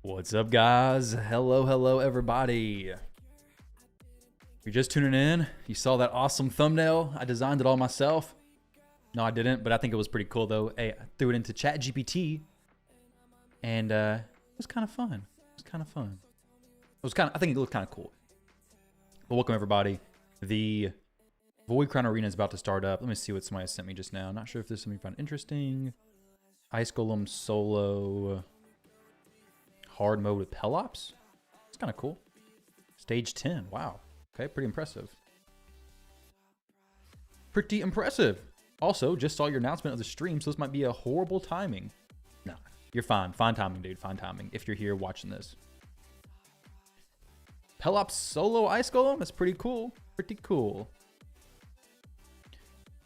What's up, guys? Hello, everybody. If you're just tuning in, you saw that awesome thumbnail. I designed it all myself. No, I didn't, but I think it was pretty cool, though. Hey, I threw it into ChatGPT, and it was kind of fun. I think it looked kind of cool. But welcome, everybody. The Void Crown Arena is about to start up. Let me see what somebody sent me just now. Not sure if this is something you found interesting. Ice Golem solo hard mode with Pelops. It's kind of cool. Stage 10. Wow. Okay, pretty impressive. Also, just saw your announcement of the stream, so this might be a horrible timing. No, you're fine. Fine timing, dude. Fine timing. If you're here watching this. Pelops solo Ice Golem? That's pretty cool. Pretty cool.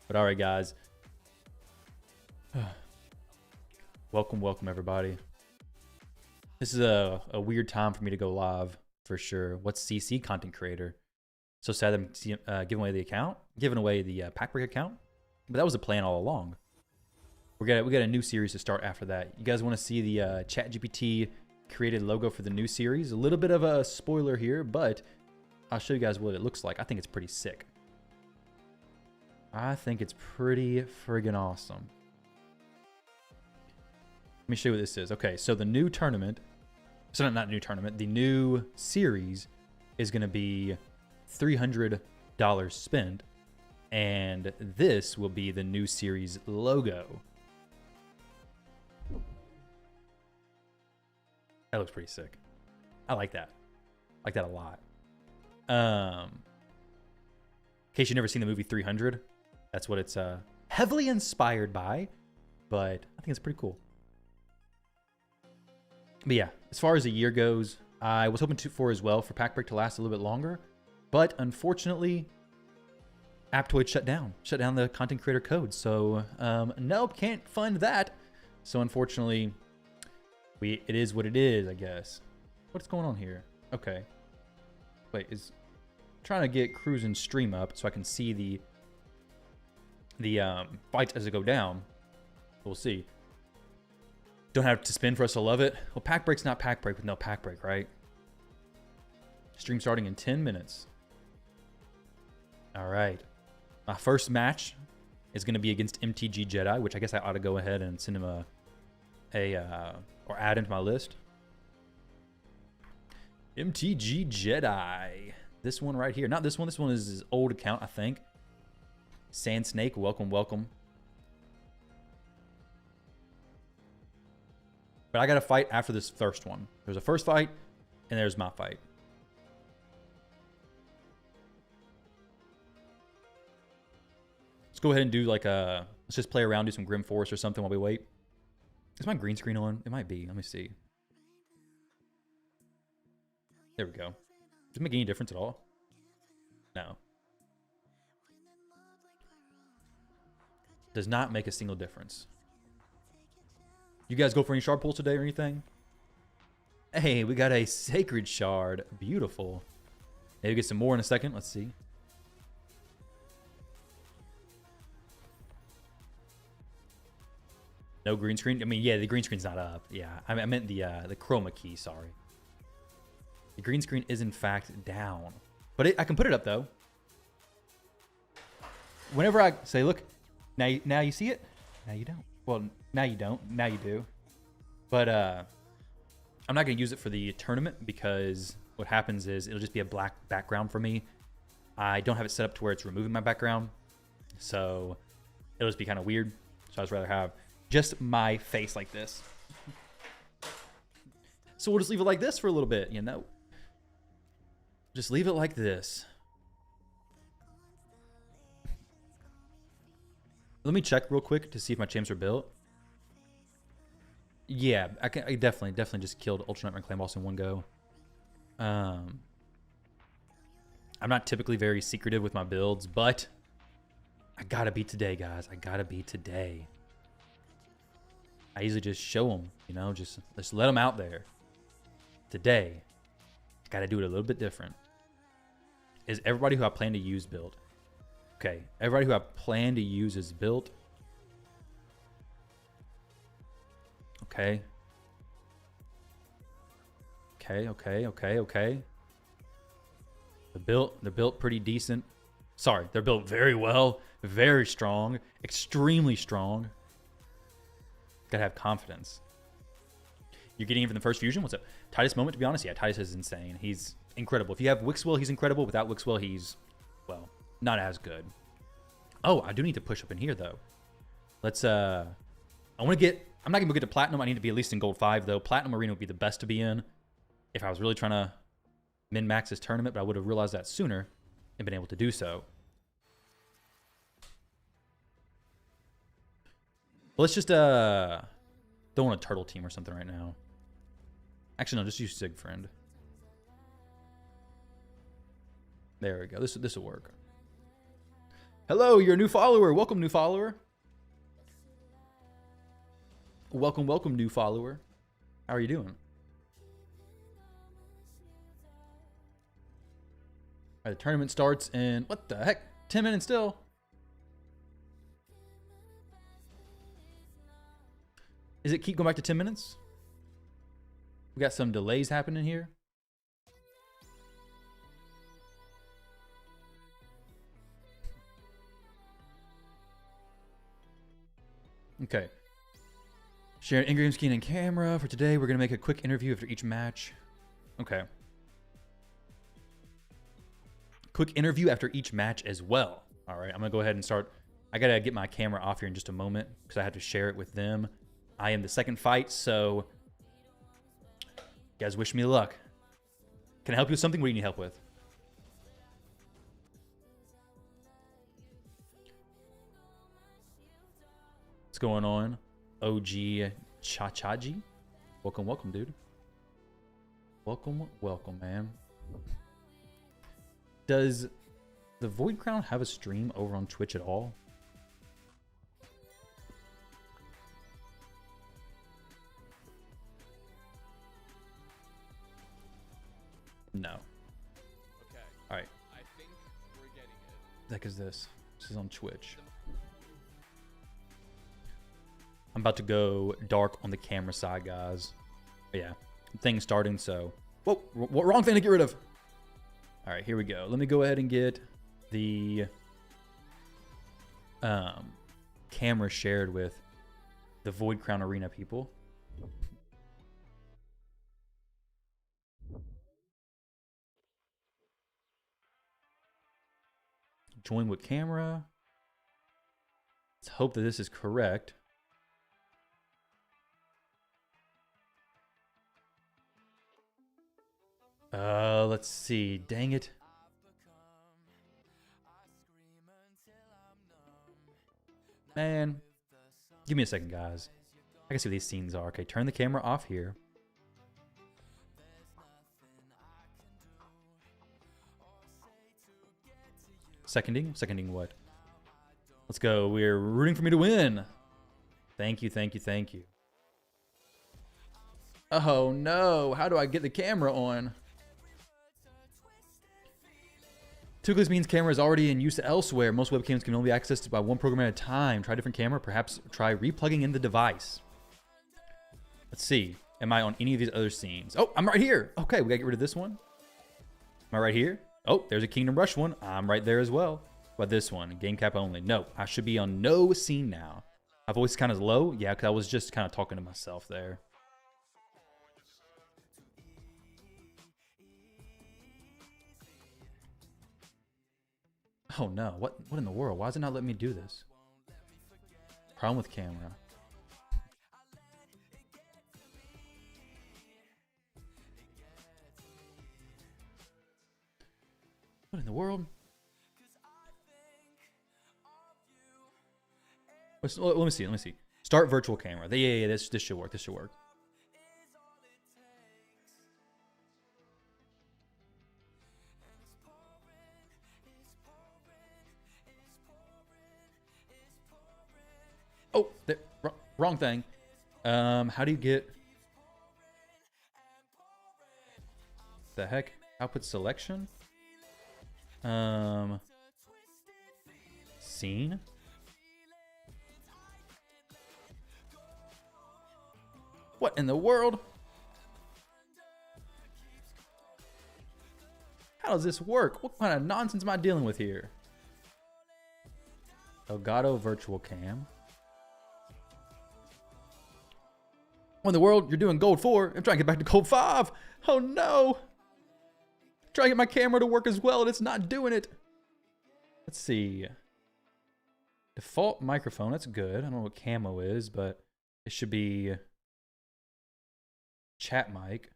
But alright, guys. Welcome, everybody. This is a weird time for me to go live, for sure. What's CC content creator? So sad I'm giving away the pack break account. But that was the plan all along. We got a new series to start after that. You guys want to see the ChatGPT created logo for the new series? A little bit of a spoiler here, but I'll show you guys what it looks like. I think it's pretty sick. I think it's pretty friggin' awesome. Let me show you what this is. Okay, so the new tournament, not new tournament, the new series is going to be $300 spent, and this will be the new series logo. That looks pretty sick. I like that. I like that a lot. In case you've never seen the movie 300, that's what it's heavily inspired by, but I think it's pretty cool. But yeah, as far as the year goes, I was hoping for Pack Break to last a little bit longer, but unfortunately, Aptoid shut down the content creator code. So nope, can't fund that. So unfortunately, it is what it is, I guess. What's going on here? Okay, wait, trying to get cruising stream up so I can see the fights as they go down. We'll see. Don't have to spin for us to love it. Well, Pack Break's not Pack Break with no Pack Break, right? Stream starting in 10 minutes. All right. My first match is going to be against MTG Jedi, which I guess I ought to go ahead and send him or add into my list. MTG Jedi. This one right here. Not this one. This one is his old account, I think. Sand Snake, welcome. But I got to fight after this first one. There's a first fight, and there's my fight. Let's go ahead and do let's just play around, do some Grim Forest or something while we wait. Is my green screen on? It might be. Let me see. There we go. Does it make any difference at all? No. Does not make a single difference. You guys go for any shard pulls today or anything? Hey, we got a sacred shard. Beautiful. Maybe get some more in a second. Let's see. No green screen? I mean, yeah, the green screen's not up. Yeah, I meant the chroma key, sorry. The green screen is, in fact, down. But I can put it up, though. Whenever I say, look, now you see it? Now you don't. Well, now you don't. Now you do. But I'm not going to use it for the tournament because what happens is it'll just be a black background for me. I don't have it set up to where it's removing my background. So it'll just be kind of weird. So I'd just rather have just my face like this. So we'll just leave it like this for a little bit, you know? Just leave it like this. Let me check real quick to see if my champs are built. Yeah, I definitely just killed Ultra Nightmare Clan Boss in one go. I'm not typically very secretive with my builds, but I gotta be today, guys. I gotta be today. I usually just show them, you know, just let them out there. Today, I gotta do it a little bit different. Is everybody who I plan to use built? Okay, everybody who I plan to use is built. Okay. Okay. They're built pretty decent. Sorry, they're built very well, very strong, extremely strong. Gotta have confidence. You're getting in from the first fusion? What's up? Titus moment, to be honest? Yeah, Titus is insane. He's incredible. If you have Wixwell, he's incredible. Without Wixwell, he's, well, not as good. Oh, I do need to push up in here, though. Let's, I want to get, I'm not going to get to Platinum. I need to be at least in Gold 5, though. Platinum Arena would be the best to be in if I was really trying to min-max this tournament, but I would have realized that sooner and been able to do so. Let's just, don't want a turtle team or something right now. Actually, no, just use Sigfriend. There we go. This will work. Hello, you're a new follower. Welcome, new follower. Welcome, new follower. How are you doing? All right, the tournament starts in, what the heck? 10 minutes still. Is it keep going back to 10 minutes? We got some delays happening here. Okay. Share an in-game skin and camera. For today, we're going to make a quick interview after each match. Okay. Quick interview after each match as well. All right, I'm going to go ahead and start. I got to get my camera off here in just a moment because I have to share it with them. I am the second fight, so you guys wish me luck. Can I help you with something? What do you need help with? What's going on? OG Chachaji? Welcome, dude. Welcome, man. Does the Void Crown have a stream over on Twitch at all? No. Okay. All right. I think we're getting it. What the heck is this? This is on Twitch. I'm about to go dark on the camera side, guys. But yeah, thing's starting, so... Whoa, wrong thing to get rid of. All right, here we go. Let me go ahead and get the camera shared with the Void Crown Arena people. Join with camera. Let's hope that this is correct. Let's see. Dang it. Man. Give me a second, guys. I can see what these scenes are. Okay, turn the camera off here. Seconding? Seconding what? Let's go. We're rooting for me to win. Thank you. Oh no, how do I get the camera on? Toothless means camera is already in use elsewhere. Most webcams can only be accessed by one program at a time. Try a different camera, perhaps try replugging in the device. Let's see. Am I on any of these other scenes? Oh, I'm right here. Okay, we gotta get rid of this one. Am I right here? Oh, there's a Kingdom Rush one. I'm right there as well. What about this one? Game cap only. No, I should be on no scene now. My voice is kind of low. Yeah, because I was just kind of talking to myself there. Oh no, what in the world? Why does it not let me do this? Problem with camera. What in the world? Let me see. Start virtual camera. Yeah, this should work. This should work. Oh, wrong thing. How do you get the heck? Output selection? Scene? What in the world? How does this work? What kind of nonsense am I dealing with here? Elgato virtual cam. What in the world? You're doing gold 4. I'm trying to get back to gold 5. Oh no. Trying to get my camera to work as well, and it's not doing it. Let's see. Default microphone. That's good. I don't know what camo is, but it should be chat mic.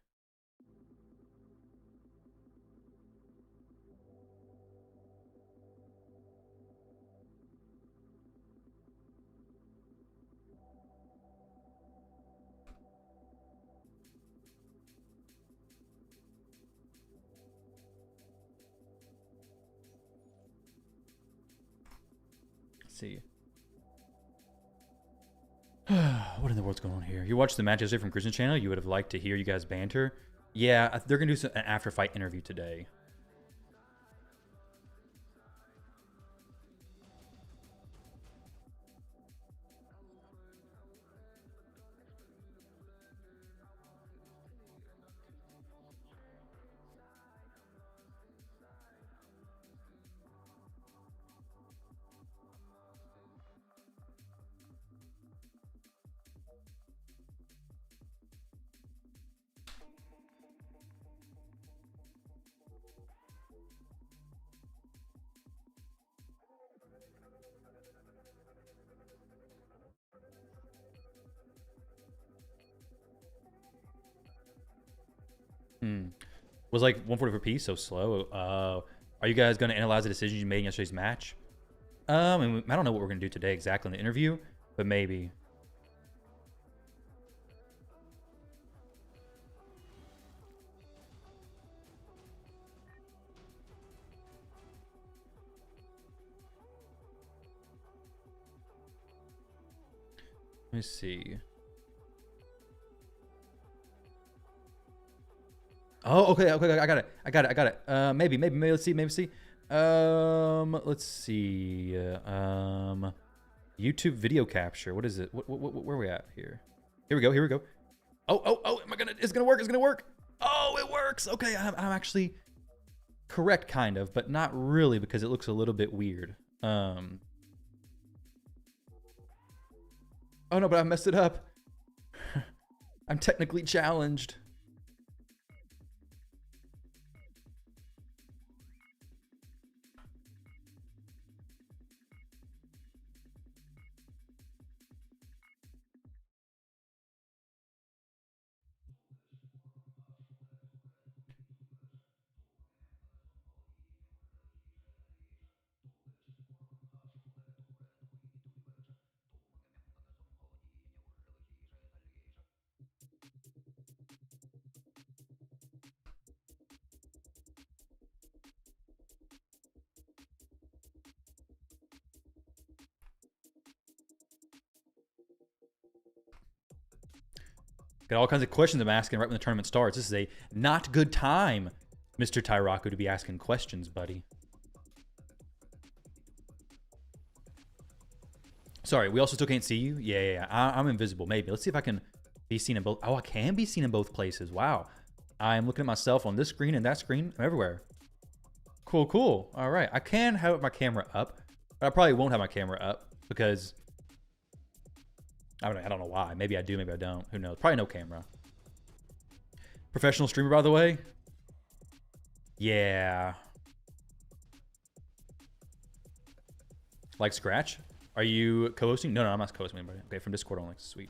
See. What in the world's going on here? You watched the match yesterday from Christian's channel. You would have liked to hear you guys banter. Yeah, they're gonna do an after fight interview today. Was like 144p so slow? Are you guys going to analyze the decisions you made in yesterday's match? And I don't know what we're going to do today exactly in the interview, but maybe. Let me see. Oh, okay, I got it. Maybe. Let's see. Let's see. YouTube video capture. What is it? Where are we at here? Here we go. Oh, it's gonna work. Oh, it works. Okay, I'm actually correct, kind of, but not really because it looks a little bit weird. Oh no, but I messed it up. I'm technically challenged. Got all kinds of questions I'm asking right when the tournament starts. This is a not good time, Mr. Tyraku, to be asking questions, buddy. Sorry, we also still can't see you? Yeah. I'm invisible, maybe. Let's see if I can be seen in both. Oh, I can be seen in both places. Wow. I'm looking at myself on this screen and that screen. I'm everywhere. Cool. All right. I can have my camera up, but I probably won't have my camera up because I don't know why. Maybe I do, maybe I don't. Who knows? Probably no camera. Professional streamer, by the way? Yeah. Like Scratch? Are you co-hosting? No, I'm not co-hosting with anybody. Okay, from Discord only. Sweet.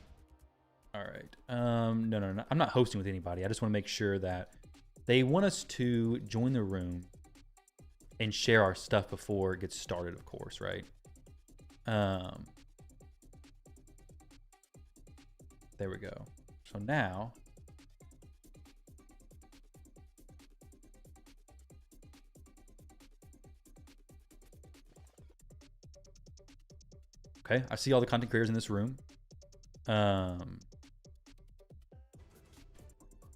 All right. No. I'm not hosting with anybody. I just want to make sure that they want us to join the room and share our stuff before it gets started, of course, right? There we go. So now, okay, I see all the content creators in this room. We'll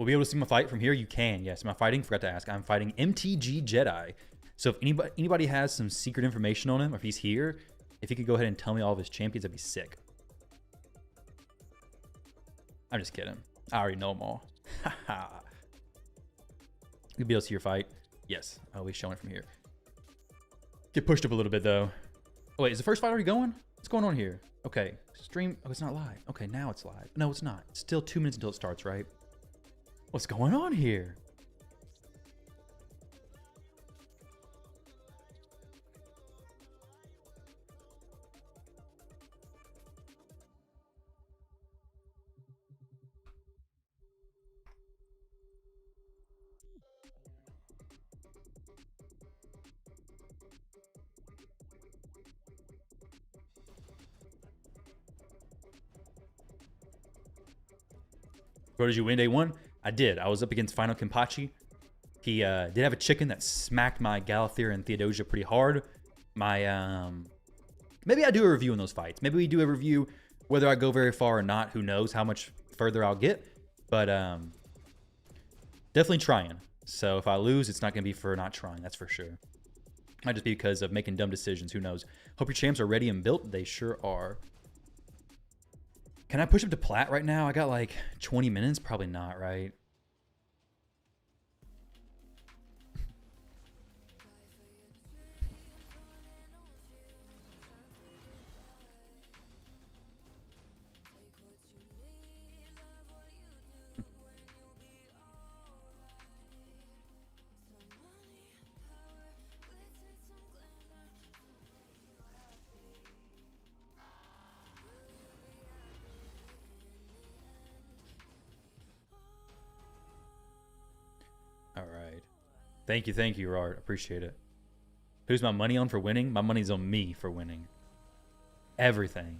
be able to see my fight from here. You can, yes. Am I fighting? Forgot to ask. I'm fighting MTG Jedi. So if anybody has some secret information on him, or if he's here, if he could go ahead and tell me all of his champions, that'd be sick. I'm just kidding. I already know them all. You'll be able to see your fight. Yes, I'll be showing it from here. Get pushed up a little bit though. Oh, wait, is the first fight already going? What's going on here? Okay, stream. Oh, it's not live. Okay, now it's live. No, it's not. It's still 2 minutes until it starts, right? What's going on here? Bro, did you win day one? I did. I was up against Final Kenpachi. He did have a chicken that smacked my Galathir and Theodosia pretty hard. My maybe I do a review in those fights. Maybe we do a review whether I go very far or not. Who knows how much further I'll get. But definitely trying. So if I lose, it's not going to be for not trying. That's for sure. Might just be because of making dumb decisions. Who knows? Hope your champs are ready and built. They sure are. Can I push up to plat right now? I got like 20 minutes. Probably not, right? All right. Thank you, Rard. Appreciate it. Who's my money on for winning? My money's on me for winning. Everything.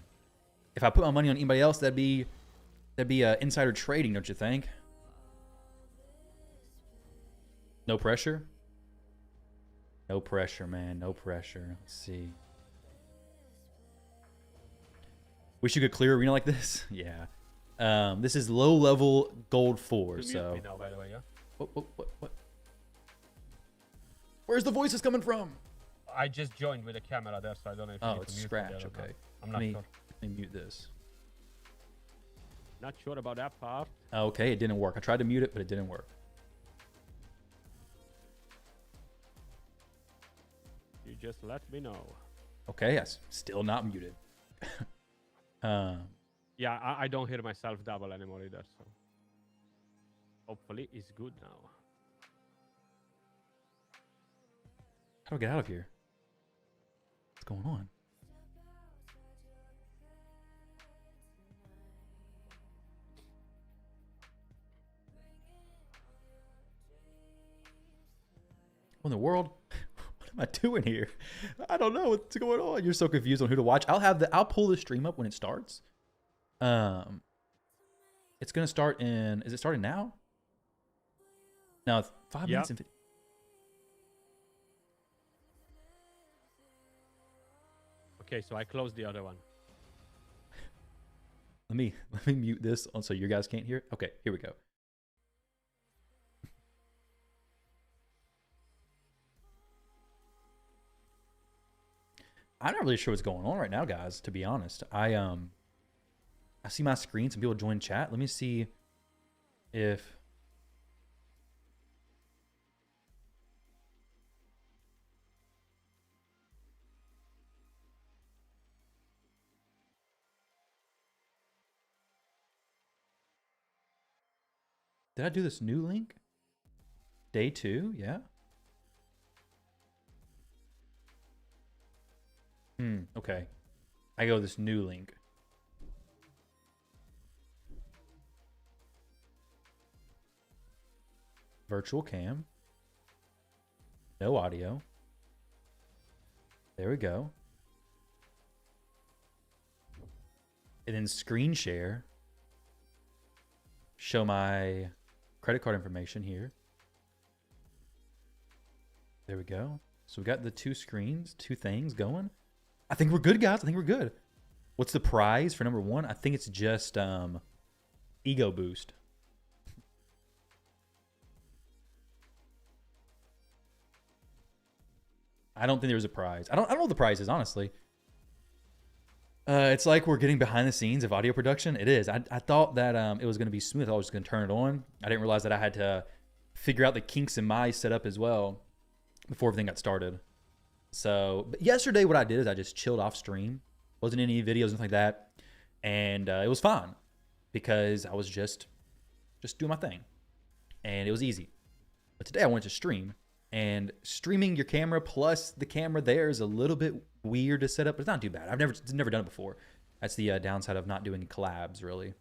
If I put my money on anybody else, that'd be insider trading, don't you think? No pressure? No pressure, man. No pressure. Let's see. Wish you could clear arena like this? Yeah. This is low level gold 4, so. Now, by the way, yeah? What? Where's the voices coming from? I just joined with a camera there, so I don't know if you Oh, need it's to mute Scratch. it or not. Okay. I'm not sure. Let me mute this. Not sure about that part. Okay, it didn't work. I tried to mute it, but it didn't work. You just let me know. Okay, yes. Still not muted. Yeah, I don't hear myself double anymore either, so hopefully it's good now. How do I get out of here? What's going on? What in the world? What am I doing here? I don't know what's going on. You're so confused on who to watch. I'll pull the stream up when it starts. It's gonna start in. Is it starting now? No, it's 5 minutes and 50. Okay, so I closed the other one. Let me mute this on so you guys can't hear it. Okay, here we go. I'm not really sure what's going on right now, guys, to be honest. I see my screen. Some people join chat. Let me see if did I do this new link? Day 2, yeah. Okay. I go this new link. Virtual cam. No audio. There we go. And then screen share. Show my credit card information here. There we go. So we got the two screens, two things going. I think we're good, guys. I think we're good. What's the prize for number 1? I think it's just ego boost. I don't think there's a prize. I don't know what the prize is, honestly. It's like we're getting behind the scenes of audio production. It is. I thought that it was going to be smooth. I was just going to turn it on. I didn't realize that I had to figure out the kinks in my setup as well. before everything got started. So, but yesterday what I did is I just chilled off stream. Wasn't any videos, nothing like that. And it was fun because I was just doing my thing. And it was easy. But today I went to stream. And streaming your camera plus the camera there is a little bit weird to set up, but it's not too bad. I've never done it before. That's the downside of not doing collabs, really.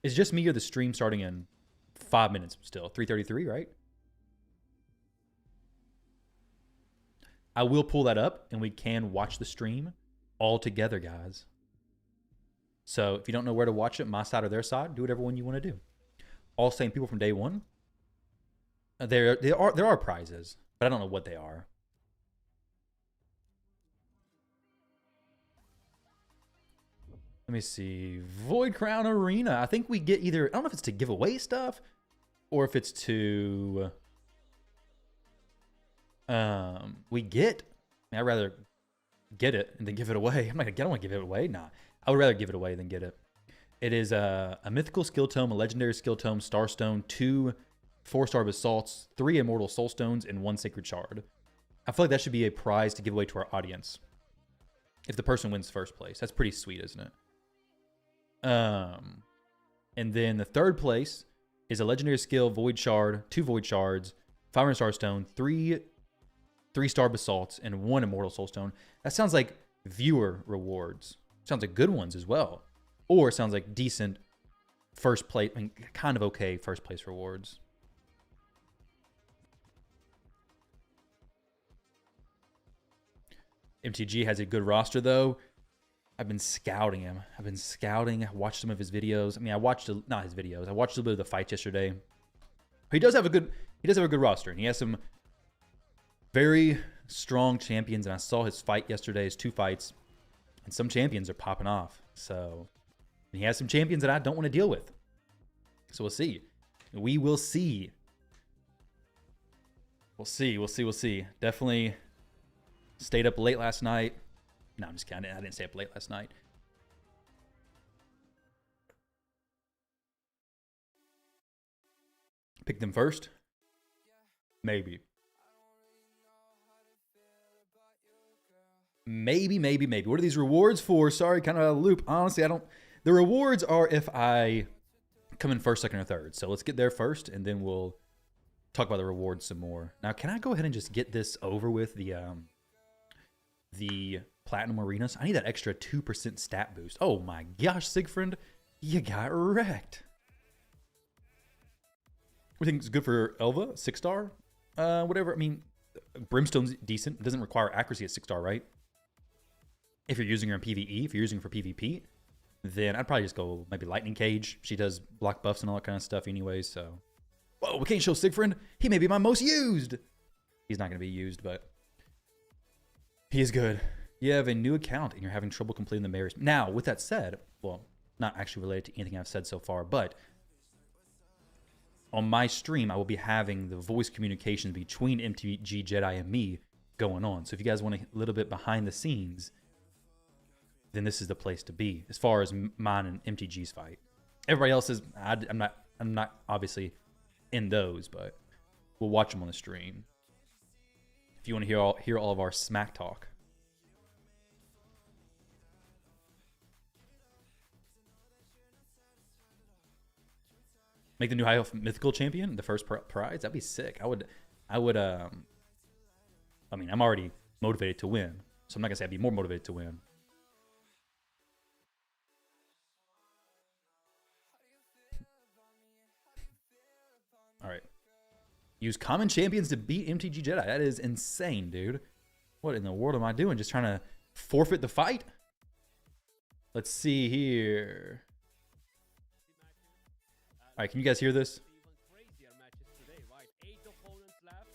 It's just me or the stream starting in 5 minutes still. 3:33, right? I will pull that up and we can watch the stream all together, guys. So if you don't know where to watch it, my side or their side, do whatever one you want to do. All same people from day one. There are prizes, but I don't know what they are. Let me see. Void Crown Arena. I think we get either, I don't know if it's to give away stuff or if it's to we get, I'd rather get it and then give it away. I don't want to give it away. Nah. I would rather give it away than get it. It is a mythical skill tome, a legendary skill tome, starstone, 2 4-star basalts, 3 immortal soulstones, and 1 sacred shard. I feel like that should be a prize to give away to our audience if the person wins first place. That's pretty sweet, isn't it? And then the third place is a legendary skill, void shard, 2 void shards, 5 starstone, 3 3-star basalts, and 1 immortal soulstone. That sounds like viewer rewards. Sounds like good ones as well. Or sounds like decent first place, I mean, kind of okay first place rewards. MTG has a good roster though. I've been scouting him. I watched some of his videos. I mean, not his videos. I watched a little bit of the fights yesterday. He does have a good roster, and he has some very strong champions. And I saw his fight yesterday, his 2 fights, and some champions are popping off. So he has some champions that I don't want to deal with. So we'll see. We will see. We'll see. Definitely stayed up late last night. No, I'm just kidding. I didn't stay up late last night. Pick them first? Maybe. Maybe. What are these rewards for? Sorry, kind of out of the loop. Honestly, I don't. The rewards are if I come in first, second, or third. So let's get there first, and then we'll talk about the rewards some more. Now, can I go ahead and just get this over with, the Platinum Arenas? I need that extra 2% stat boost. Oh my gosh, Siegfried, you got wrecked. We think it's good for Elva, 6-star? Whatever. I mean, Brimstone's decent. It doesn't require accuracy at 6-star, right? If you're using her in PvE, if you're using her for PvP, then I'd probably just go maybe Lightning Cage. She does block buffs and all that kind of stuff anyway, so. Whoa, we can't show Siegfried. He may be my most used. He's not going to be used, but he is good. You have a new account and you're having trouble completing the Mayor's. Now, with that said, well, not actually related to anything I've said so far, but on my stream, I will be having the voice communications between MTG Jedi and me going on. So if you guys want a little bit behind the scenes, then this is the place to be as far as mine and MTG's fight. Everybody else is, I'm not obviously in those, but we'll watch them on the stream. If you want to hear all of our smack talk. Make the new high mythical champion the first prize. That'd be sick. I mean, I'm already motivated to win, so I'm not gonna say I'd be more motivated to win. All right. Use common champions to beat MTG Jedi. That is insane, dude. What in the world am I doing? Just trying to forfeit the fight? Let's see here. All right, can you guys hear this? Even crazier matches today, right? 8 opponents left,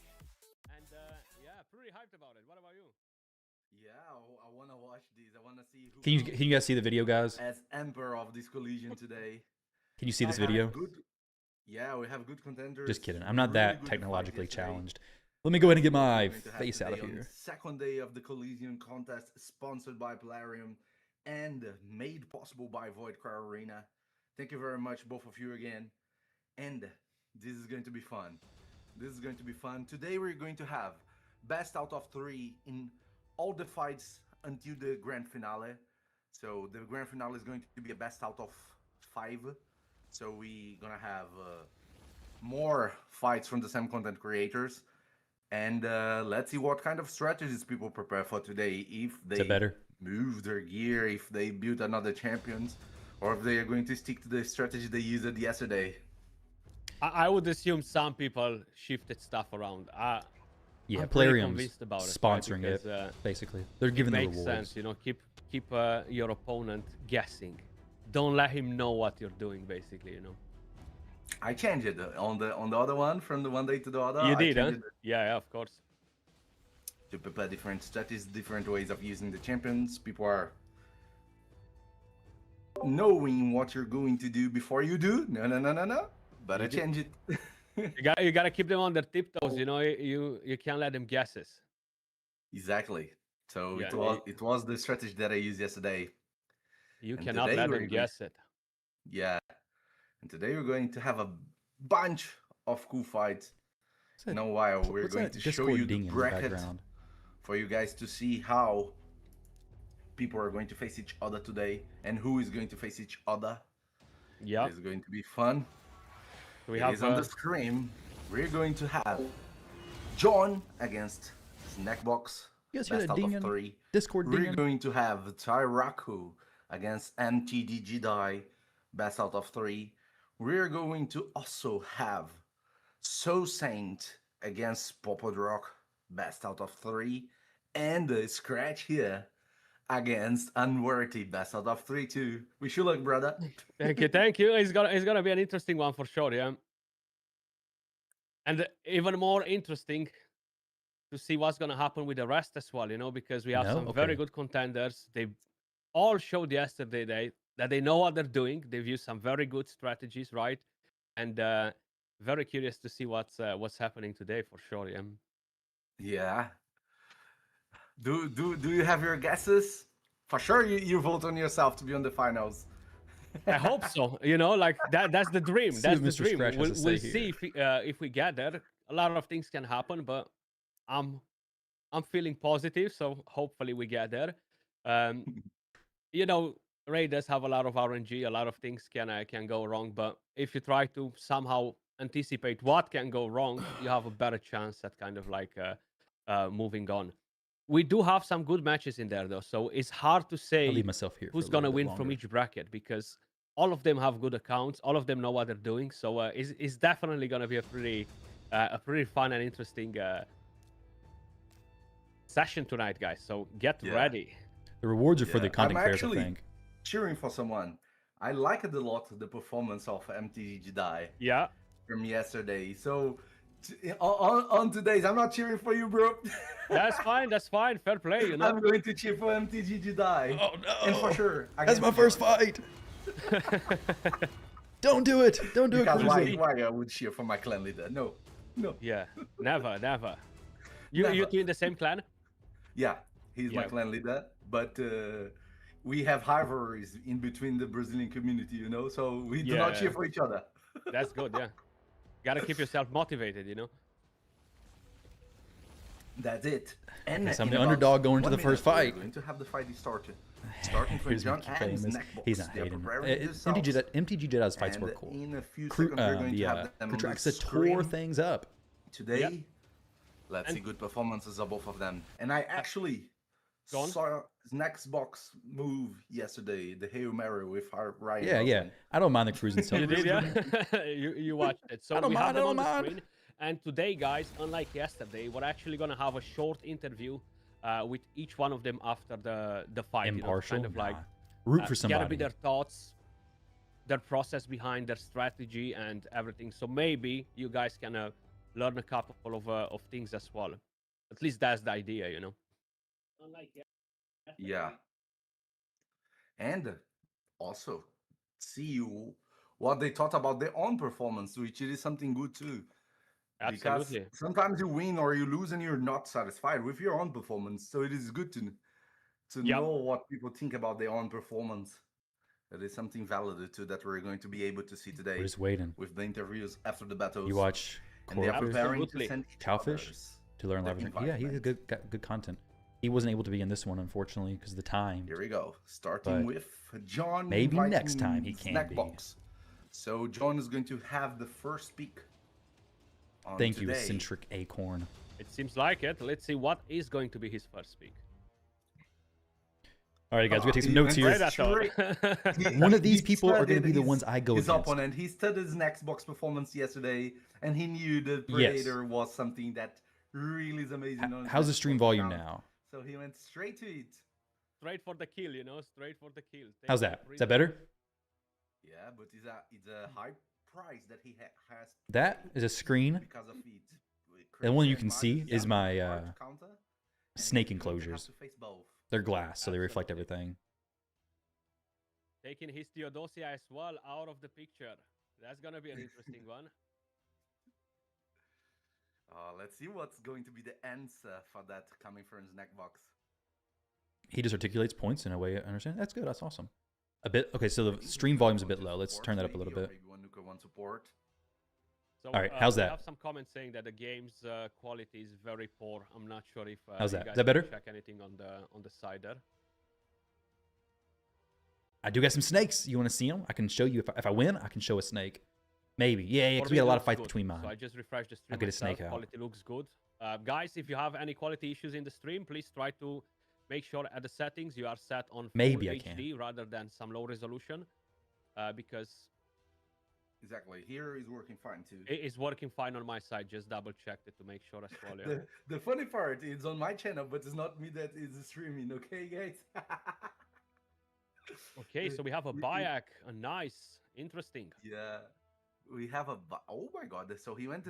and yeah, pretty hyped about it. What about you? Yeah, I want to watch these. I want to see who. Can you guys see the video, guys? As Emperor of this collision today. Can you see this video? Yeah, we have good contenders. Just kidding. I'm not that technologically challenged. Let me go ahead and get my face out of here. Second day of the collision contest, sponsored by Plarium and made possible by Void Crown Arena. Thank you very much, both of you again. And This is going to be fun. This is going to be fun. Today we're going to have best out of 3 in all the fights until the grand finale. So the grand finale is going to be a best out of 5. So we're gonna have more fights from the same content creators. And let's see what kind of strategies people prepare for today. If they better? move their gear, if they build another champions, or if they are going to stick to the strategy they used yesterday. I would assume some people shifted stuff around. Yeah, I'm pretty Plarium's convinced about it, right? sponsoring Because, it, basically. They're giving the makes rewards. sense, you know. Keep your opponent guessing. Don't let him know what you're doing, basically, you know. I changed it on the other one from the one day to the other. You I did, huh? changed it Yeah, of course. to prepare different strategies, different ways of using the champions. People are knowing what you're going to do before you do. No. But I changed it. You gotta keep them on their tiptoes, you know. You can't let them guesses. Exactly. So Yeah. it was the strategy that I used yesterday. You And cannot today let we're them going- guess it. Yeah. And today we're going to have a bunch of cool fights. In a while, we're What's going that to show Discord you the ding in the bracket background? for you guys to see how people are going to face each other today and who is going to face each other. Yeah. It's going to be fun. We It have is on the screen. We're going to have John against Snackbox. You guys hear Best that out ding of in 3. Discord We're dinging? going to have Tyraku against MTG Jedi. Best out of 3. We're going to also have So Saint against Popodrock. Best out of 3. And the Scratch here against Unworthy. Best out of 3 too. Wish you luck, brother. Thank you, thank you. It's gonna be an interesting one for sure, yeah. And even more interesting to see what's gonna happen with the rest as well, you know, because we have No? some very Okay. good contenders. They all showed yesterday that they know what they're doing. They've used some very good strategies, right? And very curious to see what's happening today for sure, yeah. Yeah. Do you have your guesses? For sure you vote on yourself to be on the finals. I hope so. You know, like that's the dream. See That's what the Mr. dream. Scratch has to We'll say see if we get there. A lot of things can happen, but I'm feeling positive, so hopefully we get there. Um, you know, Raiders have a lot of RNG. A lot of things can go wrong, but if you try to somehow anticipate what can go wrong, you have a better chance at kind of like moving on. We do have some good matches in there though, so it's hard to I'll say leave myself here. who's for a little gonna bit win longer. from each bracket because all of them have good accounts. All of them know what they're doing, so it's definitely gonna be a pretty fun and interesting session tonight, guys. So get Yeah. ready. The rewards are for the Yeah, content I'm creators, I actually think. cheering for someone. I liked a lot the performance of MTG Jedi Yeah, from yesterday. So on today's, I'm not cheering for you, bro. that's fine. That's fine. Fair play, you know. I'm going to cheer for MTG Jedi. Oh no! And for sure, That's against my first John. fight. Don't do it! Don't do Because it, why, Cruzy. why I would cheer for my clan leader? No. Yeah, never. You Never. two in the same clan? Yeah, he's my Yeah. clan leader, but we have rivalries in between the Brazilian community, you know, so we do not Yeah. cheer for each other. That's good. Yeah, gotta keep yourself motivated, you know. That's it. And Guess I'm in the about underdog going to 1 the first minute, fight. We're going to have the fight started. Starting from Here's John Mr. and Famous. Snackbox. He's not They're hating. preparing themselves. MTG Jedi's fights were And cool. in a few seconds, we're going to have them on the Kutraxa tore screen. things up. Today, Yep. let's And- see good performances of both of them. And I actually Go on. saw Snackbox move yesterday, the Hail Mary with Ryan. Yeah, yeah. Wilson. I don't mind the cruising stuff. You did, yeah. you watched it. So I don't we mind, have them I on don't the mind. screen. And today, guys, unlike yesterday, we're actually gonna have a short interview with each one of them after the fight. Impartial. You know, kind of like Root for gotta be somebody. their thoughts, their process behind their strategy and everything. So maybe you guys can learn a couple of things as well. At least that's the idea, you know. Yeah. And also see what they thought about their own performance, which is something good too. Absolutely. Because sometimes you win or you lose and you're not satisfied with your own performance. So it is good to Yep. know what people think about their own performance. That is something valid too that we're going to be able to see today We're just waiting. with the interviews after the battles. You watch and they are Corruptors preparing to Absolutely. send each Cowfish others to learn the leverage. invite Yeah, he's a link. got good content. He wasn't able to be in this one, unfortunately, because of the time. Here we go. Starting But with John. maybe inviting next time he can be. Snackbox. So John is going to have the first speak. On Thank today. you, Eccentric Acorn. It seems like it. Let's see what is going to be his first speak. All right, guys, we're gonna take some he notes went here. Predator. One of these He people are going to studied be the his- ones I go his against. opponent. He studied his Xbox performance yesterday, and he knew the Yes. Predator was something that really is amazing. on his How's the stream Xbox volume account. now? So he went straight to it. Straight for the kill, you know, straight for the kill. Take How's the that? Is Predator. that better? Yeah, but it's a high price that he has. That is a screen. Because of it. And one you Crazy can and see Marcus is have my a hard counter, and snake he will have enclosures. to face both. They're glass, so they reflect Absolutely. everything. Taking his Theodosia as well out of the picture. That's gonna be an interesting one. Let's see what's going to be the answer for that coming from his neck box. He just articulates points in a way I understand. That's good. That's awesome. A bit. Okay, so the stream volume's a bit low. Let's turn that up a little bit. Maybe one nuker, one support. So, All right, how's we that? have some comments saying that the game's quality is very poor. I'm not sure if How's you that? Is guys that can better? check anything on the side there. I do got some snakes. You want to see them? I can show you. If I win, I can show a snake. Maybe. Yeah, For because we me, got a lot looks of fights good. between mine. So I just refreshed the stream. I'll get a myself. snake out. Quality looks good. Guys, if you have any quality issues in the stream, please try to make sure at the settings you are set on full Maybe I HD rather than some low resolution, because Exactly. Here is working fine too. it is working fine on my side. Just double checked it to make sure as well. Yeah. The funny part is on my channel, but it's not me that is streaming. Okay, guys. Okay, so we have a Bayak, a nice, interesting. Yeah, we have oh my god! So he went.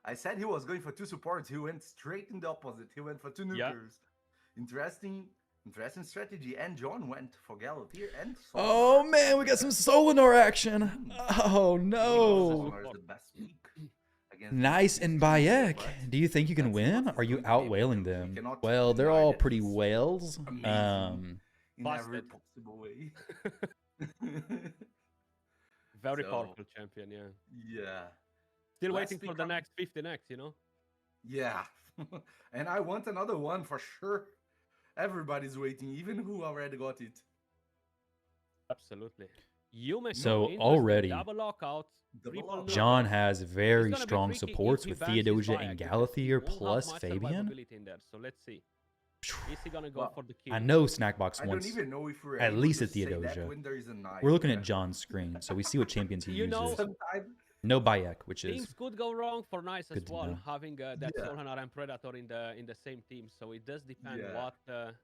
I said he was going for two supports. He went straight in the opposite. He went for two nukers. Yeah. Interesting strategy. And John went for Galateer and. Oh man, we got some Solinar action. Oh no. Solinar is the best week against Nice and Bayek. but Do you think you can let's see win? what he's Are you going to be able to outwailing do. We them? cannot Well, they're deny all that pretty he's whales. amazing. In every Busted. possible way. Very So- powerful champion, yeah. Yeah. Still Let's waiting for the become- next 50 you know? Yeah. And I want another one for sure. Everybody's waiting, even who already got it. Absolutely. You may So interesting already, double lockout. Double triple lockout. nuke. John has It's very gonna be strong tricky supports if he with bans his Theodosia Bayek and because Galatheer he won't have plus much Fabian. survivability in there. So let's see. Is he gonna go Well, for the kill? I know Snackbox I wants. don't even know if we're at able least to a say that Theodosia. when there is a knife. We're looking at John's screen, so we see what champions he You know- uses. Sometimes No Bayek, which is Things could go wrong for Nice as good to well, know. having that Yeah. Solhanar and Predator in the same team. So it does depend Yeah. what.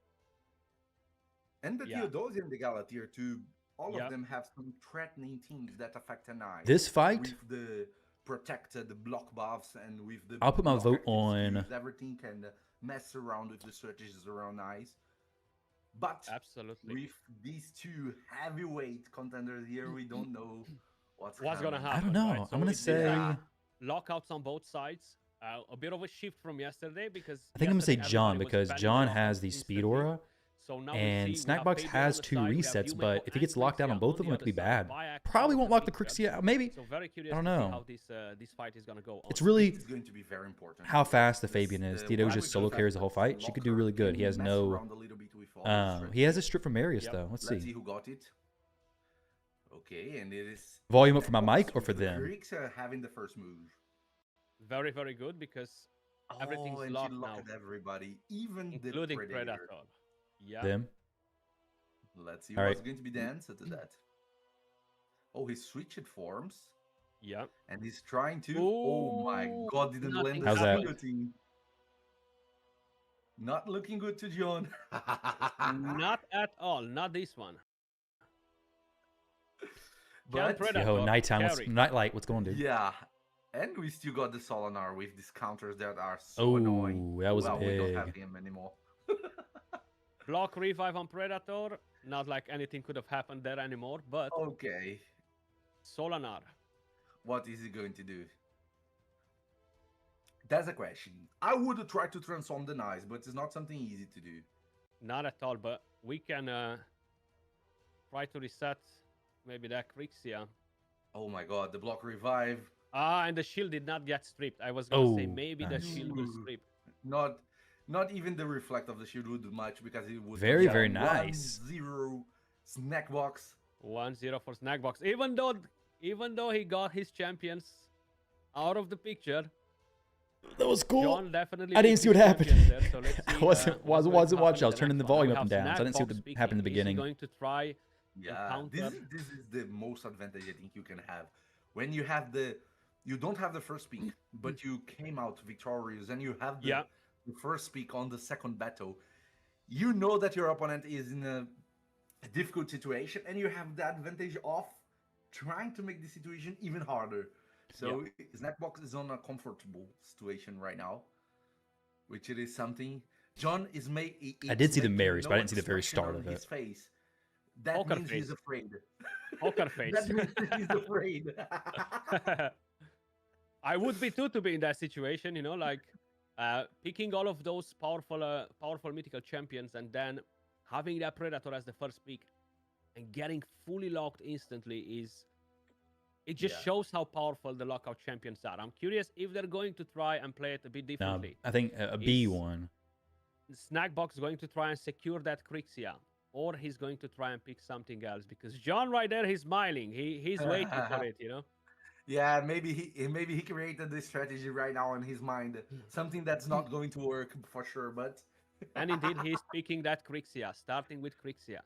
and the Yeah. Theodosia and the Galateer too. All Yep. of them have some threatening teams that affect a knife. this fight. with the protected block buffs and with the. I'll put my block vote active on- skills, everything can mess around with the strategies around Nice. But Absolutely. with these two heavyweight contenders here, we don't know what's Gonna coming. happen? I don't know. right? I'm So gonna it say. Yeah. Lockouts on both sides. A bit of a shift from yesterday because I think I'm gonna say yesterday John everybody was because banning John lockouts has the speed instantly. aura, So now we and see we have Snackbox Fabian has on the two side, we have resets. Yumeko But if he gets and locked down on Crixia both of the them, it could be other side. bad. Bayek Probably out won't of lock the picture. Crixia out. Maybe. So very curious I don't to see know. how this fight is gonna go. It's on. really It's going to be very important. how fast the This, Fabian is. why Theodosia we solo can carries the whole have fight. She could do Locker really good. can He has mess no. around a little bit with all the He has a strip from Marius Yep. though. Let's Let's see see. who got it. Okay, and it is Volume up for my Snackbox mic or with for the them? Greeks are having the first move. Very very good because everything's and locked she now, locked everybody, even including the Predator. Predator. Yeah. Them. Let's see All what's right. going to be the answer to that. Oh, he switched forms Yeah. and he's trying to. Oh my Ooh, god, didn't land nothing the How's that? shooting. Not looking good to John. Not at all. Not this one. But Predator Yo, nighttime. What's carry. nightlight? What's going on, dude? yeah, and we still got the Solinar with these counters that are so annoying. Oh, that was well, we don't have big. him anymore. Block revive on Predator. Not like anything could have happened there anymore, but Okay, Solinar. what is he going to do? That's a question. I would try to transform the knives, but it's not something easy to do. Not at all, but we can try to reset Maybe that Crixia. Oh my god, the block revive. Ah, and the shield did not get stripped. I was gonna say Oh, maybe the nice. shield will Ooh. strip. Not even the reflect of the shield would do much because it would Very, be a very nice. 1-0 snack box. 1-0 for Snackbox. Even though he got his champions out of the picture, That was cool. John definitely. I didn't picked see his what happened. champions there, so let's I see, wasn't what's going to watching. I happen was in the turning the next one. volume We up and have down, so I didn't see Snackbox what happened in the speaking. Is he beginning. going to try Yeah, counter? this is the most advantage I think you can have when you don't have the first pick, but you came out victorious and you have Yeah. the first pick on the second battle. You know that your opponent is in a difficult situation, and you have the advantage of trying to make the situation even harder. So Snackbox is on a comfortable situation right now, which it is something. John is I did see the Marys, but I didn't see the very start of his it. face. That Poker means face. he's afraid. Poker face. That means he's afraid. I would be too to be in that situation, like picking all of those powerful mythical champions and then having that Predator as the first pick and getting fully locked instantly it just Yeah. shows how powerful the lockout champions are. I'm curious if they're going to try and play it a bit No, differently. I think a B Is- one. Snackbox is going to try and secure that Crixia, or he's going to try and pick something else because John right there, he's smiling. He's waiting for it, Yeah, maybe he created this strategy right now in his mind. Something that's not going to work for sure, but And indeed, he's picking that Crixia, starting with Crixia,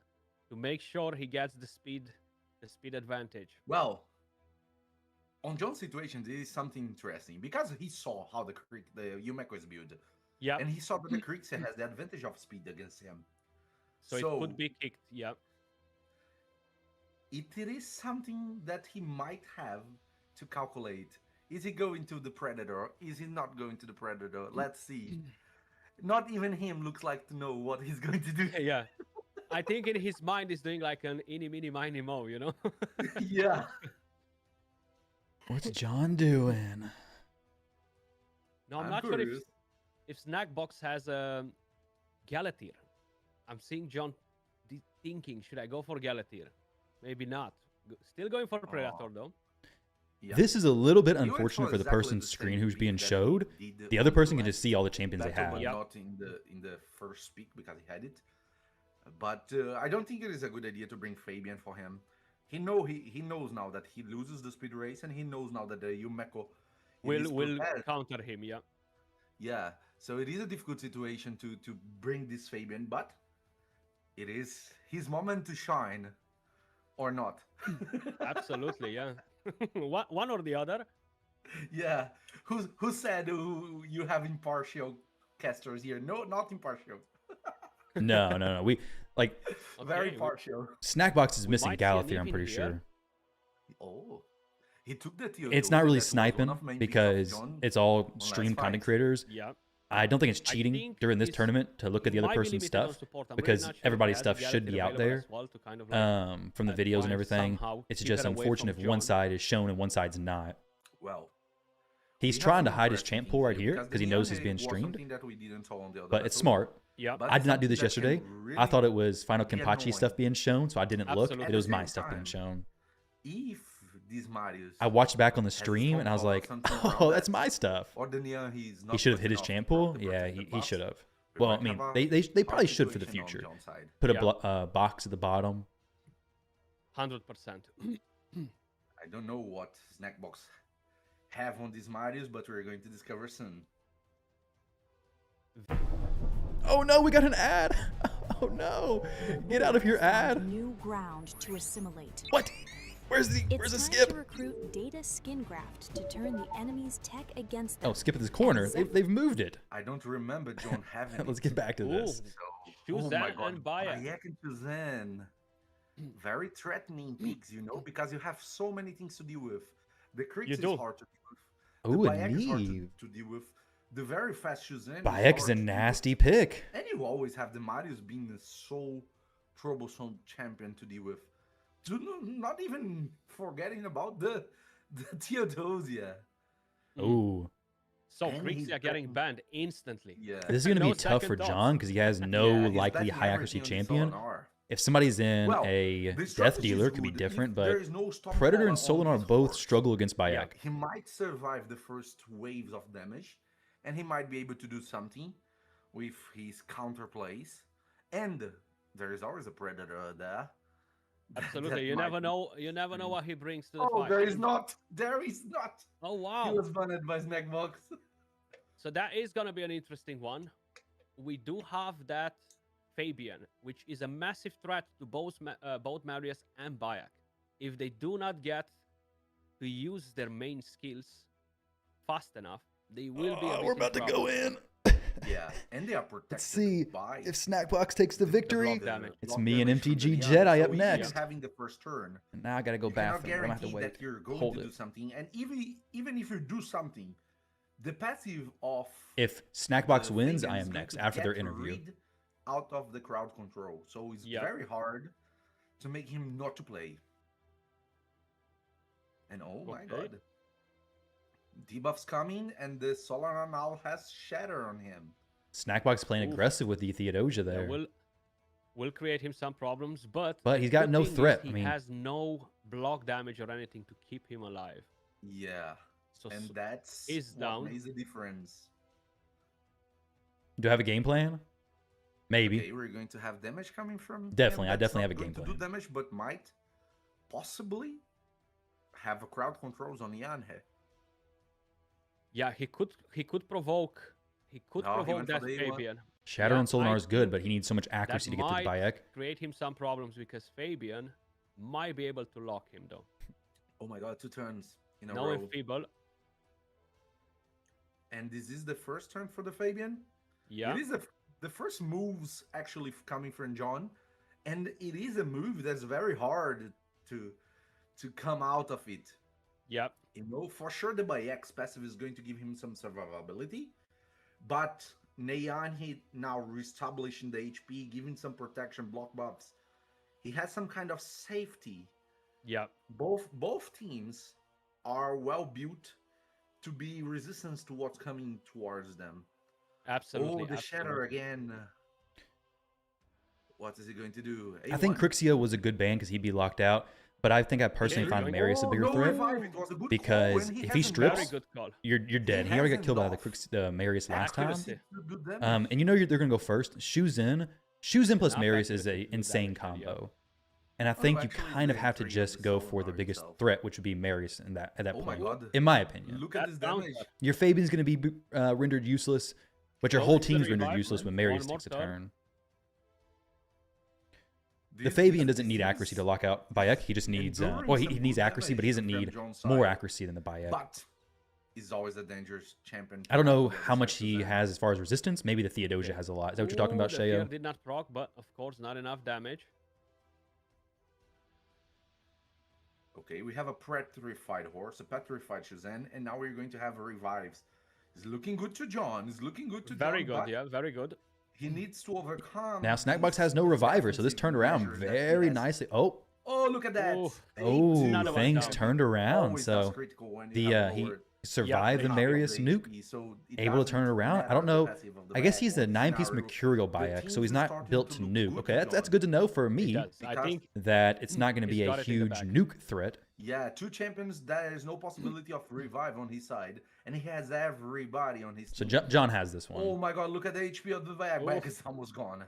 to make sure he gets the speed advantage. well, on John's situation, this is something interesting because he saw how the Yumeko is built, Yeah, and he saw that the Krixia has the advantage of speed against him. so it could be kicked. Yeah, It is something that he might have to calculate. Is he going to the Predator? Is he not going to the Predator? Let's see. Not even him looks like to know what he's going to do. yeah. I think in his mind he's doing like an eeny, meeny, miny, mo, Yeah. What's John doing? No, I'm I'm not curious. sure if Snackbox has a Galatir. I'm seeing John thinking, should I go for Galatir? Maybe not. Still going for Predator though. Yeah. This is a little bit He went unfortunate for the exactly person's same screen who's pick being that he showed. did The other on person can last just see all the champions they battle, have. but Yeah. not in the first pick because he had it. But I don't think it is a good idea to bring Fabian for him. He knows now that he loses the speed race, and he knows now that the Yumeko Will counter him, yeah. Yeah, so it is a difficult situation to bring this Fabian, but it is his moment to shine, or not. Absolutely, yeah. One or the other. Yeah, who said you have impartial casters here? No, not impartial. No. We like Very Okay, partial. Snackbox is we missing might see a Galathir. I'm Nivin pretty here. sure. Oh, he took the Theo. It's not really sniping because it's all last stream content fight. creators. Yeah. I don't think it's I cheating think during this it's- tournament to look at the other Might be person's limited on stuff support. I'm because really not sure if everybody's he has stuff the should Galatir be out available there as well to kind of like, from the videos and find everything. somehow It's keep just it away unfortunate from if one John. side is shown and one side's not. Well, He's we have trying to some hide his interesting champ things pool right here the because he knows he's Neon being was streamed. something that we didn't saw on the other But it's battle. smart. yeah. But I did not do something this that can yesterday. I really thought it was Final be Kenpachi annoying. stuff being shown, so I didn't look. Absolutely. It was At the my same stuff being time, shown. If these Marius I watched back on the has a stream phone and I was call or like, something around "Oh, that's that, my stuff." or the Neon, he's not He should have good hit his enough champ to pool. protect Yeah, the he buffs. should have. We Well, I might mean, have a they probably hard should for the situation on future. John's side. Put Yeah. a box at the bottom. 100%. I don't know what Snackbox have on these Marius, but we're going to discover soon. Oh no, we got an ad. Oh no, get out of here, ad. New ground to assimilate. What? Where's the It's time skip? to recruit data skin graft to turn the enemy's tech against them. Oh, skip at this corner. They've moved it. I don't remember John having Let's it. get back to this. Ooh, Oh Shuzan my God, and Bayek. Bayek and Shuzan. Very threatening picks, because you have so many things to deal with. The Krix You is do. hard to deal with. Ooh, The a Bayek is hard Neve. to deal with. The very fast Shuzan. Bayek is a nasty pick. And you always have the Marius being a so troublesome champion to deal with. Not even forgetting about the Theodosia. Ooh, So And he's Crixia getting getting- banned instantly. Yeah. this is gonna No be tough for second thoughts. John because he has no Yeah, he's likely betting high accuracy everything on this champion. LNR. if somebody's in Well, a the Death strategy Dealer, is it could be good. different, If but there is no Storm Predator and Caller on Solinar his both horse, struggle against Bayek. he might survive the first waves of damage, and he might be able to do something with his counter plays. And there is always a Predator there. Absolutely. You never know. You never know what he brings to the Oh, fight. there is not. There is not. Oh He wow. was banned by Snackbox. So that is gonna be an interesting one. We do have that Fabian, which is a massive threat to both Marius and Bayek. If they do not get to use their main skills fast enough, they will be. We're about to go in. Yeah, and they are protected Let's see by if Snackbox takes the victory. block damage. It's block me and damage from MTG the Neon. Jedi So up he next. is having the first turn. And now I gotta go You cannot bathroom. I'm gonna have to guarantee wait. that you're going Hold to do it. something, and even if you do something, the passive of If Snackbox the wins, Fabian I is am going next to after their get interview. rid out of the crowd control, so it's Yep. very hard to make him not to play. And oh my Okay. god, debuff's coming, and the Solar now has Shatter on him. Snackbox playing Oof. aggressive with the Theodosia Yeah, there. will create him some problems, but But he's got good no thing is threat. He I mean, has no block damage or anything to keep him alive. Yeah, So and that's is what down. makes the difference. do I have a game plan? Maybe. Okay, we're going to have damage coming from him. Definitely, I That's definitely not have a going game to do plan. damage, but might possibly have a crowd controls on Yanhe. yeah, he could provoke. He could No, he provoke went for that the A1. Fabian. Shadow Yeah, and Solinar I is good, think but he needs so much accuracy to get to the might Bayek. create him some problems because Fabian might be able to lock him though. Oh my god, 2 turns in a No row. enfeeble. And this is the first turn for the Fabian? Yeah. It is the first moves actually coming from John. And it is a move that's very hard to come out of it. Yep. You know, for sure the Bayek's passive is going to give him some survivability. But Neon, he now reestablishing the HP, giving some protection, block buffs. He has some kind of safety. Yep. Both teams are well built to be resistant to what's coming towards them. Absolutely. Oh, the Shatter absolutely. again. What is he going to do? I think A1? Crixio was a good ban because he'd be locked out. But I think I personally you're found going- Marius a bigger no threat. revive, it was a good call because when if he hasn't strips- Very lost good call. You're dead. He He already got hasn't killed by lost. the Marius last time. Accuracy. to do damage. And you know they're gonna go first. Shoes in plus Not Marius accurate is to a do insane damage, yeah. combo. And I think you actually, kind of the have to entry of just the go for the Solinar biggest itself. threat, which would be Marius in that at that Oh my point. god. In my opinion, Look at That this sounds damage. like- your Fabian's gonna be rendered useless, but your Oh, whole he's gonna team's rendered revive, useless man. when One Marius more takes a turn. turn. The This Fabian is- doesn't need this accuracy is to lock out Bayek. He just needs enduring well, he some needs good accuracy, but he doesn't damage need from John's more side. accuracy than the Bayek. But he's always a dangerous champion. I don't know to have how much chances he in. has as far as resistance. Maybe the Theodosia has a lot. Is that what you're talking about, Ooh, the fear Shayo? did not proc, but of course not enough damage. Okay, we have a petrified horse, a petrified Shazan, and now we're going to have revives. It's looking good to John. It's looking good to Very John. good, but yeah, very good. He needs to overcome. Now Snackbox these has no reviver, so this defensive turned around measures that he very has. nicely. Oh, Oh, look at that! Ooh. oh, Another one things down. turned around. Always does So critical when you the have he lower survived the copy of Marius the nuke, HP, so it able to turn doesn't around. I matter don't the know. passive of the I guess Bayek he's or a the 9-piece scenario. mercurial The Bayek, teams so he's are not starting built to to look nuke. good Okay, to that's John. good to know for He me does. I Because- think that it's not going to He's be a got it in the huge bag. nuke threat. Yeah, 2 champions. There is no possibility of revive on his side, and he has everybody on his So team. John has this Oh one. my god, look at the HP of the Bayek. Oof. Bayek is almost gone.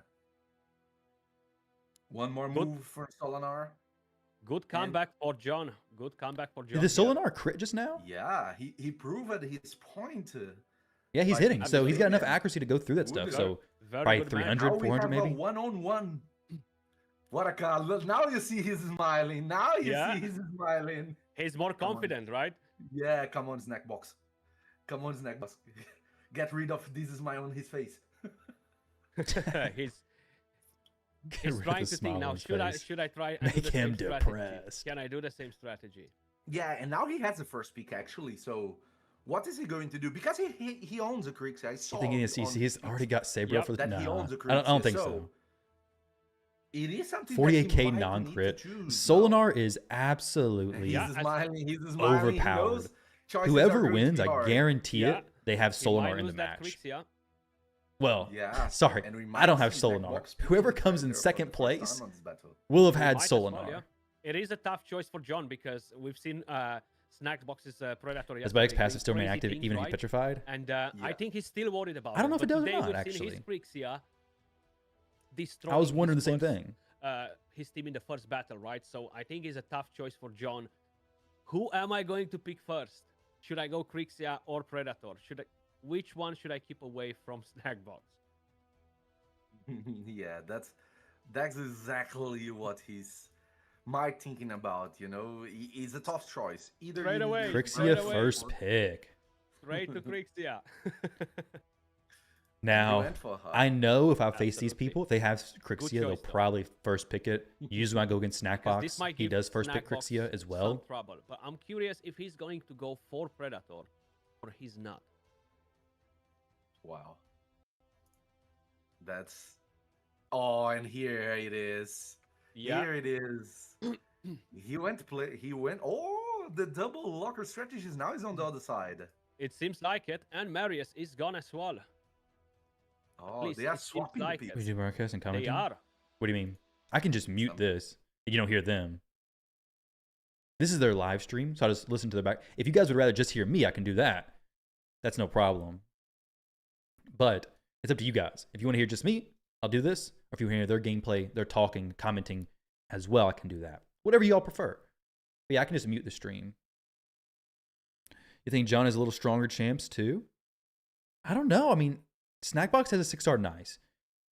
One more Good. move for Solinar. good comeback for John. Good comeback for John. Did the yeah. Solinar crit just now? Yeah, he proved his point. Yeah, he's Like, hitting. So he's got enough Fabian. accuracy to go through that Good. stuff. So Very by good match. 300, Now we 400 have maybe. a one-on-one. What a car. Look, now you see he's smiling. Now you Yeah. see he's smiling. He's more Come on. confident, right? Yeah, come on, Snackbox. Come on, Snackbox. Get rid of this is my on his face. he's Get he's rid of trying the to smile think on now. his Should I face. try and Make do the him same strategy? depressed. Can I do the same strategy? Yeah, and now he has the first pick actually. So what is he going to do? Because he owns a Kriegs. I saw You think on he's already got Saber Yep, for the that he no. owns a I don't Kriegs, think so. It is something that he 48k might need to non-crit. choose now. Solinar is And absolutely he's Yeah, smiling. He's smiling. overpowered. He knows choices are Whoever going to wins, be I hard. guarantee Yeah, it, they have He might Solinar in the lose that match. Kriegs, yeah. Well, Yeah. sorry, And we I don't might have see Solinar. Blackbox Whoever picking comes in Predator for second the first place time on this battle. will have We had might as Solinar. well, yeah. It is a tough choice for John because we've seen Snackbox's Predator His yesterday bike's doing passive still remain crazy active things, even if he's right? petrified. And I Yeah. think he's still worried about I don't know it. if it But does or today not, we've seen his actually. Crixia destroying I was wondering the his same first, thing. His team in the first battle, right? So I think it's a tough choice for John. Who am I going to pick first? Should I go Crixia or Predator? Which one should I keep away from Snackbox? Yeah, that's exactly what he's might thinking about. You know, it's a tough choice. Either Straight you need away, to Crixia Crixia Right away. first pick. Straight to Crixia. Now, went for her. I know if I face these Absolutely. people, if they have Crixia, they'll choice, though. probably first pick it. Usually when I go against 'Cause Snackbox, this might he give does first pick Snackbox Crixia as some well. trouble, but I'm curious if he's going to go for Predator or he's not. Wow. That's. Oh, and here it is. Yeah. Here it is. He went to play. He went. Oh, the double locker strategies now is on the other side. It seems like it, and Marius is gone as well. Oh, least they are it seems swapping like the it. We pieces. do broadcast and They commenting? are. What do you mean? I can just mute Some- this. You don't hear them. This is their live stream, so I just listen to the back. If you guys would rather just hear me, I can do that. That's no problem. But it's up to you guys. If you want to hear just me, I'll do this. Or if you want to hear their gameplay, they're talking, commenting as well, I can do that. Whatever y'all prefer. But yeah, I can just mute the stream. You think John is a little stronger champs too? I don't know. I mean, Snackbox has a 6-star nice.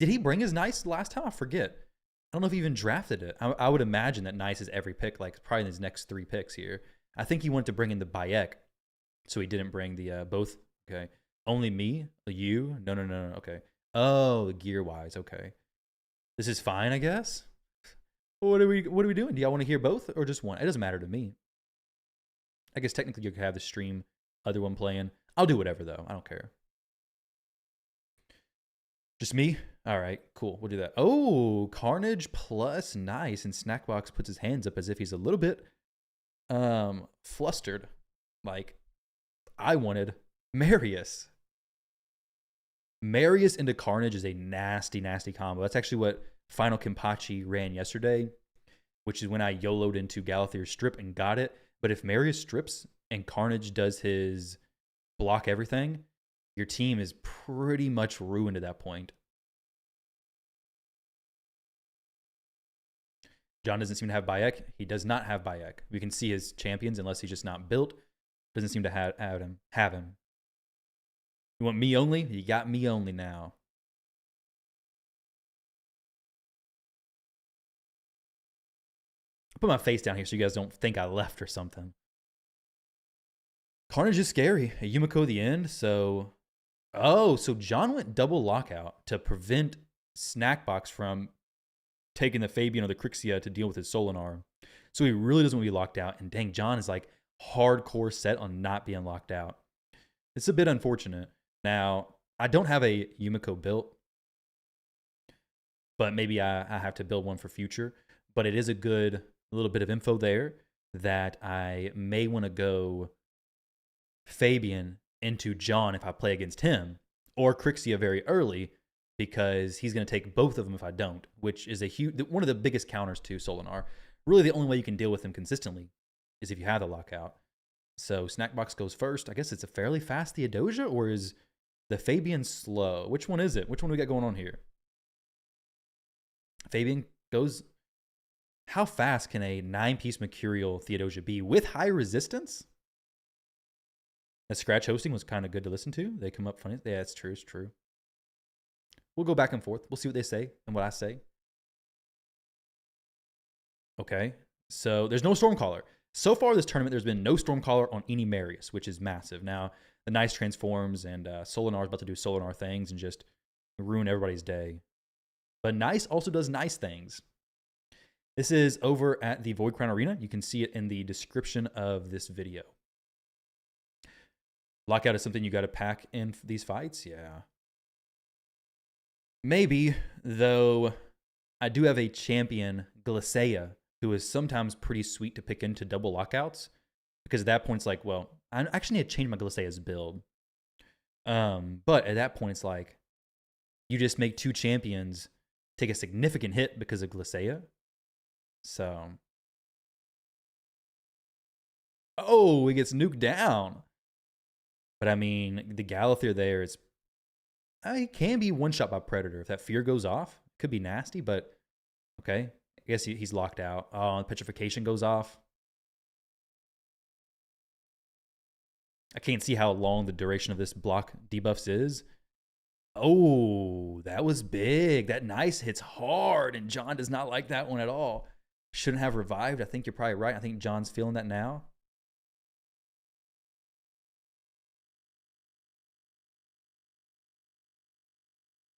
Did he bring his nice last time? I forget. I don't know if he even drafted it. I would imagine that nice is every pick, like probably in his next 3 picks here. I think he wanted to bring in the Bayek, so he didn't bring the both. Okay. Only me? You? No. Okay. Oh, gear-wise. Okay. This is fine, I guess. What are we doing? Do y'all want to hear both or just one? It doesn't matter to me. I guess technically you could have the stream, other one playing. I'll do whatever though. I don't care. Just me? All right, cool. We'll do that. Oh, Carnage plus nice. And Snackbox puts his hands up as if he's a little bit flustered. Like, I wanted Marius. Marius into Carnage is a nasty, nasty combo. That's actually what Final Kenpachi ran yesterday, which is when I YOLO'd into Galathir's strip and got it. But if Marius strips and Carnage does his block everything, your team is pretty much ruined at that point. John doesn't seem to have Bayek. He does not have Bayek. We can see his champions unless he's just not built. Doesn't seem to have him. You want me only? You got me only now. I'll put my face down here so you guys don't think I left or something. Carnage is scary. A Yumiko the end, so... Oh, so John went double lockout to prevent Snackbox from taking the Fabian or the Crixia to deal with his Solinar. So he really doesn't want to be locked out. And dang, John is like hardcore set on not being locked out. It's a bit unfortunate. Now, I don't have a Yumiko built, but maybe I have to build one for future. But it is a good little bit of info there that I may want to go Fabian into John if I play against him, or Crixia very early, because he's going to take both of them if I don't, which is one of the biggest counters to Solinar. Really, the only way you can deal with him consistently is if you have the lockout. So Snackbox goes first. I guess it's a fairly fast Theodosia, or is the Fabian slow? Which one is it? Which one do we got going on here? Fabian goes... How fast can a 9-piece Mercurial Theodosia be with high resistance? That Scratch hosting was kind of good to listen to. They come up funny. Yeah, it's true. It's true. We'll go back and forth. We'll see what they say and what I say. Okay. So there's no Stormcaller. So far this tournament, there's been no Stormcaller on any Marius, which is massive. Now, the Nice transforms and Solinar is about to do Solinar things and just ruin everybody's day. But Nice also does nice things. This is over at the Void Crown Arena. You can see it in the description of this video. Lockout is something you got to pack in these fights? Yeah. Maybe, though I do have a champion, Glycea, who is sometimes pretty sweet to pick into double lockouts. Because at that point, it's like, well, I actually need to change my Glycea's build. But at that point, it's like, you just make 2 champions take a significant hit because of Glacea. So, oh, he gets nuked down. But I mean, the Galather there is, he can be one shot by Predator if that fear goes off. Could be nasty, but okay. I guess he's locked out. Oh, petrification goes off. I can't see how long the duration of this block debuffs is. Oh, that was big. That nice hits hard, and John does not like that one at all. Shouldn't have revived. I think you're probably right. I think John's feeling that now.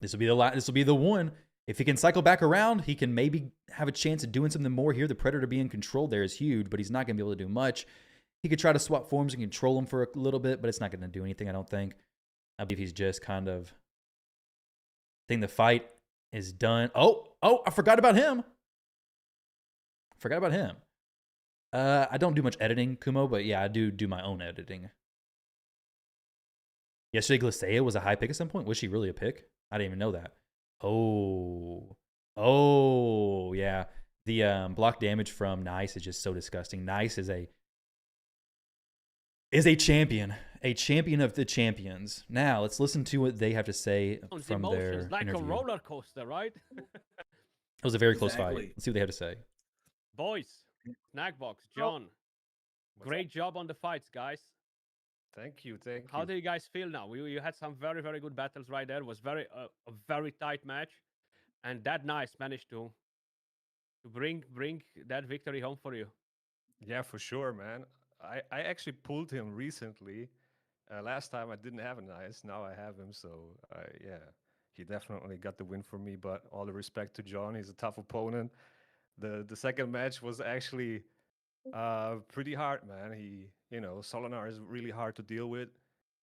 This will be the one. If he can cycle back around, he can maybe have a chance of doing something more here. The Predator being controlled there is huge, but he's not going to be able to do much. He could try to swap forms and control him for a little bit, but it's not going to do anything, I don't think. I believe he's just kind of... I think the fight is done. Oh, I forgot about him. I don't do much editing, Kumo, but yeah, I do my own editing. Yesterday, Glacea was a high pick at some point. Was she really a pick? I didn't even know that. Oh, yeah. The block damage from Nice is just so disgusting. Nice is a champion of the champions. Now let's listen to what they have to say from their like interview. a roller coaster, right? It was a very close fight. Let's see what they have to say. Boys, Snackbox, John, great job on the fights, guys. Thank you. How do you guys feel now? You had some very, very good battles right there. It was a very tight match, and that Nice managed to bring that victory home for you. Yeah, for sure, man. I actually pulled him recently. Last time I didn't have a Nice. Now I have him. So yeah, he definitely got the win for me. But all the respect to John, he's a tough opponent. The second match was actually pretty hard, man. Solinar is really hard to deal with,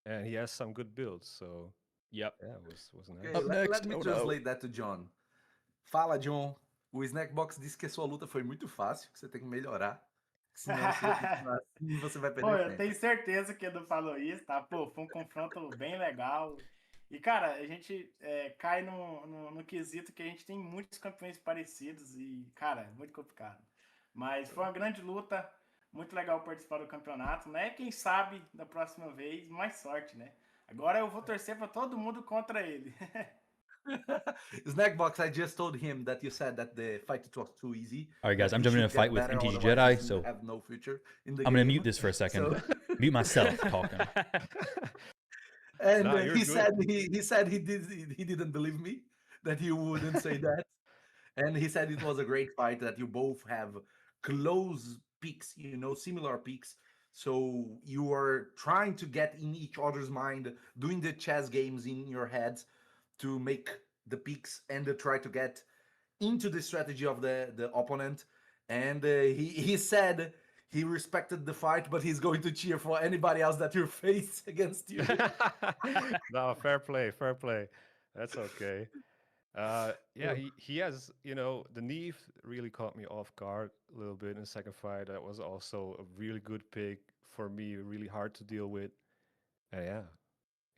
and he has some good builds. So yep, yeah, it was nice. Okay, let me translate that to John. Fala, John. O Snackbox disse que a sua luta foi muito fácil, que você tem que melhorar. Senão, se você continuar assim, você vai perder Pô, eu tempo. tenho certeza que o Edu falou isso, tá? Pô, foi um confronto bem legal. E, cara, a gente cai no quesito que a gente tem muitos campeões parecidos e, cara, é muito complicado. Mas foi uma grande luta, muito legal participar do campeonato, né? Quem sabe, da próxima vez, mais sorte, né? Agora eu vou torcer para todo mundo contra ele. Snackbox, I just told him that you said that the fight was too easy. All right, guys, I'm jumping in a fight with MTG Jedi, so I'm going to mute this for a second. Mute myself talking. And he said he didn't believe me that you wouldn't say that. And he said it was a great fight, that you both have close picks, similar picks. So you are trying to get in each other's mind, doing the chess games in your heads to make the picks and try to get into the strategy of the opponent. And he said he respected the fight, but he's going to cheer for anybody else that you face against you. No, fair play. That's okay. Yeah, he has, the Neve really caught me off guard a little bit in the second fight. That was also a really good pick for me, really hard to deal with. And yeah,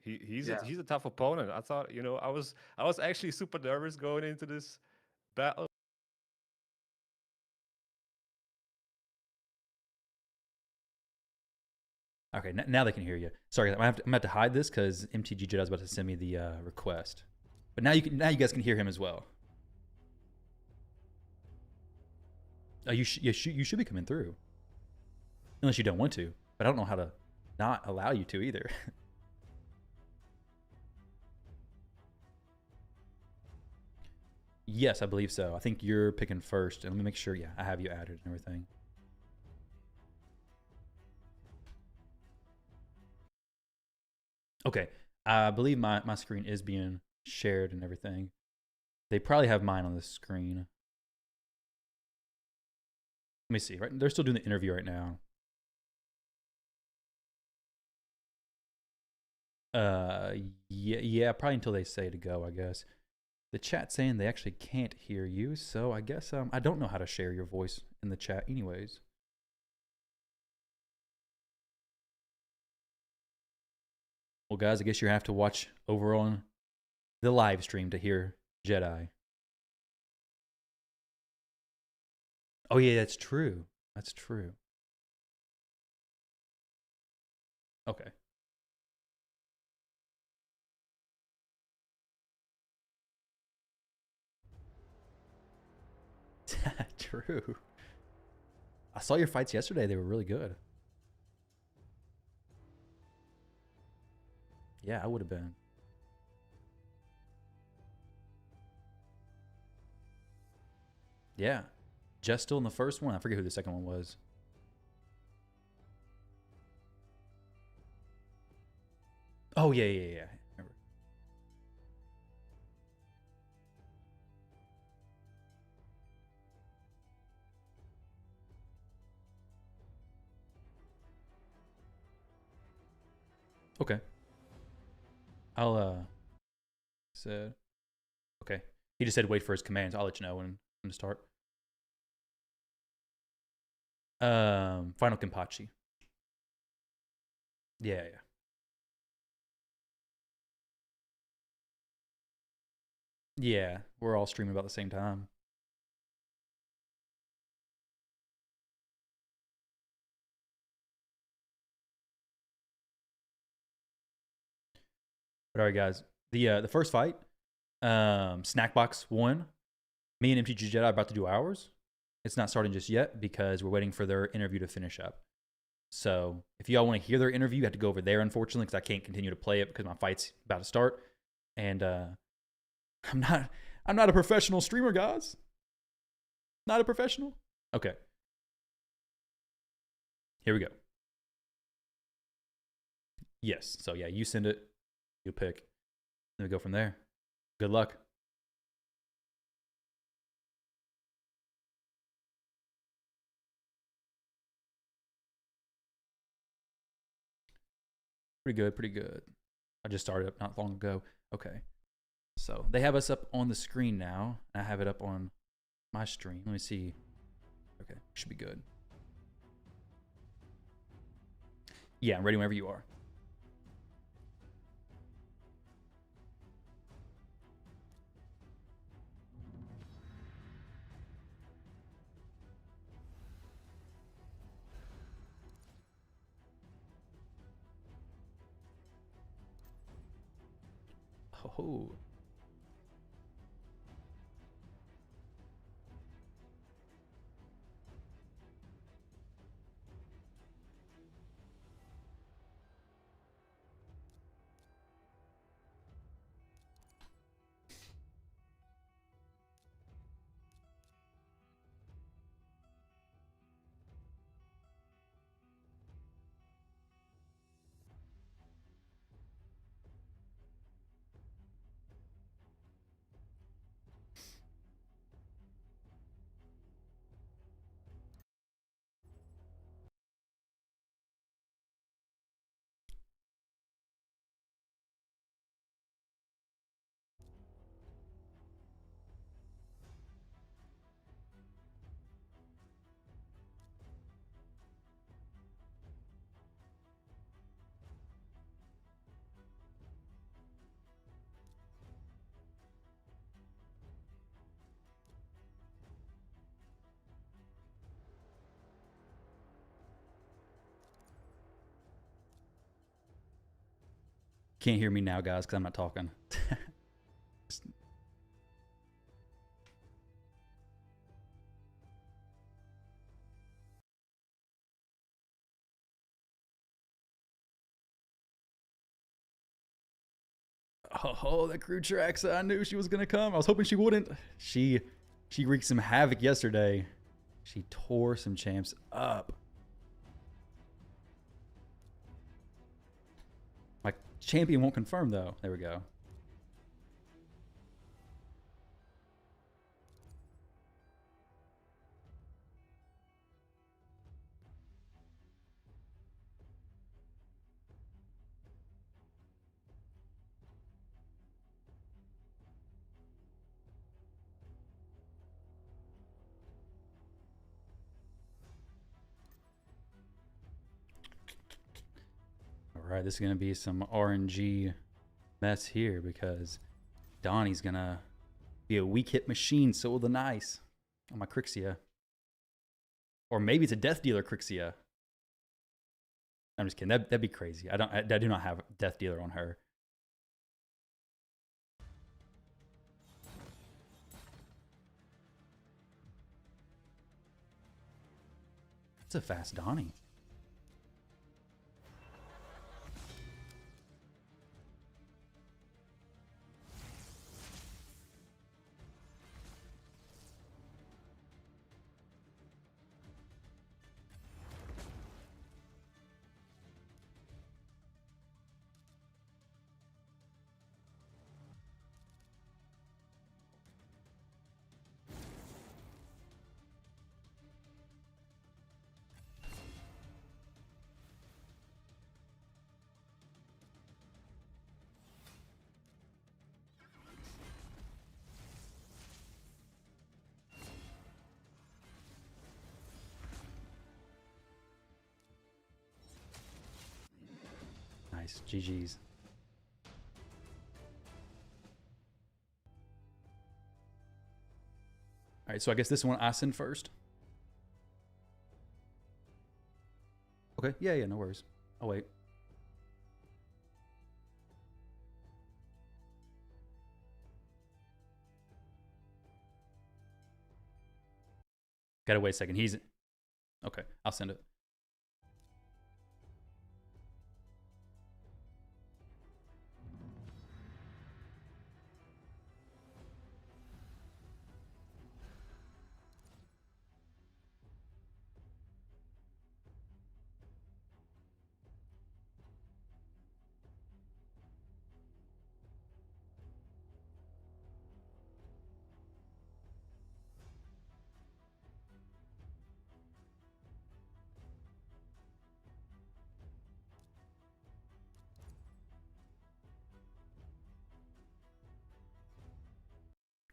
he's a tough opponent. I thought, I was actually super nervous going into this battle. Okay, now they can hear you. Sorry, I'm gonna have to hide this because MTG Jedi is about to send me the request. But now you guys can hear him as well. You should be coming through, unless you don't want to. But I don't know how to not allow you to either. Yes, I believe so. I think you're picking first. And let me make sure. Yeah, I have you added and everything. Okay, I believe my screen is being shared and everything. They probably have mine on the screen. Let me see. Right, they're still doing the interview right now. Yeah, probably until they say to go, I guess. The chat saying they actually can't hear you, so I guess I don't know how to share your voice in the chat anyways. Well, guys, I guess you have to watch over on the live stream to hear Jedi. Oh yeah, that's true. That's true. Okay. True. I saw your fights yesterday. They were really good. Yeah, I would have been. Yeah. Just still in the first one. I forget who the second one was. Oh, yeah. Remember. Okay. I'll, said, okay. He just said wait for his commands. I'll let you know when to start. Final Kenpachi. Yeah. Yeah, we're all streaming about the same time. But all right, guys. The first fight, Snackbox won. Me and MTG Jedi are about to do ours. It's not starting just yet because we're waiting for their interview to finish up. So if y'all want to hear their interview, you have to go over there, unfortunately, because I can't continue to play it because my fight's about to start. And I'm not a professional streamer, guys. Not a professional. Okay. Here we go. Yes. So yeah, you send it. You pick. Then we go from there. Good luck. Pretty good. I just started up not long ago. Okay. So they have us up on the screen now. I have it up on my stream. Let me see. Okay, should be good. Yeah, I'm ready whenever you are. Oh. Can't hear me now, guys, because I'm not talking. Oh, that crew tracks. I knew she was gonna come. I was hoping she wouldn't. She wreaked some havoc yesterday. She tore some champs up. My champion won't confirm though. There we go. All right, this is gonna be some RNG mess here because Donnie's gonna be a weak hit machine, so will the Nice on my Crixia. Or maybe it's a Death Dealer Crixia. I'm just kidding. That'd be crazy. I do not have Death Dealer on her. It's a fast Donnie. Nice. GG's. All right, so I guess this one I send first. Okay, yeah, no worries. I'll wait. Gotta wait a second. He's okay. I'll send it.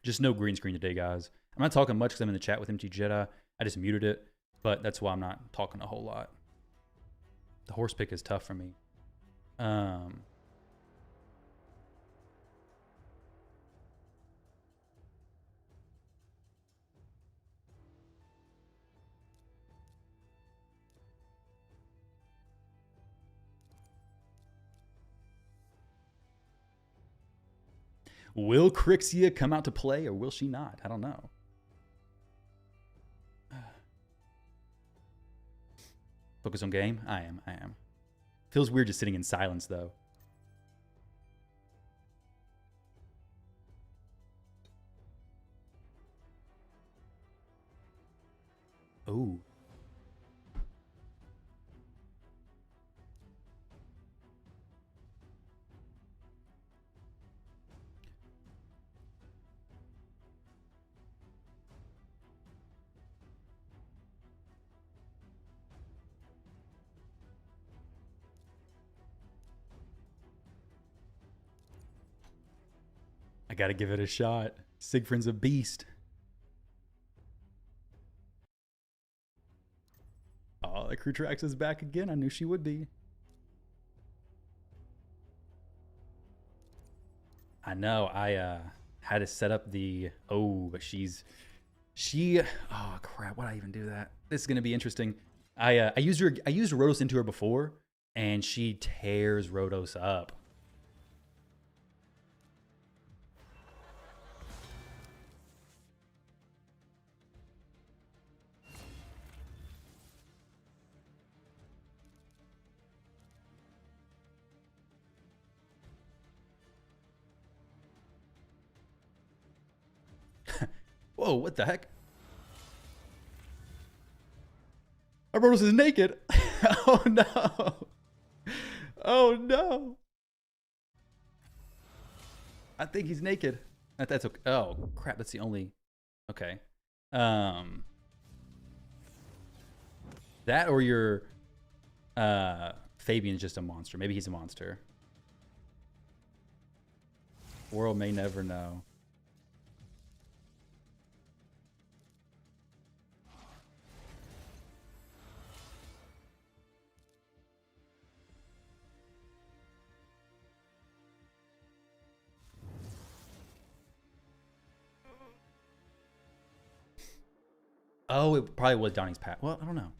Just no green screen today, guys. I'm not talking much because I'm in the chat with MTG Jedi. I just muted it, but that's why I'm not talking a whole lot. The horse pick is tough for me. Will Crixia come out to play or will she not? I don't know. Focus on game? I am. Feels weird just sitting in silence, though. Ooh. I gotta give it a shot. Siegfried's a beast. Oh, the Crutrax is back again. I knew she would be. I know. I had to set up the... Oh, but she... Oh, crap. Why'd I even do that? This is going to be interesting. I used Rotos into her before, and she tears Rotos up. Whoa, what the heck? Our Rotos is naked. Oh no. Oh no. I think he's naked. That's okay. Oh crap, that's the only... Okay. That or your Fabian's just a monster. Maybe he's a monster. World may never know. Oh, it probably was Donnie's pat. Well, I don't know.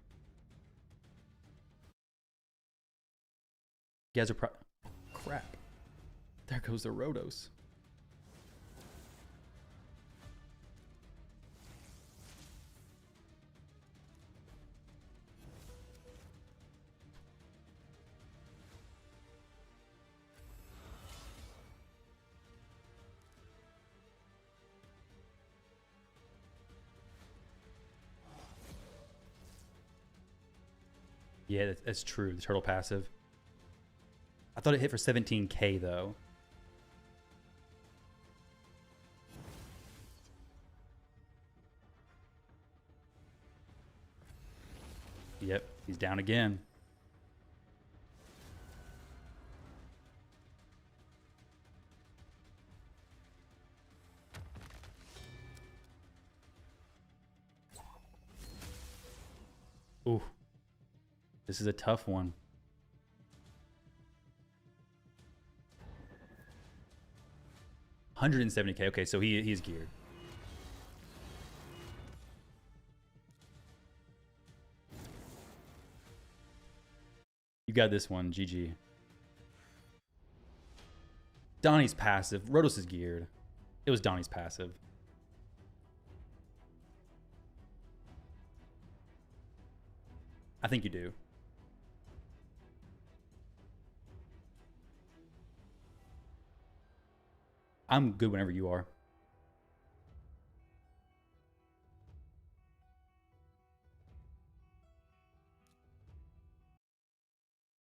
You guys are crap. There goes the Rotos. Yeah, that's true. The turtle passive. I thought it hit for 17k though. Yep, he's down again. Ooh. This is a tough one. $170k. Okay, so he's geared. You got this one, GG. Donnie's passive. Rotos is geared. It was Donnie's passive. I think you do. I'm good whenever you are.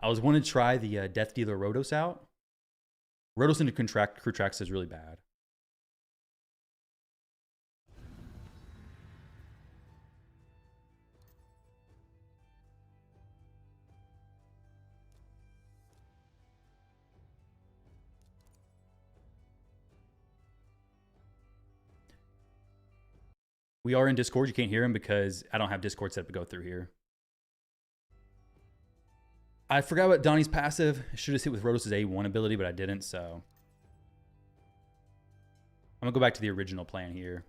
I was wanting to try the Death Dealer Rotos out. Rotos into Crew Tracks is really bad. We are in Discord. You can't hear him because I don't have Discord set up to go through here. I forgot about Donnie's passive. I should have hit with Rotos' A1 ability, but I didn't, so. I'm going to go back to the original plan here.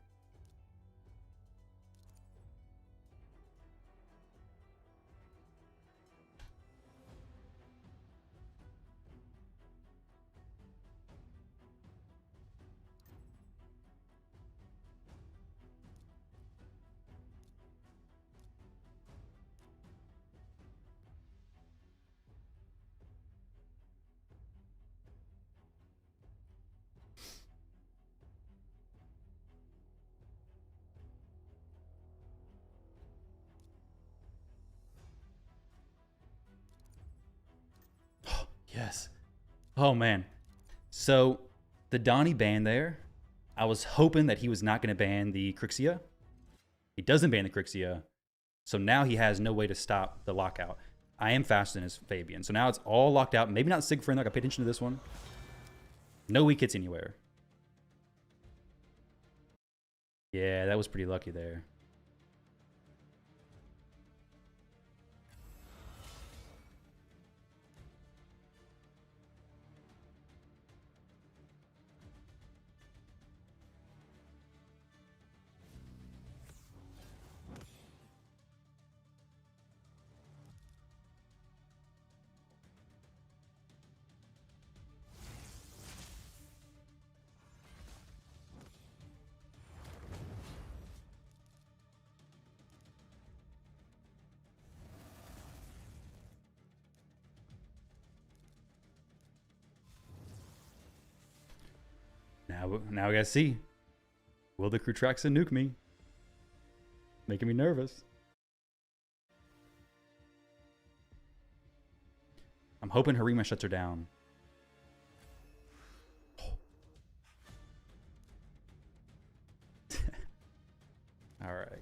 Yes. Oh, man. So, the Donnie ban there, I was hoping that he was not going to ban the Crixia. He doesn't ban the Crixia. So now he has no way to stop the lockout. I am faster than his Fabian. So now it's all locked out. Maybe not Sig Friend. I paid attention to this one. No weak hits anywhere. Yeah, that was pretty lucky there. Now we gotta see. Will the Crew Traxa nuke me? Making me nervous. I'm hoping Harima shuts her down. All right.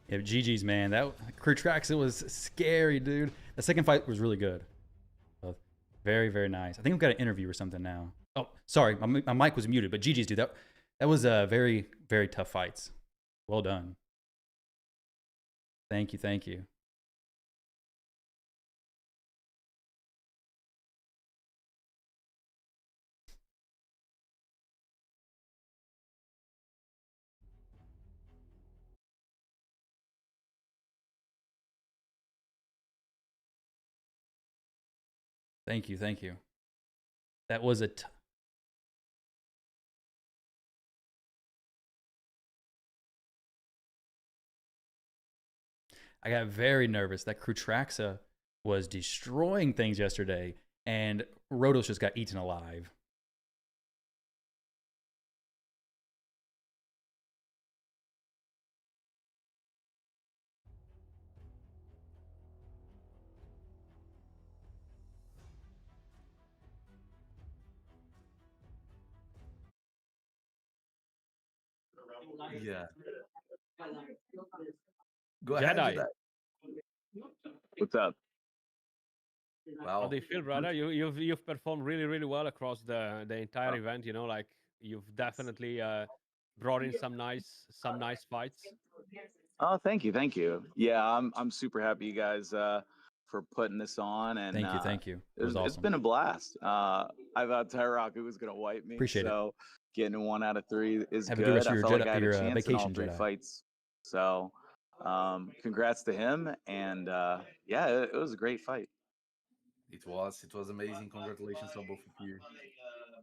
Yeah, GG's, man. That Crew Tracks, it was scary, dude. The second fight was really good. Very, very nice. I think we've got an interview or something now. Oh, sorry, my mic was muted, but GG's, dude. That was very, very tough fights. Well done. Thank you, thank you. Thank you, thank you. That was a I got very nervous. That Krutraxa was destroying things yesterday, and Rotos just got eaten alive. Yeah. Go ahead, Jedi. Jedi. What's up? How Wow. do you feel, brother? You've performed really, really well across the entire event. You know, like you've definitely brought in some nice fights. Oh, thank you. Yeah, I'm super happy you guys for putting this on, and Thank you. It was It's awesome. been a blast. I thought Tyroku was gonna wipe me. Appreciate it. So getting 1 out of 3 is Have good. a good rest of I your felt like I had your a chance in all vacation, 3 Jedi. fights. So congrats to him, and yeah, it was a great fight. It was amazing. Congratulations to both of you.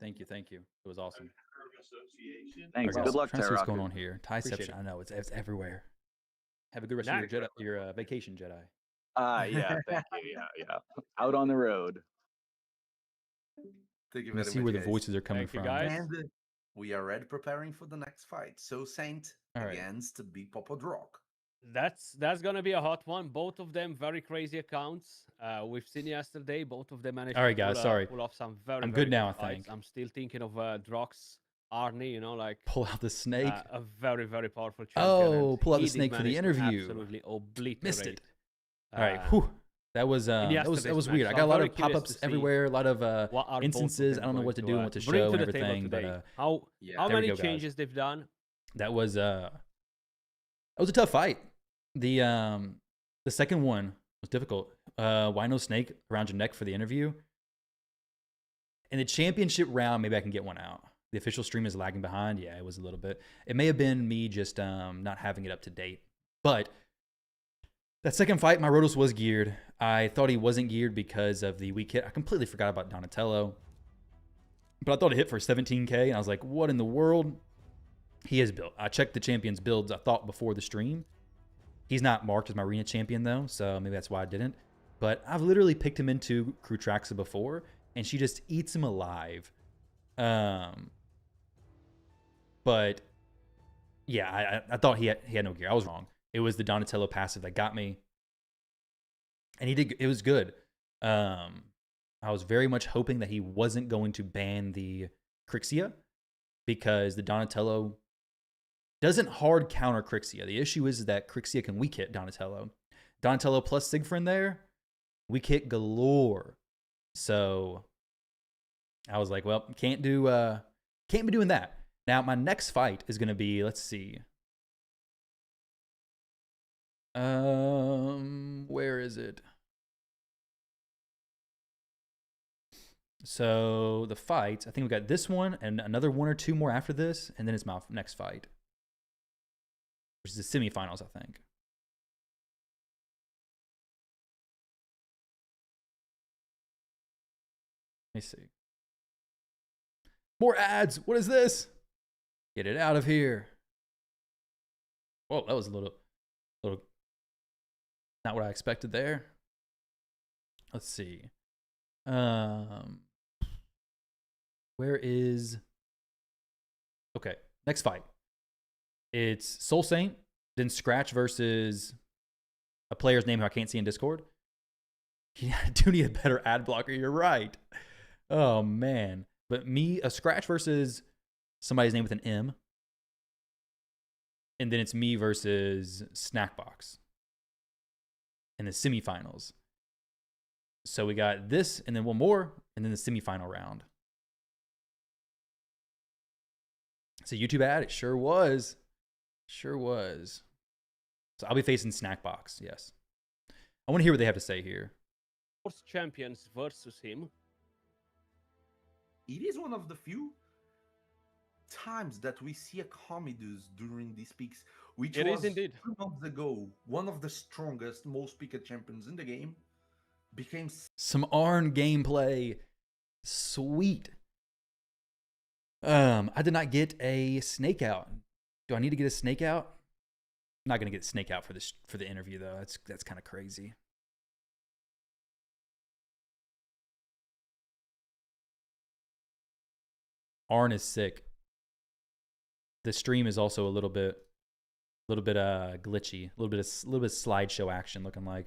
Thank you. It was awesome. Thanks. All right, Good guys, luck, trying to see what's going Tyroku. on here. Appreciate Tyception. it. I know it's everywhere. Have a good rest Nice. of your vacation, Jedi. Yeah, thank you. Yeah. Out on the road. Thank you Let me very see much, where the guys. voices are coming Thank you, from. guys. And we are already preparing for the next fight. So Saint All right. against Big Papa Rock. That's gonna be a hot one. Both of them very crazy accounts. We've seen yesterday. Both of them managed All right, to guys, pull, sorry. pull off some very. I'm very good now, good I fights. think. I'm still thinking of Drox, Arnie. You know, like Pull out the snake. a very, very powerful champion. Oh, and pull out the he did snake for the manage to interview. Absolutely obliterate. Missed it. All right. uh, Whew. That was yesterday's weird. match, I so got a I'm lot very of curious pop-ups to see everywhere, a lot of what are both of instances. them I don't know going what to do and what to bring show to and the table everything, today. but How Yeah. how there we many go, guys. changes they've done? that was a tough fight. The second one was difficult. Wino snake around your neck for the interview. In the championship round, maybe I can get one out. The official stream is lagging behind. Yeah, it was a little bit. It may have been me just not having it up to date. But that second fight, my Rotos was geared. I thought he wasn't geared because of the weak hit. I completely forgot about Donatello. But I thought it hit for 17K, and I was like, what in the world? He is built. I checked the champion's builds, I thought, before the stream. He's not marked as my arena champion, though, so maybe that's why I didn't. But I've literally picked him into Krutraxa before, and she just eats him alive. But yeah, I thought he had no gear. I was wrong. It was the Donatello passive that got me, and he did. It was good. I was very much hoping that he wasn't going to ban the Crixia, because the Donatello doesn't hard counter Crixia. The issue is that Crixia can weak hit Donatello. Donatello plus Siegfried there, weak hit galore. So I was like, well, can't be doing that. Now my next fight is gonna be, let's see. Where is it? So the fights, I think we got this one and another one or two more after this, and then it's my next fight, which is the semifinals, I think. Let me see. More ads. What is this? Get it out of here. Whoa, that was a little not what I expected there. Let's see. Where is... Okay, next fight. It's Soul Saint, then Scratch versus a player's name who I can't see in Discord. I do need a better ad blocker, you're right. Oh, man. But a Scratch versus somebody's name with an M. and then it's me versus Snackbox in the semifinals. So we got this, and then one more, and then the semifinal round. It's a YouTube ad. It sure was. Sure was. So I'll be facing Snackbox, yes. I want to hear what they have to say here. Force champions versus him. It is one of the few times that we see a Commodus during these peaks, which It was is indeed. 2 months ago one of the strongest, most picked champions in the game, became Some Arn gameplay. Sweet. I did not get a snake out. Do I need to get a snake out? I'm not gonna get a snake out for the interview though. That's kind of crazy. Arn is sick. The stream is also a little bit glitchy, a little bit of slideshow action looking like.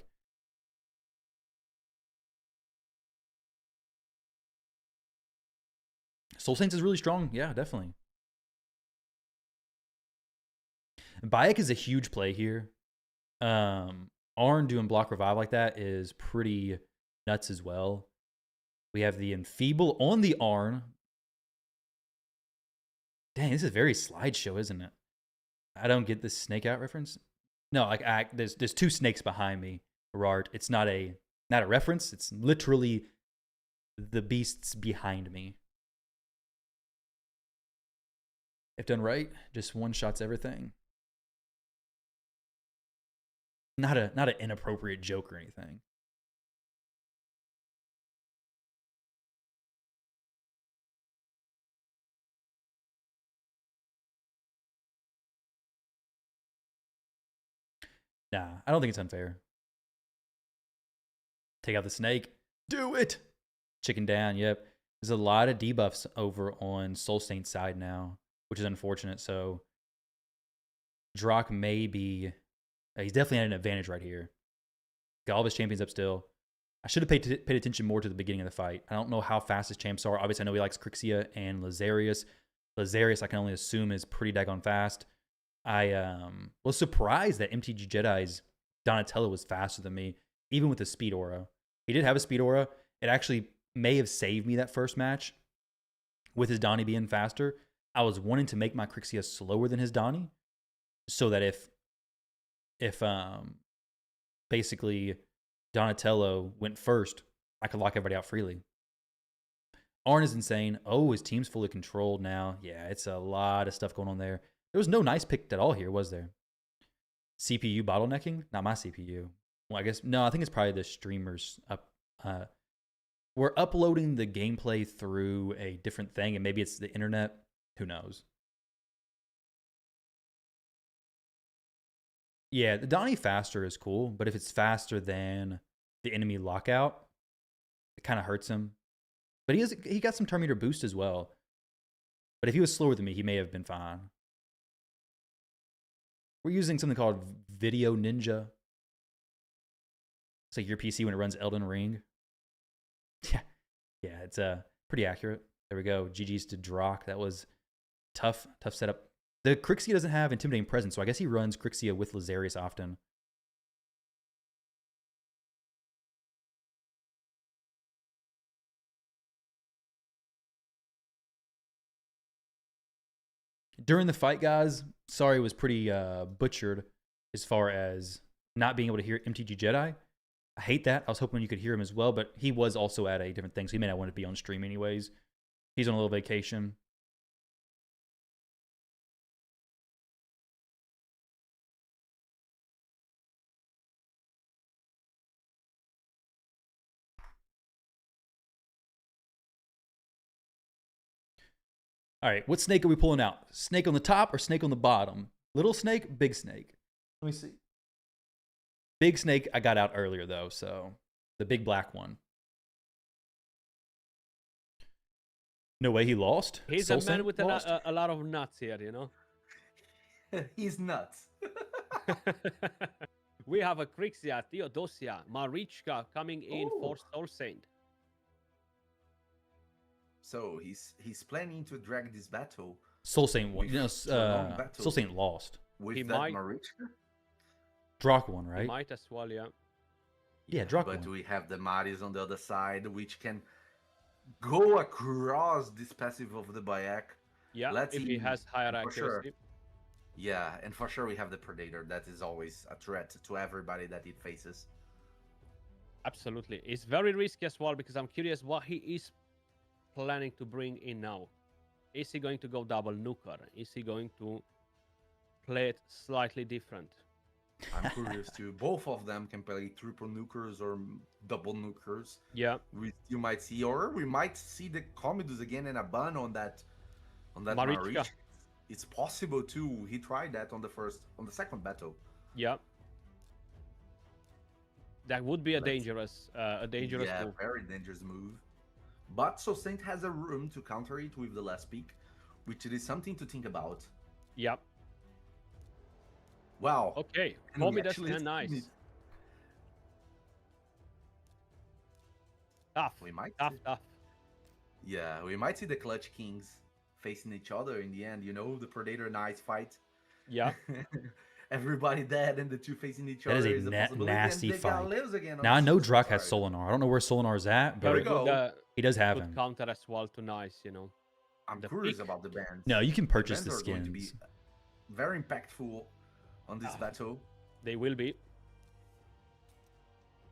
Soul Saints is really strong. Yeah, definitely. Bayek is a huge play here. Arn doing block revive like that is pretty nuts as well. We have the Enfeeble on the Arn. Dang, this is very slideshow, isn't it? I don't get this snake out reference. No, like there's two snakes behind me, Rart. It's not a reference. It's literally the beasts behind me. If done right, just one shots everything. Not an inappropriate joke or anything. Nah, I don't think it's unfair. Take out the snake. Do it! Chicken down, yep. There's a lot of debuffs over on Soul Saint's side now, which is unfortunate. So Drock may be... he's definitely at an advantage right here. Got all of his champions up still. I should have paid attention more to the beginning of the fight. I don't know how fast his champs are. Obviously, I know he likes Crixia and Lazarius. Lazarius, I can only assume, is pretty daggone fast. I was surprised that MTG Jedi's Donatello was faster than me, even with the speed aura. He did have a speed aura. It actually may have saved me that first match with his Donnie being faster. I was wanting to make my Crixia slower than his Donnie, so that if basically Donatello went first, I could lock everybody out freely. Arn is insane. Oh, his team's fully controlled now. Yeah, it's a lot of stuff going on there. There was no nice pick at all here, was there? CPU bottlenecking? Not my CPU. Well, I guess, no, I think it's probably the streamers up. We're uploading the gameplay through a different thing, and maybe it's the internet. Who knows? Yeah, the Donnie faster is cool, but if it's faster than the enemy lockout, it kind of hurts him. But he got some turn meter boost as well. But if he was slower than me, he may have been fine. We're using something called Video Ninja. It's like your PC when it runs Elden Ring. Yeah, it's pretty accurate. There we go. GG's to Drock. That was tough setup. The Crixia doesn't have Intimidating Presence, so I guess he runs Crixia with Lazarius often. During the fight, guys, sorry, was pretty butchered as far as not being able to hear MTG Jedi. I hate that. I was hoping you could hear him as well, but he was also at a different thing, so he may not want to be on stream anyways. He's on a little vacation. All right, what snake are we pulling out? Snake on the top or snake on the bottom? Little snake, big snake? Let me see. Big snake I got out earlier, though, so the big black one. No way he lost? He's Soul a man Saint with lost? a lot of nuts here, you know? He's nuts. We have a Crixia, Theodosia, Marichka coming in for Soul Saint. So he's planning to drag this battle. Soul Saint won. with You know, a long battle. Soul Saint lost. with He that might- Marichka. Drock one, He right? might as well, yeah. Yeah, Drock But one. we have the Maris on the other side, which can go across this passive of the Bayek. Yeah, Let's if see, he has higher for sure. accuracy. Yeah, and for sure we have the Predator. That is always a threat to everybody that it faces. Absolutely. It's very risky as well because I'm curious what he is planning to bring in now. Is he going to go double nuker? Is he going to play it slightly different? I'm curious too. Both of them can play triple nukers or double nukers. Yeah. You might see, or we might see the Commodus again in a ban on that Marichka. Marich. It's possible too. He tried that on the second battle. Yeah. That would be a Let's- dangerous Yeah, move. very dangerous move. But So Saint has a room to counter it with the last pick, which is something to think about. Yeah. Wow. Okay. And Kobe, we that's actually nice. seen it. Tough. We might Tough, see- tough. Yeah, we might see the Clutch Kings facing each other in the end. You know, the Predator Knights fight. Yeah. Everybody dead and the two facing each That other is a nasty and they got fight. lives again on Now I the know Soul Saint Drock has side. Solinar. I don't know where Solinar is at, There we Very but go. good, he does have good him. counter as well to nice, you know. I'm the curious pick. about the bands. No, you can The purchase bands the are going to be skins. very impactful on this battle. They will be.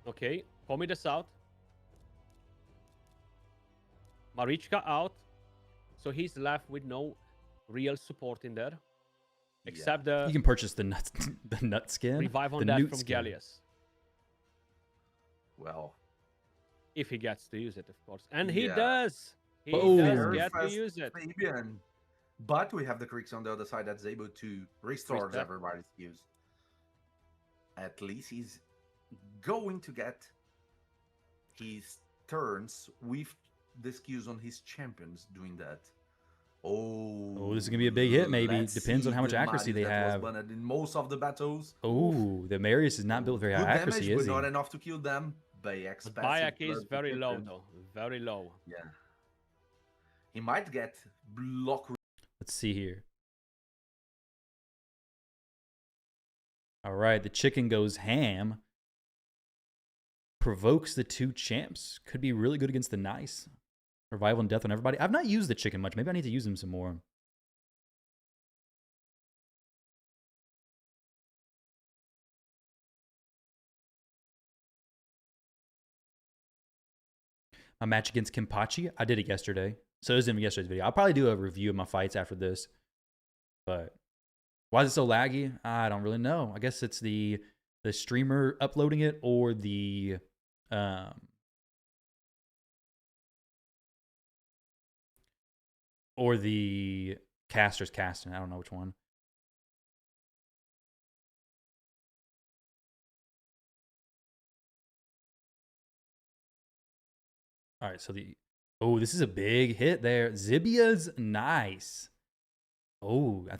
Okay. Komidas out. Marichka out. So he's left with no real support in there. Except You the can purchase the nut, the nut skin. revive on the that newt from skin. Gallius. Well, If he gets to use it, of course. And he Yeah. does. He Oh. does Very get to fast use it. Fabian. But we have the Creeks on the other side that's able to restore Reset. everybody's skills. At least he's going to get his turns with the skills on his champions doing that. Oh, this is gonna be a big hit, maybe. let's Depends on see how much the accuracy Maris they that was have. banned in most of the battles. Oh, the Marius is not built very high Good accuracy, damage, but is he? not enough to kill them. Bayek's But passive Bayek is blood very low, protection. though. Very low. Yeah. He might get block. Let's see here. All right, the chicken goes ham. Provokes the two champs. Could be really good against the nice. Revival and death on everybody. I've not used the chicken much. Maybe I need to use him some more. My match against Kimpachi, I did it yesterday. So it was in yesterday's video. I'll probably do a review of my fights after this. But why is it so laggy? I don't really know. I guess it's the streamer uploading it or the caster's casting. I don't know which one. All right, so this is a big hit there. Zibia's nice. Oh, I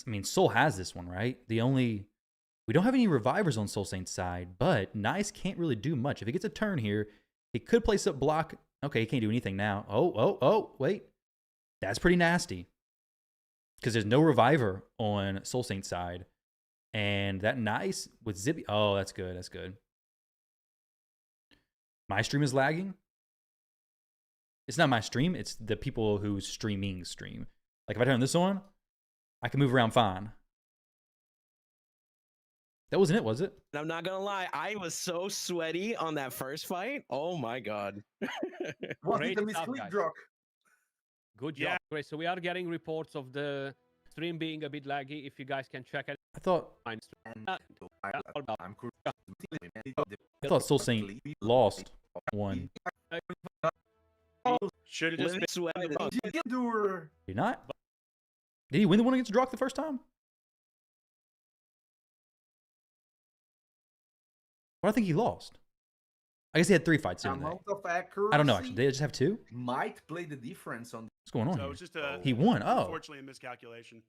mean, Soul has this one, right? We don't have any revivers on Soul Saint's side, but Nice can't really do much. If he gets a turn here, he could place up block. Okay, he can't do anything now. Oh, wait. That's pretty nasty. Because there's no reviver on Soul Saint's side. And that Nice with Zibia. Oh, that's good. That's good. My stream is lagging. It's not my stream. It's the people who's streaming stream. Like if I turn this on, I can move around fine. That wasn't it, was it? I'm not gonna lie, I was so sweaty on that first fight. Oh my god. Was Great it a stuff, misclick, guys. Drock? Good job. Great. So we are getting reports of the stream being a bit laggy. If you guys can check it. I thought And Uh, I'm curious. I thought Soul Saint lost one. Should have just been Sweaty. Did he not? Did he win the one against Drock the first time? Well, I think he lost. I guess he had 3 fights, didn't they? Amount of accuracy I don't know, actually. Did they just have 2? might play the difference on. What's going on So here? it's just a He won. Oh. unfortunately a miscalculation.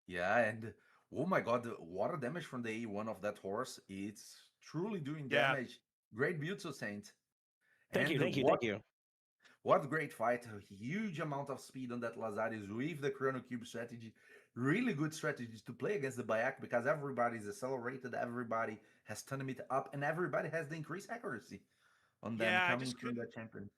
Yeah, and oh my god, the water damage from the A1 of that horse, it's truly doing Yeah. damage. Great build, So Saint. Thank you, And thank you, what- thank you. What great fight. A huge amount of speed on that Lazarius with the Chrono Cube strategy. really good strategies to play against the Bayak because everybody is accelerated, everybody has tournament up, and everybody has the increased accuracy on them Yeah, I coming just from couldn't. that champion.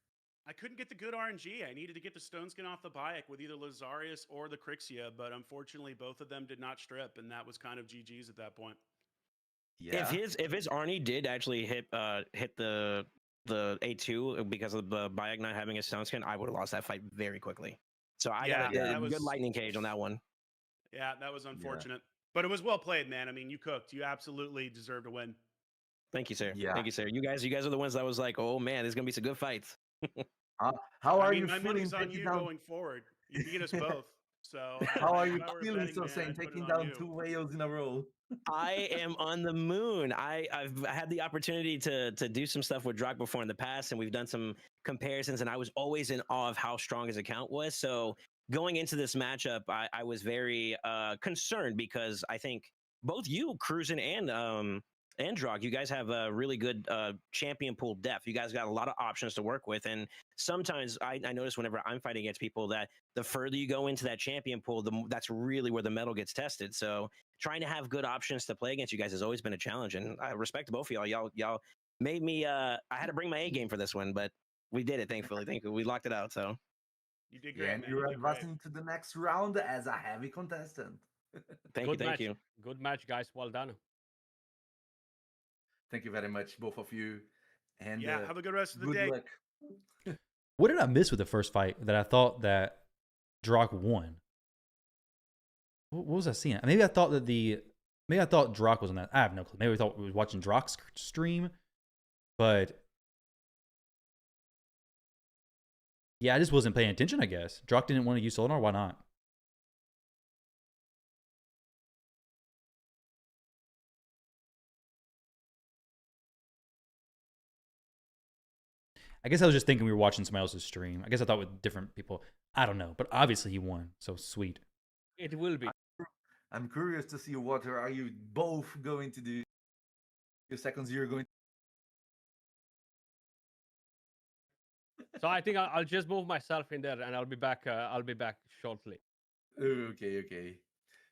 I couldn't get the good RNG. I needed to get the Stone Skin off the Bayek with either Lazarius or the Crixia, but unfortunately, both of them did not strip, and that was kind of GG's at that point. If Yeah. his Arnie did actually hit the A2 because of the Bayek not having a stone skin, I would have lost that fight very quickly. So I Yeah, got a that good was lightning cage on that one. yeah, that was unfortunate, but it was well played, man. I mean, you cooked. You absolutely deserved to win. Thank you, sir. Yeah. Thank you, sir. You guys are the ones that was like, oh man, there's gonna be some good fights. How I are mean, you my feeling money's on taking you down? going forward. You beat us both, so How are if you I were a feeling, betting so man, saying, I'd put it taking on down you. 2 whales in a row? I am on the moon. I've had the opportunity to do some stuff with Drock before in the past, and we've done some comparisons, and I was always in awe of how strong his account was. So going into this matchup, I was very concerned because I think both you, Cruisin and Drock, you guys have a really good champion pool depth. You guys got a lot of options to work with, and sometimes I notice whenever I'm fighting against people that the further you go into that champion pool, that's really where the metal gets tested. So trying to have good options to play against you guys has always been a challenge, and I respect both of y'all. Y'all made me. I had to bring my A game for this one, but we did it. Thankfully, we locked it out. So You did Yeah, great, and man. you're You did great. advancing to the next round as a heavy contestant. thank Good you, match. thank you. Good match, guys. Well done. Thank you very much, both of you. And Yeah, have a good rest of the good day. luck. What did I miss with the first fight that I thought that Drock won? What was I seeing? Maybe I thought Drock was on that. I have no clue. Maybe I thought we was watching Drock's stream, but yeah, I just wasn't paying attention, I guess. Drock didn't want to use Solinar. Why not? I guess I was just thinking we were watching somebody else's stream. I guess I thought with different people. I don't know. But obviously he won. So sweet. It will be. I'm curious to see what are you both going to do. Your seconds you're going So I think I'll just move myself in there, and I'll be back. I'll be back shortly. Okay.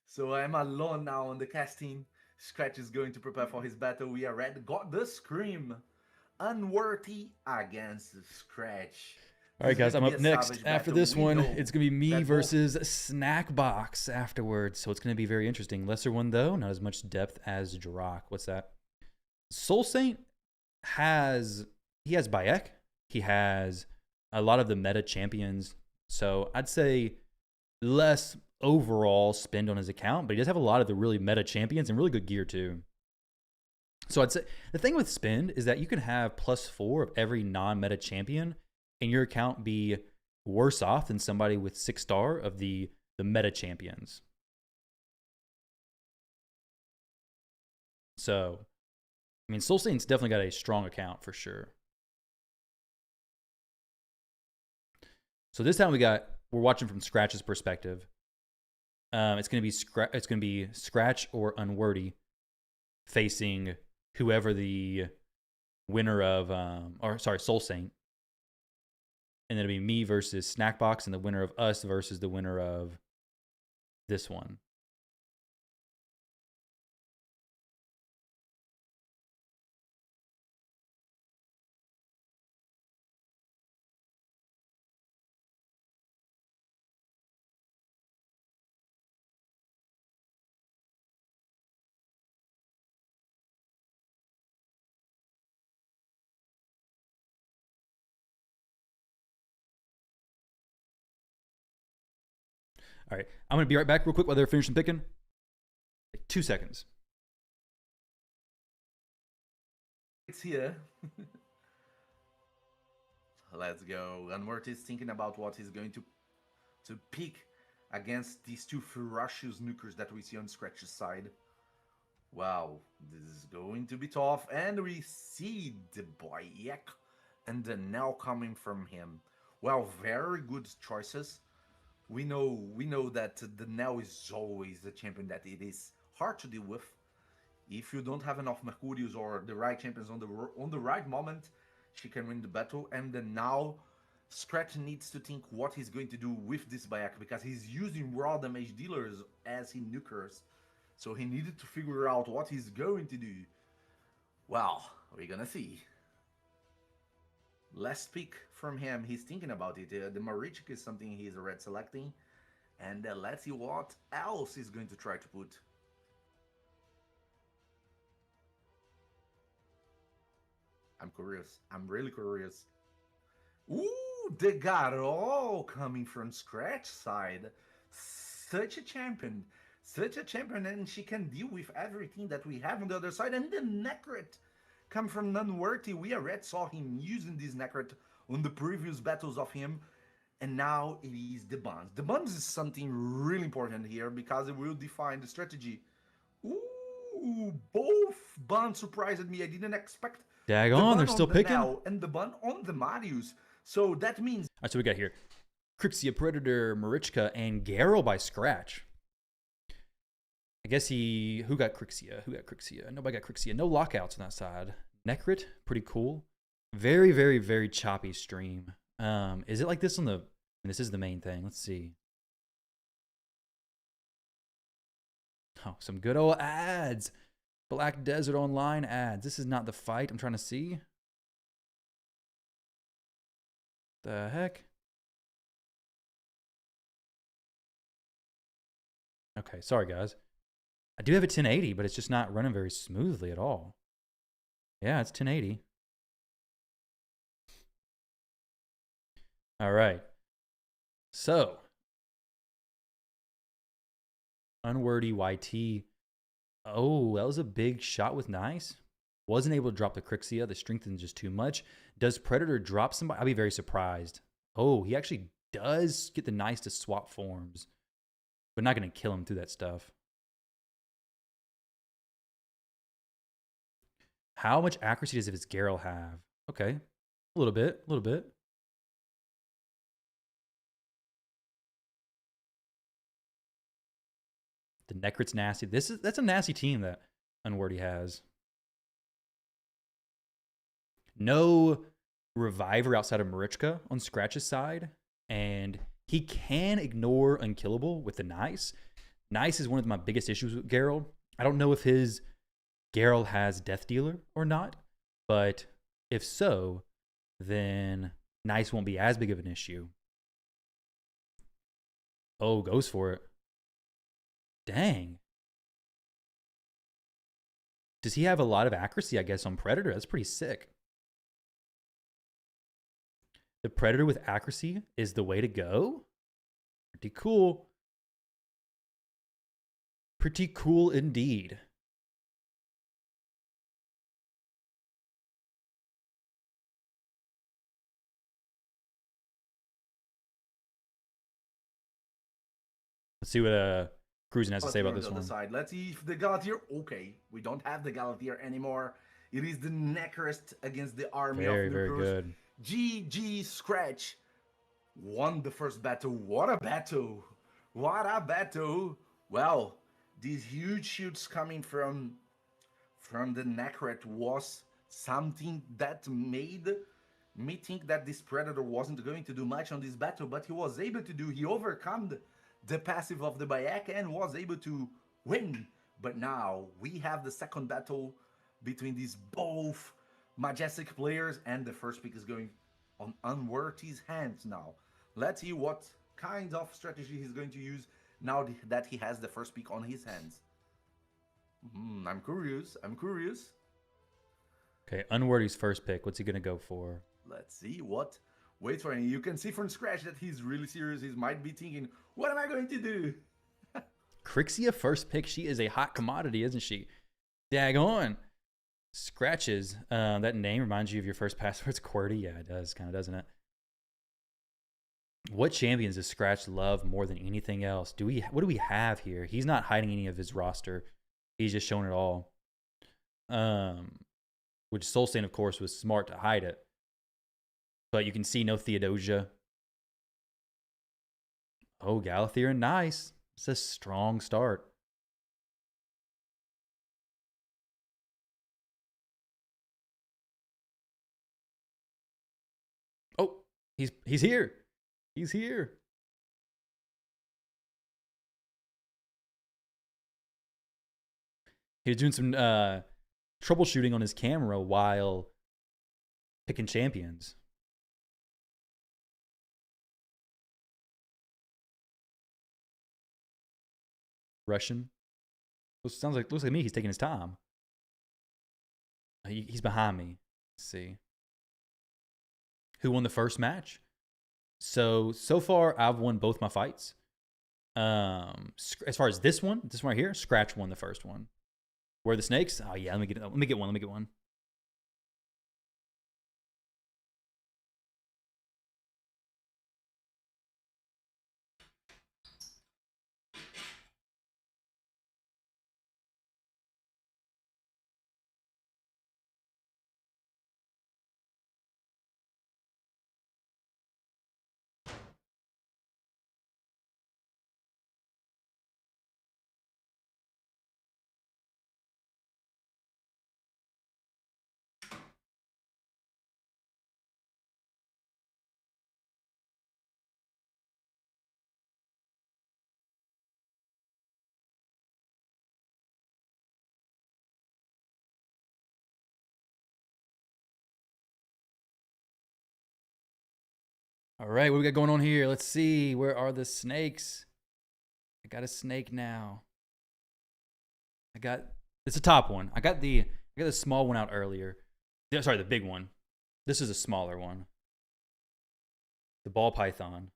So I'm alone now on the cast team. Scratch is going to prepare for his battle. We are ready. Got the scream. Unworthy against Scratch. All right, This guys, is I'm going up to be a next. savage After battle. this We one, know it's going to be me that both- versus Snackbox afterwards. So it's going to be very interesting. Lesser one, though. Not as much depth as Drock. What's that? Soul Saint has Bayek. He has a lot of the meta champions. So I'd say less overall spend on his account, but he does have a lot of the really meta champions and really good gear, too. So I'd say the thing with spend is that you can have +4 of every non-meta champion and your account be worse off than somebody with 6-star of the meta champions. So, I mean, Soul Saint's definitely got a strong account for sure. So this time we're watching from Scratch's perspective. It's gonna be Scratch or Unworthy facing whoever the winner of Soul Saint. And then it'll be me versus Snackbox, and the winner of us versus the winner of this one. All right, I'm going to be right back real quick while they're finishing picking. 2 seconds. It's here. Let's go. Unworthy is thinking about what he's going to pick against these two ferocious nukers that we see on Scratch's side. Wow, this is going to be tough. And we see the Bayek and the Nell coming from him. Well, very good choices. We know that the Nell is always the champion that it is hard to deal with. If you don't have enough Mercurius or the right champions on the right moment, she can win the battle. And then now Scratch needs to think what he's going to do with this Bayak because he's using raw damage dealers as he nukers. So he needed to figure out what he's going to do. Well, we're gonna see. Last pick from him, he's thinking about it. The Marichik is something he's already selecting. And let's see what else he's going to try to put. I'm curious. I'm really curious. Ooh, the Garo coming from Scratch side. Such a champion. Such a champion, and she can deal with everything that we have on the other side. And the Necret come from Nunworthy. We already saw him using this Necret on the previous battles of him. And now it is the bonds. The bonds is something really important here because it will define the strategy. Ooh, both bonds surprised me. I didn't expect. Daggone, they're still picking. And the bun on the Marius. So that means. All right, so we got here Crixia, Predator, Marichka, and Garo by Scratch. I guess who got Crixia? Who got Crixia? Nobody got Crixia. No lockouts on that side. Necrit, pretty cool. Very, very, very choppy stream. Is it like this on the? This is the main thing. Let's see. Oh, some good old ads. Black Desert Online ads. This is not the fight I'm trying to see. The heck? Okay, sorry guys. I do have a 1080, but it's just not running very smoothly at all. Yeah, it's 1080. All right. So, Unwordy YT. Oh, that was a big shot with Nice. Wasn't able to drop the Crixia. The strength is just too much. Does Predator drop somebody? I'll be very surprised. Oh, he actually does get the Nice to swap forms. But not going to kill him through that stuff. How much accuracy does his Garrel have? Okay. A little bit. A little bit. The Necrit's nasty. That's a nasty team that Unwordy has. No Reviver outside of Marichka on Scratch's side. And he can ignore Unkillable with the Nice. Nice is one of my biggest issues with Garrel. I don't know if his Garrel has Death Dealer or not. But if so, then Nice won't be as big of an issue. Oh, goes for it. Dang. Does he have a lot of accuracy, I guess, on Predator? That's pretty sick. The Predator with accuracy is the way to go? Pretty cool. Pretty cool indeed. Let's see what Cruising has to say about this one. Side. Let's see if the Galateer. Okay, we don't have the Galateer anymore. It is the Necrest against the army of Nucrus. Very good. GG Scratch won the first battle. What a battle! What a battle! Well, these huge shoots coming from the Necret was something that made me think that this Predator wasn't going to do much on this battle, but he was able to do. He overcome the passive of the Bayak and was able to win. But now we have the second battle between these both majestic players, and the first pick is going on Unworthy's hands now. Let's see what kind of strategy he's going to use now that he has the first pick on his hands. I'm curious. I'm curious. Okay, Unworthy's first pick. What's he going to go for? Let's see what. Wait for him. You can see from Scratch that he's really serious. He might be thinking, what am I going to do? Crixia first pick. She is a hot commodity, isn't she? Daggone. Scratches. That name reminds you of your first password. It's QWERTY. Yeah, it does, kind of, doesn't it? What champions does Scratch love more than anything else? What do we have here? He's not hiding any of his roster. He's just showing it all. Which Soul Stain, of course, was smart to hide it. But you can see no Theodosia. Oh, Galatheer, nice. It's a strong start. Oh, He's here. He's here. He was doing some troubleshooting on his camera while picking champions. Russian. Looks like me. He's taking his time. He's behind me. Let's see. Who won the first match? So far I've won both my fights. As far as this one right here, Scratch won the first one. Where are the snakes? Oh yeah, let me get one. All right, what we got going on here? Let's see. Where are the snakes? I got a snake now. It's a top one. I got the small one out earlier. Sorry, the big one. This is a smaller one. The ball python.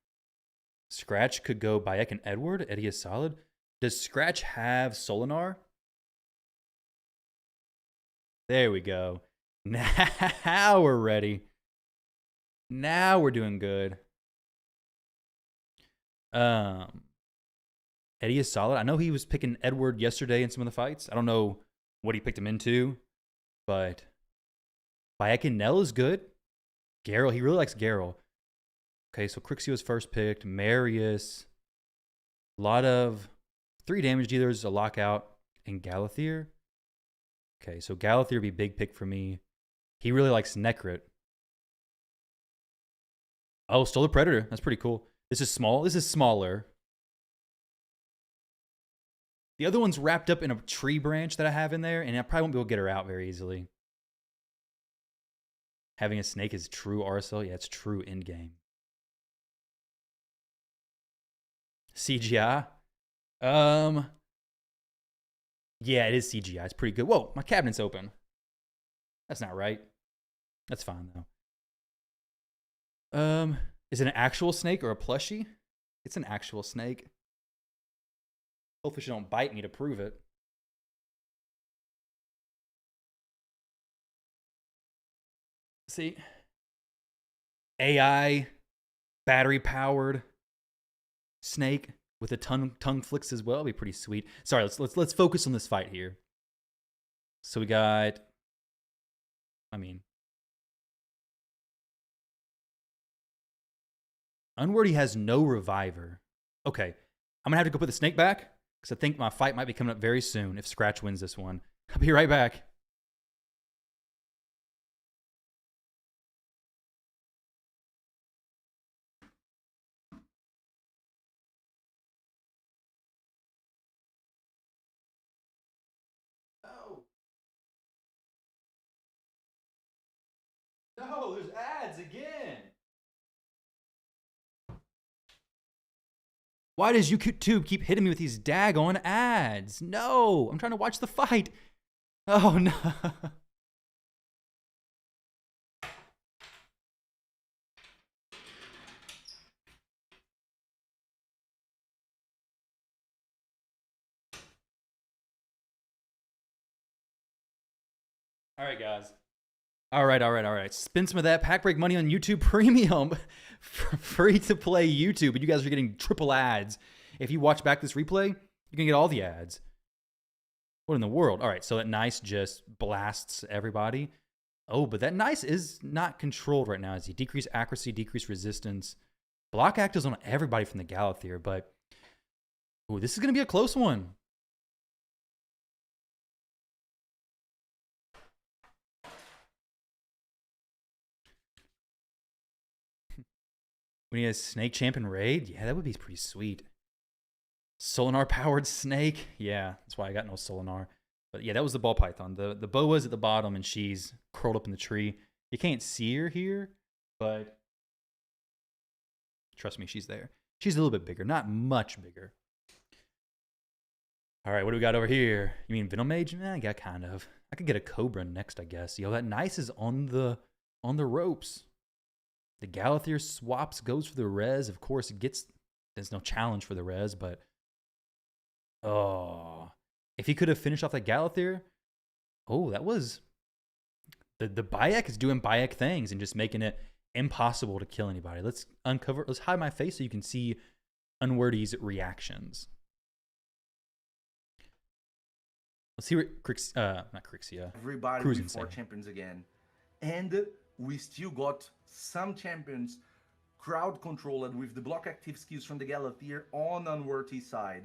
Scratch could go Bayek and Edward. Eddie is solid. Does Scratch have Solinar? There we go. Now we're ready. Now we're doing good. Eddie is solid. I know he was picking Edward yesterday in some of the fights. I don't know what he picked him into, but Bayek and Nell is good. Garrel, he really likes Garrel. Okay, so Crixio's first picked. Marius. A lot of 3 damage dealers, a lockout, and Galathier. Okay, so Galathier would be a big pick for me. He really likes Necrit. Oh, Stole the Predator. That's pretty cool. This is small. This is smaller. The other one's wrapped up in a tree branch that I have in there, and I probably won't be able to get her out very easily. Having a snake is true RSL. Yeah, it's true in-game. CGI? Yeah, it is CGI. It's pretty good. Whoa, my cabinet's open. That's not right. That's fine, though. Is it an actual snake or a plushie? It's an actual snake. Hopefully she don't bite me to prove it. See? AI, battery-powered snake with a tongue flicks as well. It'd be pretty sweet. Sorry, let's focus on this fight here. So we got, Unworthy has no reviver. Okay, I'm gonna have to go put the snake back because I think my fight might be coming up very soon if Scratch wins this one. I'll be right back. No, there's ads again. Why does YouTube keep hitting me with these daggone ads? No, I'm trying to watch the fight. Oh, no. All right, guys. All right. Spend some of that pack break money on YouTube Premium. Free to play YouTube. And you guys are getting triple ads. If you watch back this replay, you're going to get all the ads. What in the world? All right, so that Nice just blasts everybody. Oh, but that Nice is not controlled right now. As he decrease accuracy, decrease resistance. Block act is on everybody from the Galathier, but ooh, this is going to be a close one. We need a Snake Champion raid? Yeah, that would be pretty sweet. Solinar powered Snake? Yeah, that's why I got no Solinar. But yeah, that was the ball python. The boa's at the bottom and she's curled up in the tree. You can't see her here, but trust me, she's there. She's a little bit bigger, not much bigger. All right, what do we got over here? You mean Venom Mage? I got kind of. I could get a Cobra next, I guess. Yo, that Nice is on the ropes. The Galathier swaps, goes for the res. Of course, it gets. There's no challenge for the res, but oh, if he could have finished off that Galathier, oh, that was the Bayek is doing Bayek things and just making it impossible to kill anybody. Let's hide my face so you can see Unworthy's reactions. Let's see what not Crixia. Everybody Cruising with 4 saying. champions again. And we still got some champions crowd controlled with the block active skills from the Galathier on Unworthy's side.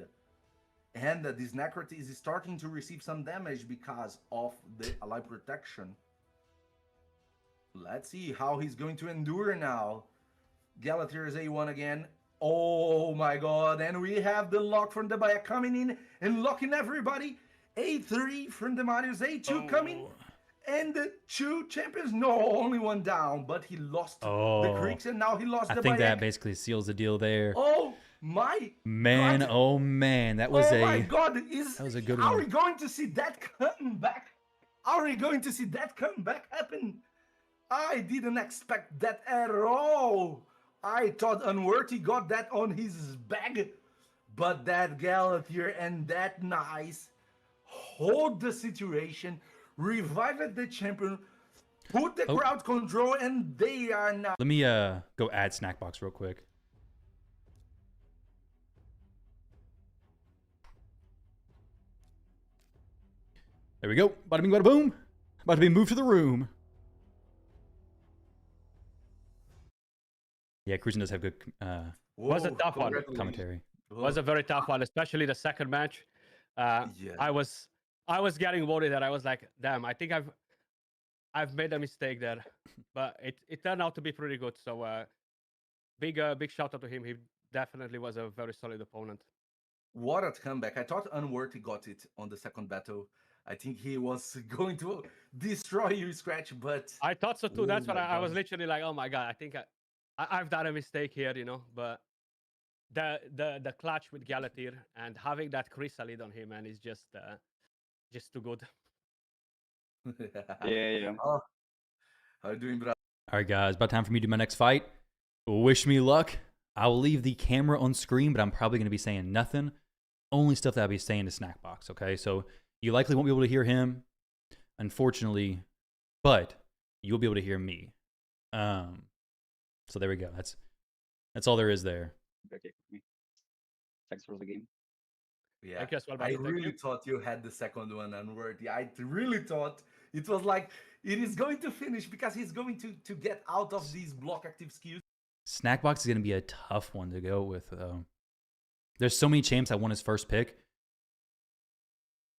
And this Necrot is starting to receive some damage because of the ally protection. Let's see how he's going to endure now. Galathier is A1 again. Oh my god, and we have the lock from the Bayek coming in and locking everybody. A3 from the Marius, A2 coming. And the 2 champions, no, only 1 down, but he lost the Greeks and now he lost the Bayek. I think that basically seals the deal there. Oh my man, god. oh man, that was my god, that was a good Are one. we going to see that come back? Are we going to see that comeback happen? I didn't expect that at all. I thought Unworthy got that on his bag, but that Galathier and that Nice hold the situation, revived the champion, put the crowd control, and they are now. Let me go add Snackbox real quick. There we go. Bada bing, bada boom. About to be moved to the room. Yeah, Cruising does have good Was a tough one. commentary. Was a very tough one, especially the second match. I was getting worried that I was like, damn, I think I've made a mistake there, but it turned out to be pretty good. So big shout out to him. He definitely was a very solid opponent. What a comeback! I thought Unworthy got it on the second battle. I think he was going to destroy you, Scratch, but I thought so too. That's what I was literally like, oh my god, I think I've done a mistake here, you know. But the clutch with Galathier and having that Chrysalid on him, and is just too good. Yeah. Oh, how are you doing, bro? All right, guys, about time for me to do my next fight. Wish me luck. I will leave the camera on screen, but I'm probably going to be saying nothing. Only stuff that I'll be saying to Snackbox, okay? So you likely won't be able to hear him, unfortunately, but you'll be able to hear me. So there we go. That's all there is there. Okay. Thanks for the game. Yeah, Well, I really thought you had the second one Unworthy. I really thought it was like it is going to finish because he's going to get out of these block active skills. Snackbox is going to be a tough one to go with, though. There's so many champs I want his first pick.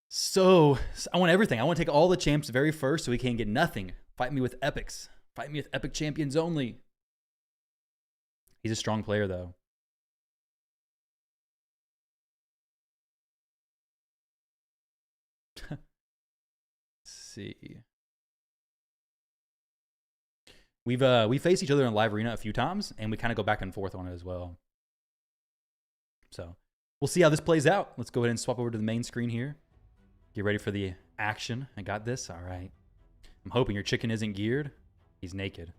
So I want everything. I want to take all the champs very first so he can't get nothing. Fight me with epics. Fight me with epic champions only. He's a strong player, though. Let's see. We faced each other in live arena a few times, and we kind of go back and forth on it as well. So we'll see how this plays out. Let's go ahead and swap over to the main screen here. Get ready for the action. I got this. All right. I'm hoping your chicken isn't geared. He's naked.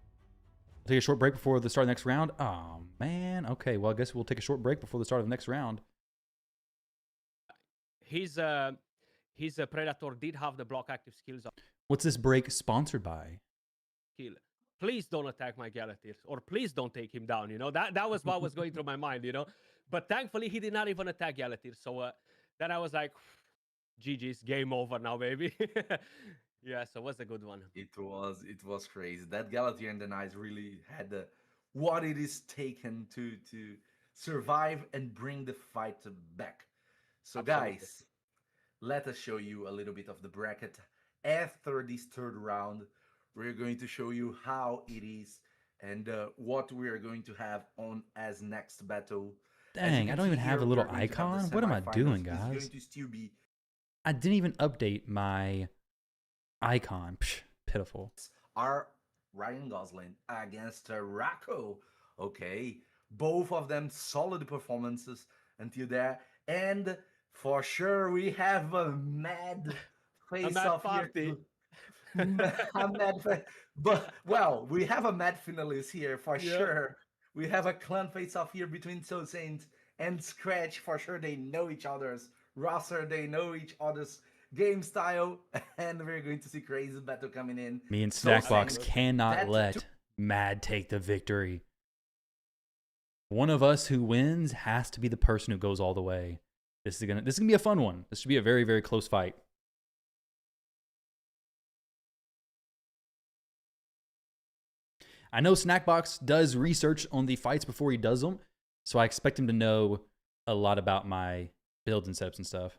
We'll take a short break before the start of the next round. Oh, man. Okay, well, I guess we'll take a short break before the start of the next round. His Predator did have the block active skills. What's this break sponsored by? Kill. Please don't attack my Galathier, or please don't take him down. You know, that was what was going through my mind, you know. But thankfully, he did not even attack Galathier. So then I was like, GG's, game over now, baby. Yeah, so it was a good one. It was crazy. That Galathier and the Knights really had what it is taken to survive and bring the fight back. So Absolutely. guys, let us show you a little bit of the bracket. After this third round, we're going to show you how it is and what we are going to have on as next battle. Dang, I don't even have a little icon. What am I doing, guys? Going to still be I didn't even update my icon. Psh, pitiful. are Ryan Gosling against Rocco. Okay, both of them solid performances until there, and for sure we have a mad face-off here. A mad but well, we have a mad finalist here for sure. We have a clan face-off here between So Saint and Scratch. For sure, they know each other's roster, they know each other's game style, and we're going to see crazy battle coming in. Me and Snackbox cannot let Mad take the victory. One of us who wins has to be the person who goes all the way. This is gonna be a fun one. This should be a very, very close fight. I know Snackbox does research on the fights before he does them, so I expect him to know a lot about my builds and setups and stuff.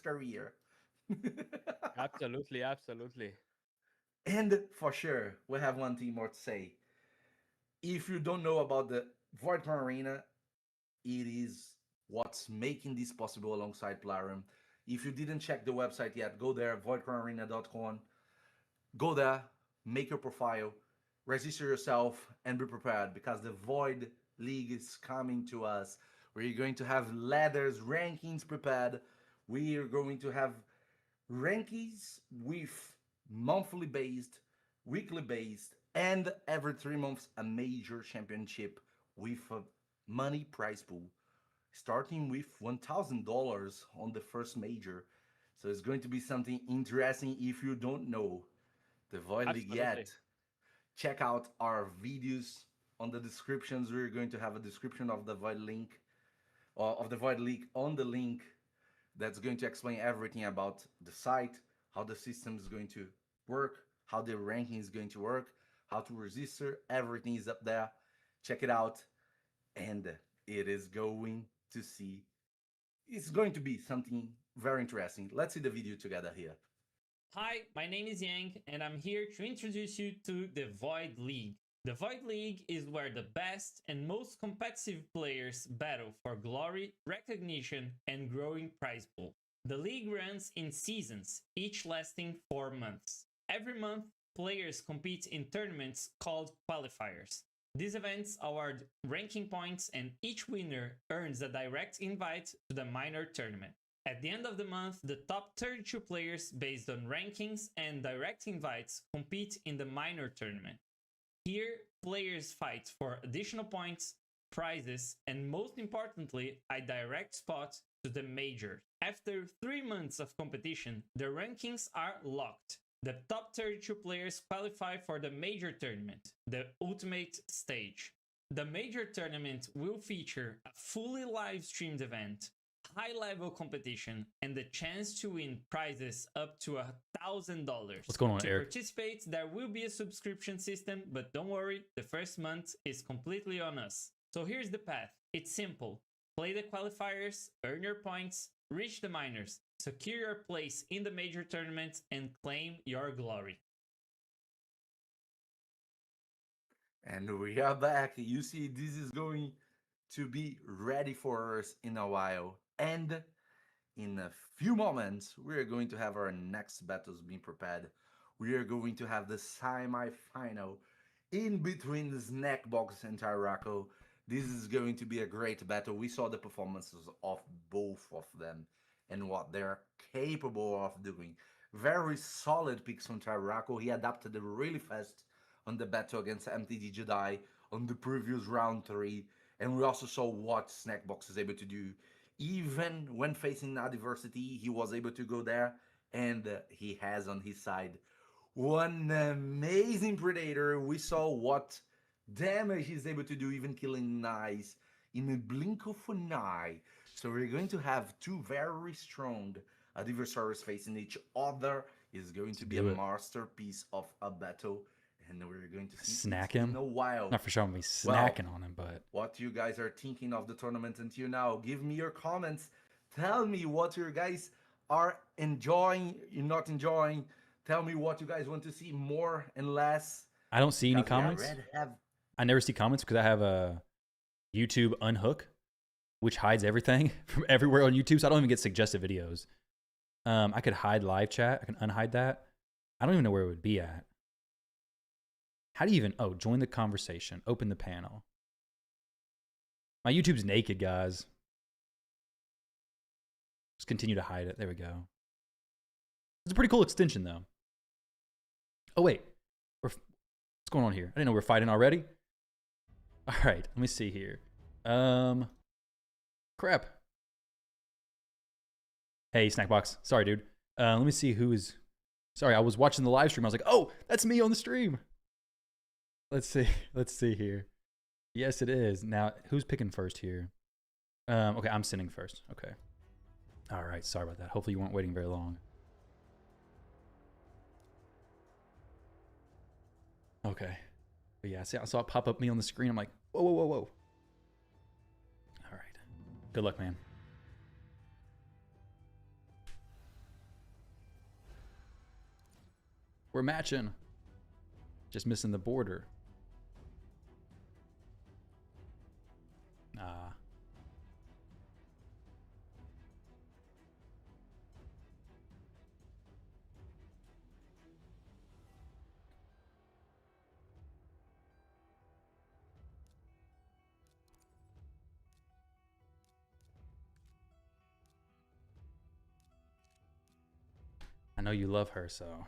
Career. Absolutely, absolutely. And for sure, we have one thing more to say. If you don't know about the Voidcon Arena, it is what's making this possible alongside Plarium. If you didn't check the website yet, go there, voidconarena.com. Go there, make your profile, register yourself, and be prepared because the Void League is coming to us. We're going to have ladders, rankings prepared. We are going to have rankings with monthly based, weekly based, and every 3 months a major championship with a money prize pool, starting with $1,000 on the first major. So it's going to be something interesting if you don't know the Void League yet. Check out our videos on the descriptions. We're going to have a description of the Void link, or of the Void League on the link that's going to explain everything about the site, how the system is going to work, how the ranking is going to work, how to register. Everything is up there. Check it out. And it's going to be something very interesting. Let's see the video together here. Hi, my name is Yang, and I'm here to introduce you to the Void League. The Void League is where the best and most competitive players battle for glory, recognition, and growing prize pool. The league runs in seasons, each lasting 4 months. Every month, players compete in tournaments called qualifiers. These events award ranking points, and each winner earns a direct invite to the minor tournament. At the end of the month, the top 32 players based on rankings and direct invites compete in the minor tournament. Here, players fight for additional points, prizes, and most importantly, a direct spot to the major. After 3 months of competition, the rankings are locked. The top 32 players qualify for the major tournament, the ultimate stage. The major tournament will feature a fully live-streamed event, high-level competition, and the chance to win prizes up to $1,000. What's going on, To Eric? participate, there will be a subscription system, but don't worry, the first month is completely on us. So here's the path. It's simple. Play the qualifiers, earn your points, reach the minors, secure your place in the major tournament, and claim your glory. And we are back. You see, this is going to be ready for us in a while. And in a few moments, we are going to have our next battles being prepared. We are going to have the semi-final in between the Snackbox and Tyraco. This is going to be a great battle. We saw the performances of both of them and what they're capable of doing. Very solid picks from Tyraco. He adapted really fast on the battle against MTG Jedi on the previous round 3. And we also saw what Snackbox is able to do. Even when facing adversity, he was able to go there, and he has on his side one amazing Predator. We saw what damage he's able to do, even killing Nice in a blink of an eye. So we're going to have two very strong adversaries facing each other. It's going to be a masterpiece of a battle. And we're going to see Snack him? in a while. Not for sure I'm gonna be snacking on him, but what you guys are thinking of the tournament until now. Give me your comments. Tell me what you guys are enjoying, you're not enjoying. Tell me what you guys want to see more and less. I don't see any Because, yeah, comments. Red have I never see comments because I have a YouTube unhook, which hides everything from everywhere on YouTube. So I don't even get suggested videos. I could hide live chat. I can unhide that. I don't even know where it would be at. How do you even, oh, join the conversation, open the panel. My YouTube's naked, guys. Just continue to hide it. There we go. It's a pretty cool extension, though. Oh, wait. What's going on here? I didn't know we were fighting already. All right, let me see here. Crap. Hey, Snackbox. Sorry, dude. Let me see who is... Sorry, I was watching the live stream. I was like, oh, that's me on the stream. Let's see. Let's see here. Yes, it is. Now, who's picking first here? Okay, I'm sending first. Okay. All right, sorry about that. Hopefully you weren't waiting very long. Okay. But yeah, see, I saw it pop up me on the screen. I'm like, whoa, whoa, whoa, whoa. All right. Good luck, man. We're matching. Just missing the border. Ah. I know you love her, so...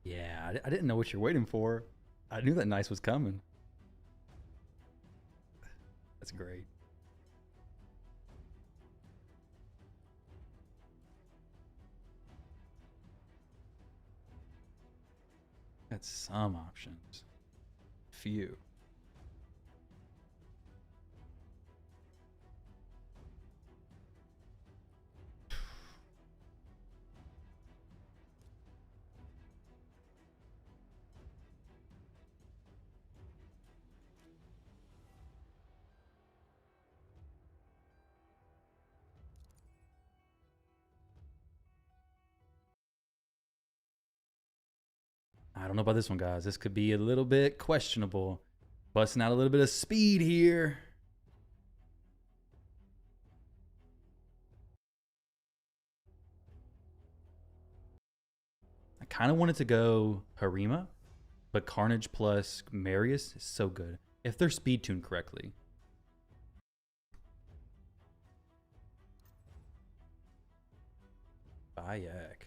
Yeah, I didn't know what you're waiting for. I knew that nice was coming. That's great. Got some options. Few. I don't know about this one, guys. This could be a little bit questionable. Busting out a little bit of speed here. I kind of wanted to go Harima, but Carnage plus Marius is so good. If they're speed tuned correctly. Bayek.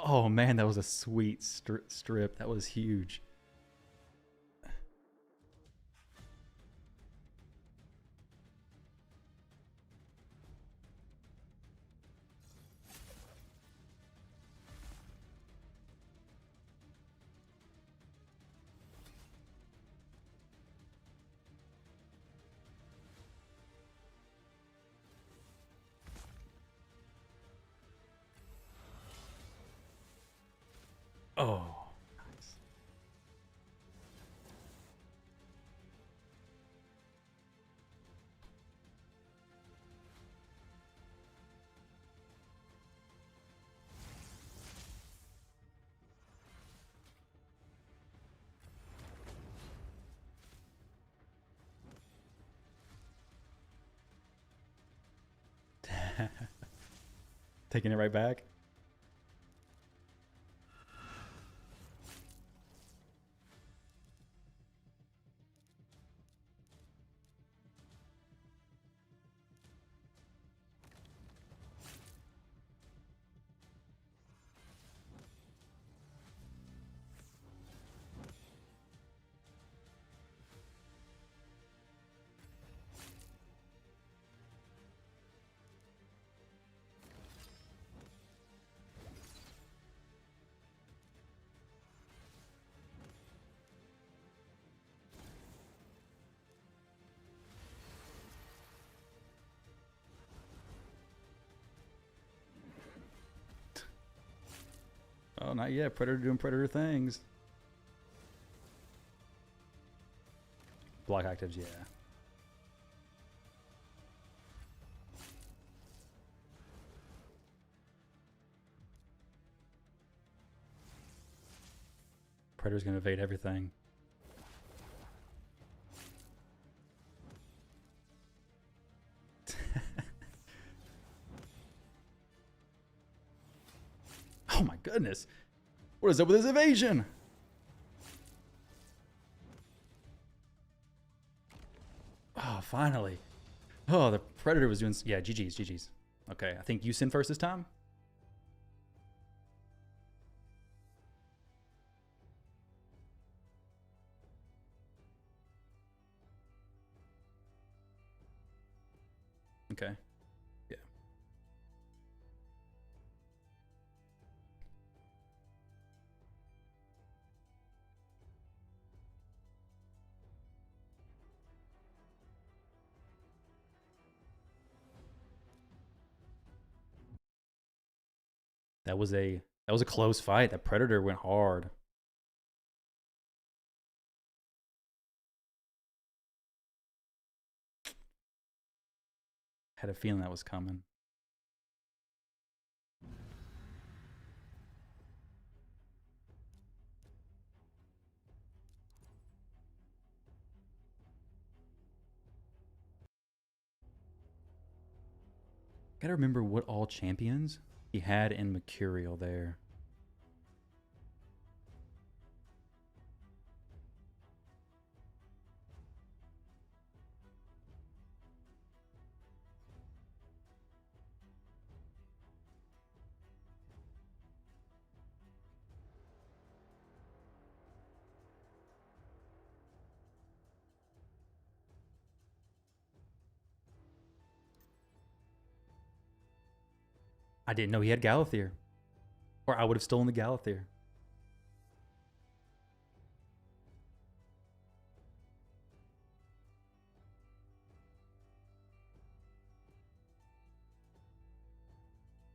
Oh man, that was a sweet strip. That was huge. Oh, nice. Taking it right back. Oh, not yet. Predator doing Predator things. Block actives, yeah. Predator's gonna evade everything. Oh my goodness. What is up with his evasion? Oh, finally. Oh, the Predator was doing... Yeah, GG's, GG's. Okay, I think you sin first this time? Okay. Yeah. That was a close fight. That Predator went hard. Had a feeling that was coming. Gotta remember what all champions he had in Mercurial there. I didn't know he had Galathir. Or I would have stolen the Galathir.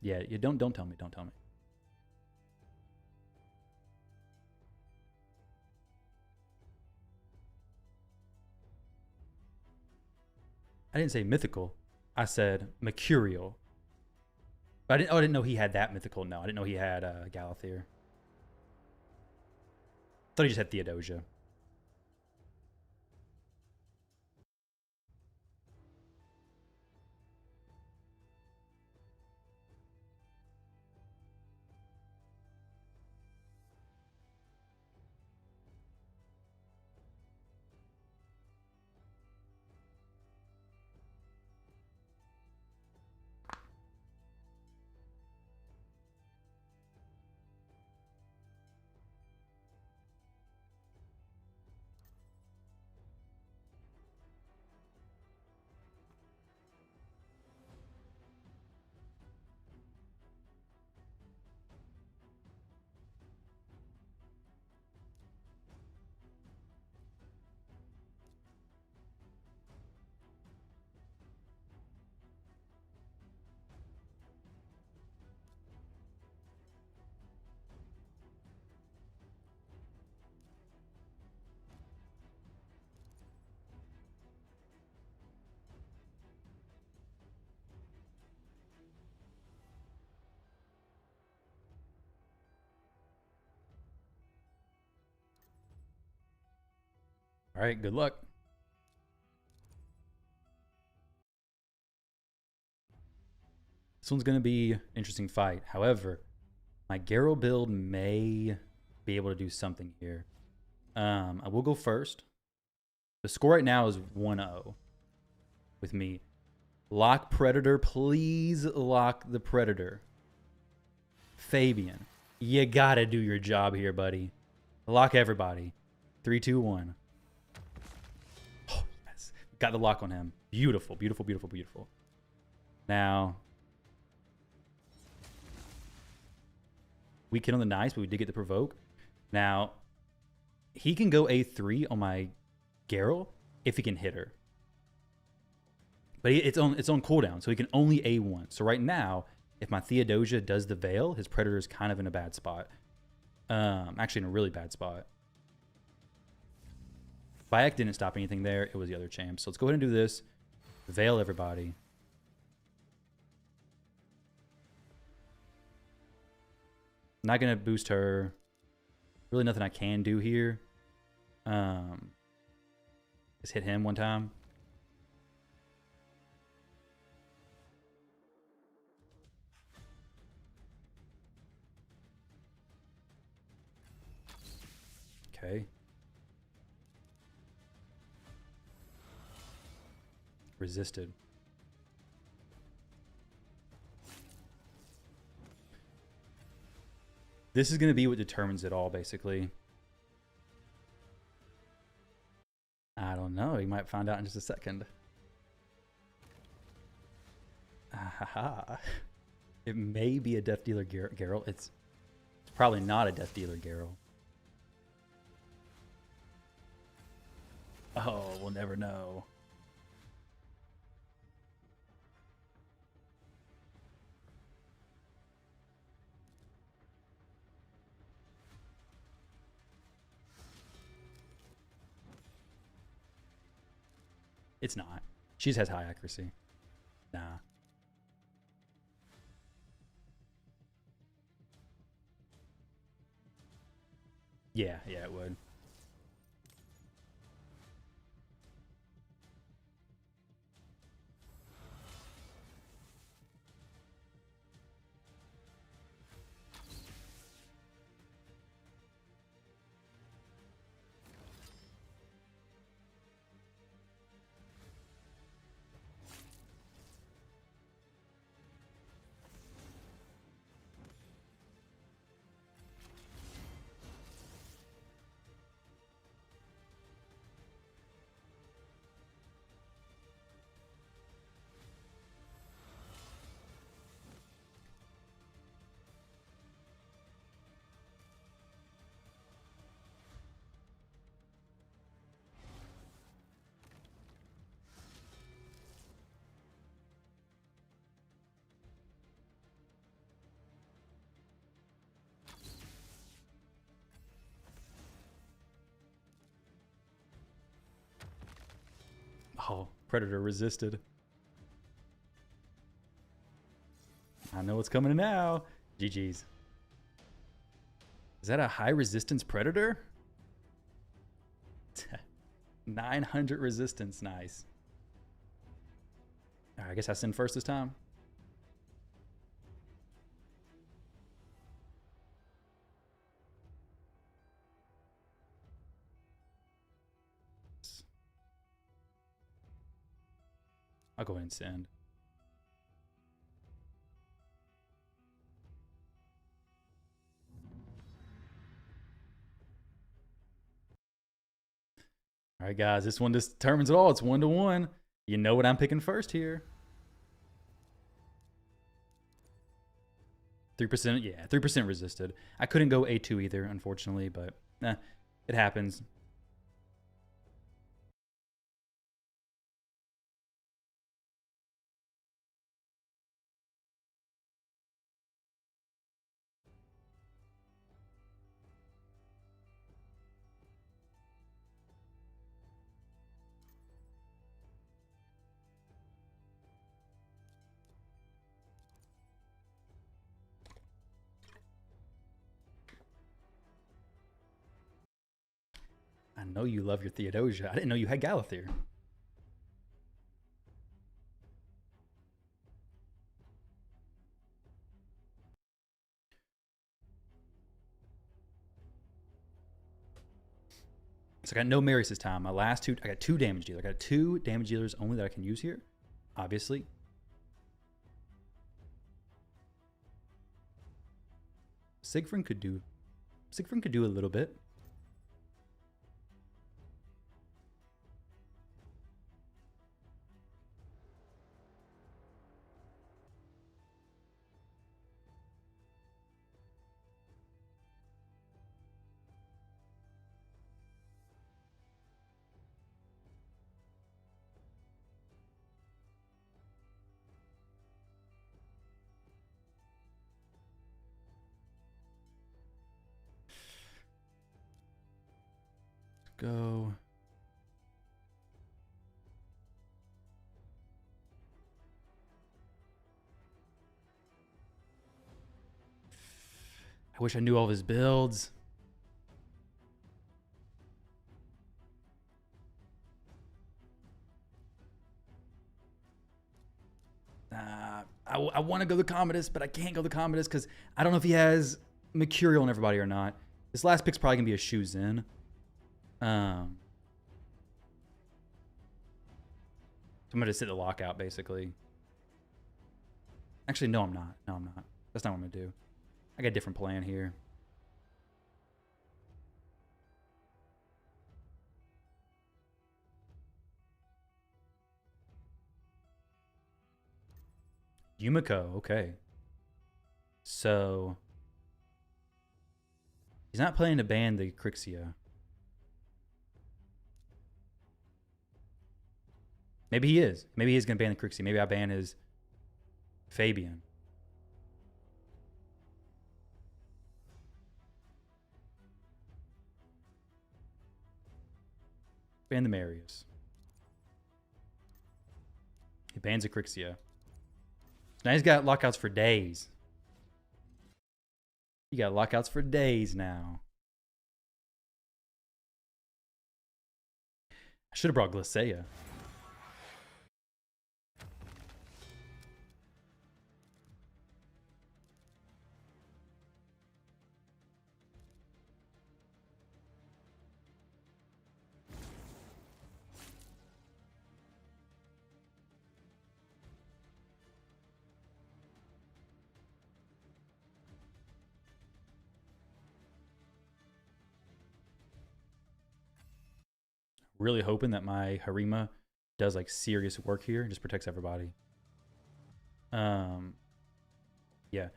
Yeah, you don't tell me. Don't tell me. I didn't say mythical. I said Mercurial. But I didn't know he had that mythical. No, I didn't know he had Galathir. Thought he just had Theodosia. All right, good luck. This one's going to be an interesting fight. However, my Garrow build may be able to do something here. I will go first. The score right now is 1-0 with me. Lock Predator. Please lock the Predator. Fabian, you got to do your job here, buddy. Lock everybody. 3, 2, 1. Oh, yes. Got the lock on him. Beautiful, beautiful, beautiful, beautiful. Now, we hit on the nice, but we did get the provoke. Now, he can go A3 on my Geralt if he can hit her. But it's on cooldown, so he can only A1. So right now, if my Theodosia does the Veil, his Predator is kind of in a bad spot. Actually, in a really bad spot. Bayek didn't stop anything there. It was the other champ. So let's go ahead and do this. Veil everybody. Not going to boost her. Really nothing I can do here. Just hit him one time. Okay. Resisted. This is going to be what determines it all, basically. I don't know. You might find out in just a second. Aha. It may be a Death Dealer Geralt. It's probably not a Death Dealer Geralt. Oh, we'll never know. It's not. She has high accuracy. Nah. Yeah, it would. Oh, Predator resisted. I know what's coming now. GG's. Is that a high resistance Predator? 900 resistance. Nice. All right, I guess I send first this time. I'll go ahead and send. All right, guys, this one determines it all. It's 1-1. You know what I'm picking first here. 3%, yeah, 3% resisted. I couldn't go A2 either, unfortunately, but it happens. know you love your Theodosia. I didn't know you had Galathir. So I got no Marius this time. My last two, I got 2 damage dealers. I got 2 damage dealers only that I can use here, obviously. Siegfried could do a little bit. Go. I wish I knew all of his builds. I want to go the Commodus, but I can't go the Commodus because I don't know if he has Mercurial on everybody or not. This last pick's probably going to be a Shoes In. So I'm going to sit the lockout, basically. Actually, no, I'm not. No, I'm not. That's not what I'm going to do. I got a different plan here. Yumiko, okay. So he's not planning to ban the Crixia. Maybe he is. Maybe he's going to ban the Crixia. Maybe I ban his Fabian. Ban the Marius. He bans the Crixia. Now he's got lockouts for days. You got lockouts for days now. I should have brought Glycea. Really hoping that my Harima does like serious work here and just protects everybody. Yeah.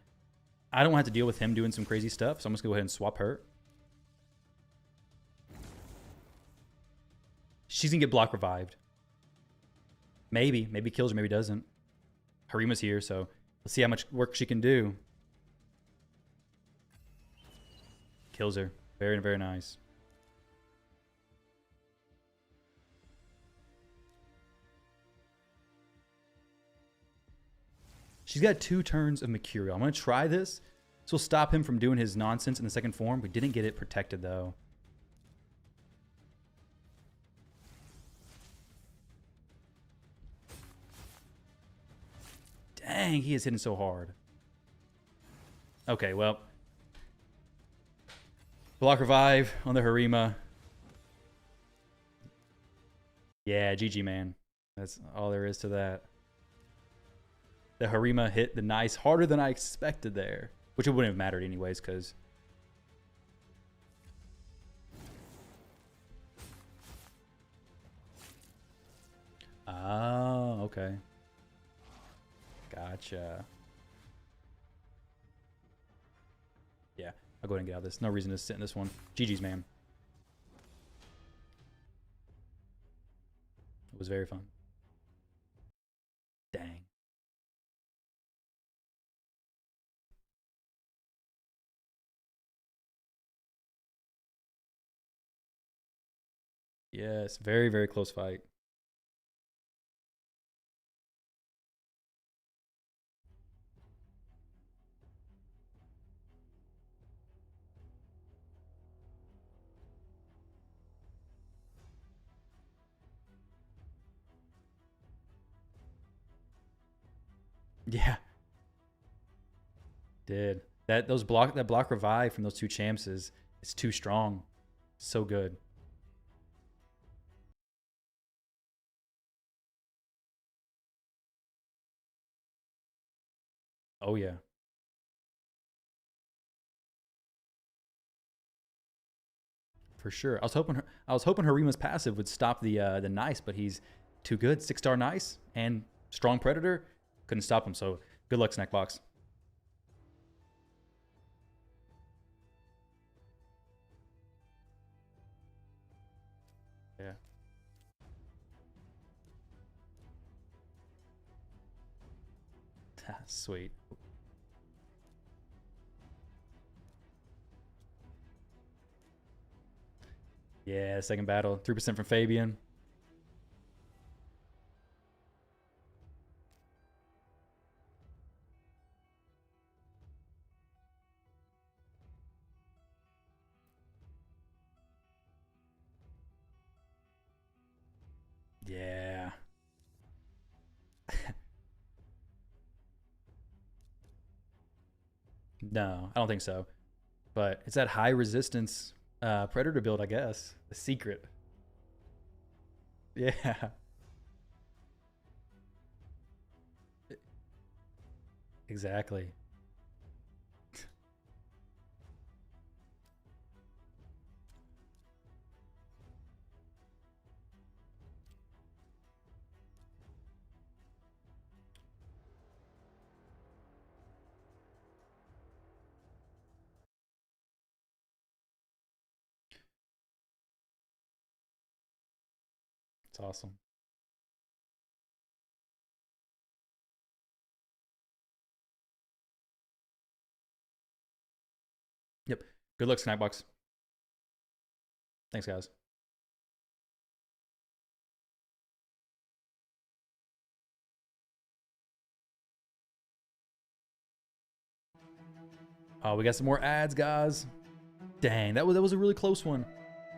I don't have to deal with him doing some crazy stuff, so I'm just gonna go ahead and swap her. She's gonna get block revived. Maybe kills her, maybe doesn't. Harima's here, so let's see how much work she can do. Kills her. Very, very nice. She's got 2 turns of Mercurial. I'm going to try this. This will stop him from doing his nonsense in the second form. We didn't get it protected, though. Dang, he is hitting so hard. Okay, well. Block revive on the Harima. Yeah, GG, man. That's all there is to that. The Harima hit the nice harder than I expected there, which it wouldn't have mattered anyways, because oh, okay, gotcha. Yeah, I'll go ahead and get out of this. No reason to sit in this one. GG's, man. It was very fun. Dang. Yes, very, very close fight. Yeah. Did. That block revive from those two champs is too strong. So good. Oh yeah. For sure. I was hoping Harima's passive would stop the Nice, but he's too good. 6-star Nice and strong Predator. Couldn't stop him, so good luck, Snackbox. Yeah. Sweet. Yeah, second battle. 3% from Fabian. Yeah. No, I don't think so. But it's that high resistance Predator build, I guess. The secret. Yeah. Exactly. It's awesome. Yep. Good luck, Snackbox. Thanks, guys. Oh, we got some more ads, guys. Dang, that was a really close one.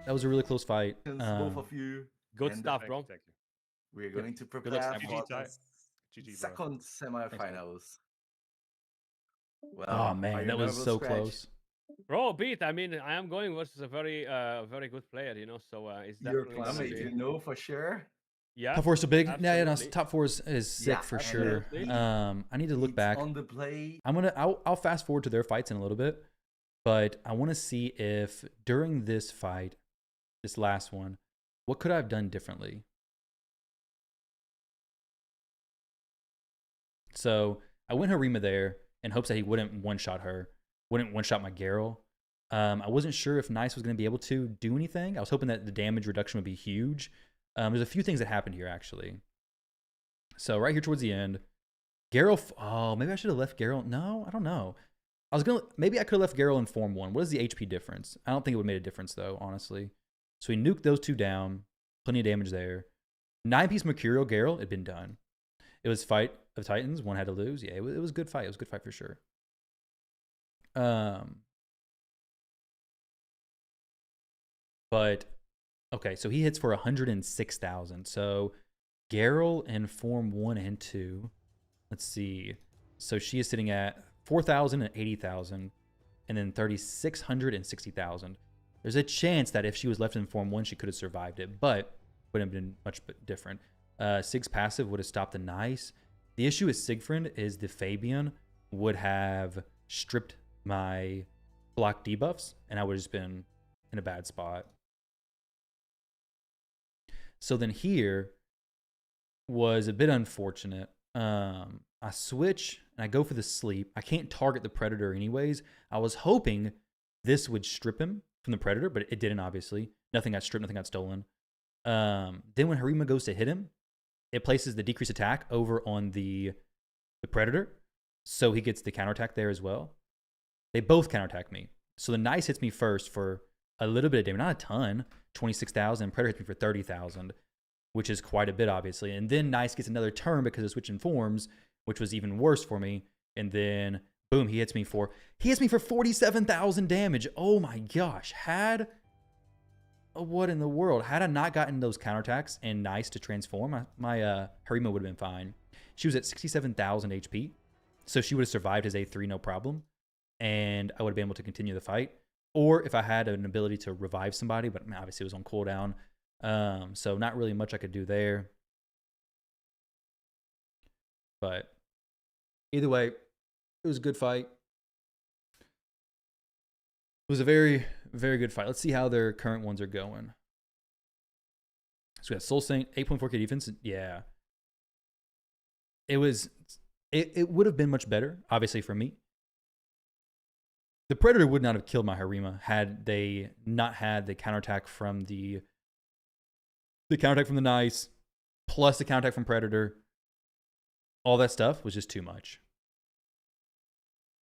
That was a really close fight. Both of you. Good And stuff, bro. Thank you. We're going to Good luck, prepare Snackbox. for GG, Ty. the GG, bro. second semifinals. Well, Oh are man, you that was nervous, so Scratch? close. Bro, beat. I mean, I am going versus a very good player, you know. So it's You're definitely climate, gonna be. you know for sure. Yeah. Top four is so big. Yeah, no, absolutely. top four is sick Yeah, for and sure. Absolutely. I need to look It's back. on the play. I'll fast forward to their fights in a little bit, but I want to see if during this fight, this last one, what could I have done differently? So I went Harima there in hopes that he wouldn't one-shot her, wouldn't one-shot my Garrel. I wasn't sure if Nice was going to be able to do anything. I was hoping that the damage reduction would be huge. There's a few things that happened here, actually. So right here towards the end, Garrel, oh, maybe I should have left Garrel. No, I don't know. Maybe I could have left Garrel in Form 1. What is the HP difference? I don't think it would have made a difference, though, honestly. So we nuked those two down. Plenty of damage there. 9-piece Mercurial Garrel had been done. It was Fight of Titans. One had to lose. Yeah, it was a good fight. It was a good fight for sure. But, okay, so he hits for 106,000. So Garrel in Form 1 and 2. Let's see. So she is sitting at 4,000 and 80,000, and then 3,600 and 60,000. There's a chance that if she was left in Form 1, she could have survived it, but wouldn't have been much different. Sig's passive would have stopped the Nice. The issue with Siegfried is the Fabian would have stripped my block debuffs, and I would have just been in a bad spot. So then here was a bit unfortunate. I switch and I go for the sleep. I can't target the Predator anyways. I was hoping this would strip him from the Predator, but it didn't, obviously. Nothing got stripped, nothing got stolen. Then when Harima goes to hit him, it places the decreased attack over on the Predator, so he gets the counterattack there as well. They both counterattack me. So the Nice hits me first for a little bit of damage, not a ton, 26,000. Predator hits me for 30,000, which is quite a bit, obviously. And then Nice gets another turn because of switching forms, which was even worse for me. And then, boom, he hits me for 47,000 damage. Oh my gosh. What in the world? Had I not gotten those counterattacks and Nice to transform, my Harima would have been fine. She was at 67,000 HP So she would have survived his A3 no problem, and I would have been able to continue the fight. Or if I had an ability to revive somebody, but obviously it was on cooldown. So not really much I could do there. But either way, it was a good fight. It was a very, very good fight. Let's see how their current ones are going. So we got Soul Saint, 8.4k defense. Yeah. It would have been much better, obviously, for me. The Predator would not have killed my Harima had they not had the counterattack from the Nice, plus the counterattack from Predator. All that stuff was just too much.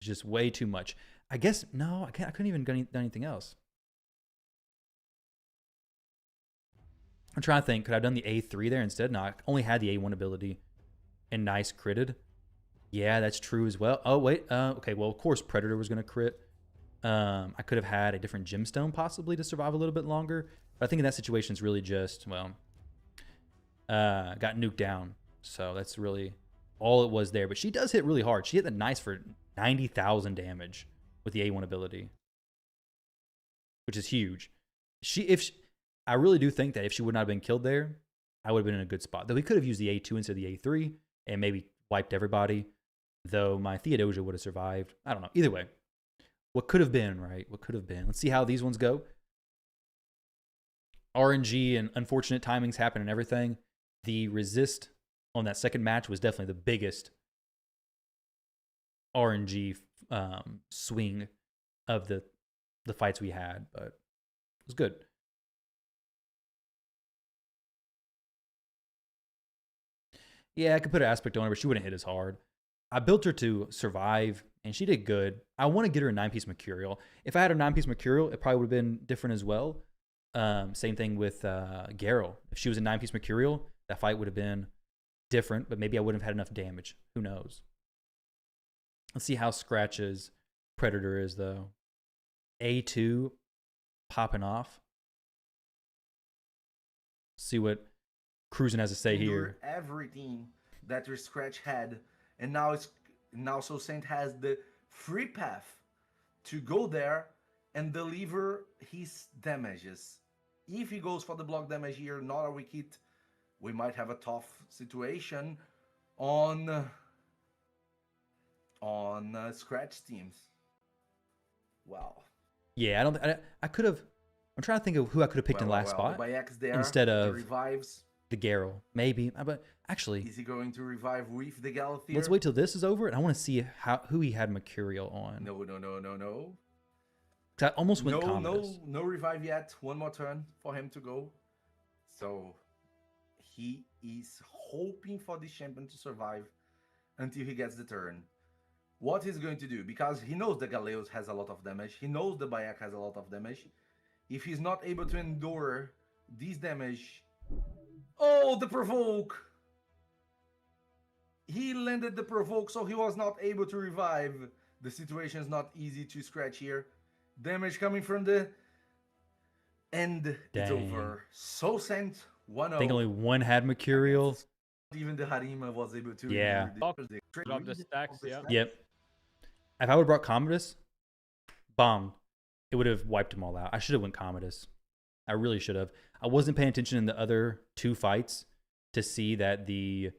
It's just way too much. I guess, no, I couldn't even do anything else. I'm trying to think, could I have done the A3 there instead? No, I only had the A1 ability. And Nice critted. Yeah, that's true as well. Oh, wait. Okay, well, of course, Predator was going to crit. I could have had a different gemstone possibly to survive a little bit longer. But I think in that situation, it's really just, well, got nuked down. So that's really all it was there. But she does hit really hard. She hit the Nice for 90,000 damage with the A1 ability, which is huge. I really do think that if she would not have been killed there, I would have been in a good spot. Though we could have used the A2 instead of the A3 and maybe wiped everybody. Though my Theodosia would have survived. I don't know. Either way, what could have been, right? What could have been. Let's see how these ones go. RNG and unfortunate timings happen and everything. The resist on that second match was definitely the biggest RNG swing of the fights we had, but it was good. Yeah, I could put an aspect on her, but she wouldn't hit as hard. I built her to survive, and she did good. I want to get her a 9-piece Mercurial. If I had a 9-piece Mercurial, it probably would have been different as well. Same thing with Garrel. If she was a 9-piece Mercurial, that fight would have been different, but maybe I wouldn't have had enough damage. Who knows? Let's see how Scratch's Predator is, though. A2 popping off. See what Cruising has to say here. Everything that your Scratch had, and now Soul Saint has the free path to go there and deliver his damages. If he goes for the block damage here, not a weak hit, we might have a tough situation on Scratch teams. Wow. Yeah, I could have. I'm trying to think of who I could have picked in the last spot there, instead of revives. The Garrel, maybe. But actually, is he going to revive with the Galathier? Let's wait till this is over, and I want to see who he had Mercurial on. No. I almost went Commodus. No revive yet. One more turn for him to go. So he is hoping for this champion to survive until he gets the turn. What he's going to do, because he knows the Galeos has a lot of damage, he knows the Bayak has a lot of damage. If he's not able to endure this damage, oh, the provoke! He landed the provoke, so he was not able to revive. The situation is not easy to Scratch here. Damage coming from the end. It's over. Soul Saint 1-0. I think only one had Mercurial. Even the Harima was able to. Yeah. Drop the stacks, yeah. Yep. If I would have brought Commodus, bombed. It would have wiped them all out. I should have went Commodus. I really should have. I wasn't paying attention in the other two fights to see that the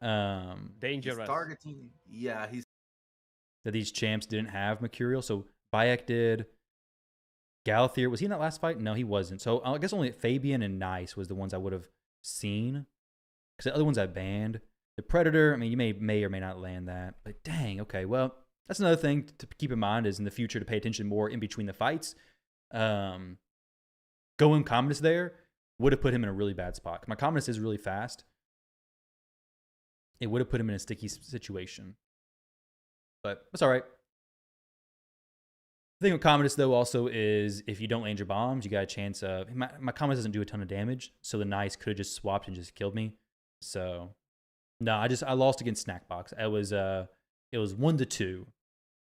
dangerous he's targeting. Yeah, that these champs didn't have Mercurial. So Bayek did. Galathier, was he in that last fight? No, he wasn't. So I guess only Fabian and Nice was the ones I would have seen, because the other ones I banned. The Predator, I mean, you may or may not land that, but dang, okay. Well, that's another thing to keep in mind, is in the future to pay attention more in between the fights. Going Commodus there would have put him in a really bad spot. My Commodus is really fast. It would have put him in a sticky situation. But that's all right. The thing with Commodus, though, also is if you don't land your bombs, you got a chance of... My Commodus doesn't do a ton of damage, so the Nice could have just swapped and just killed me. So, no, I lost against Snackbox. It was 1-2.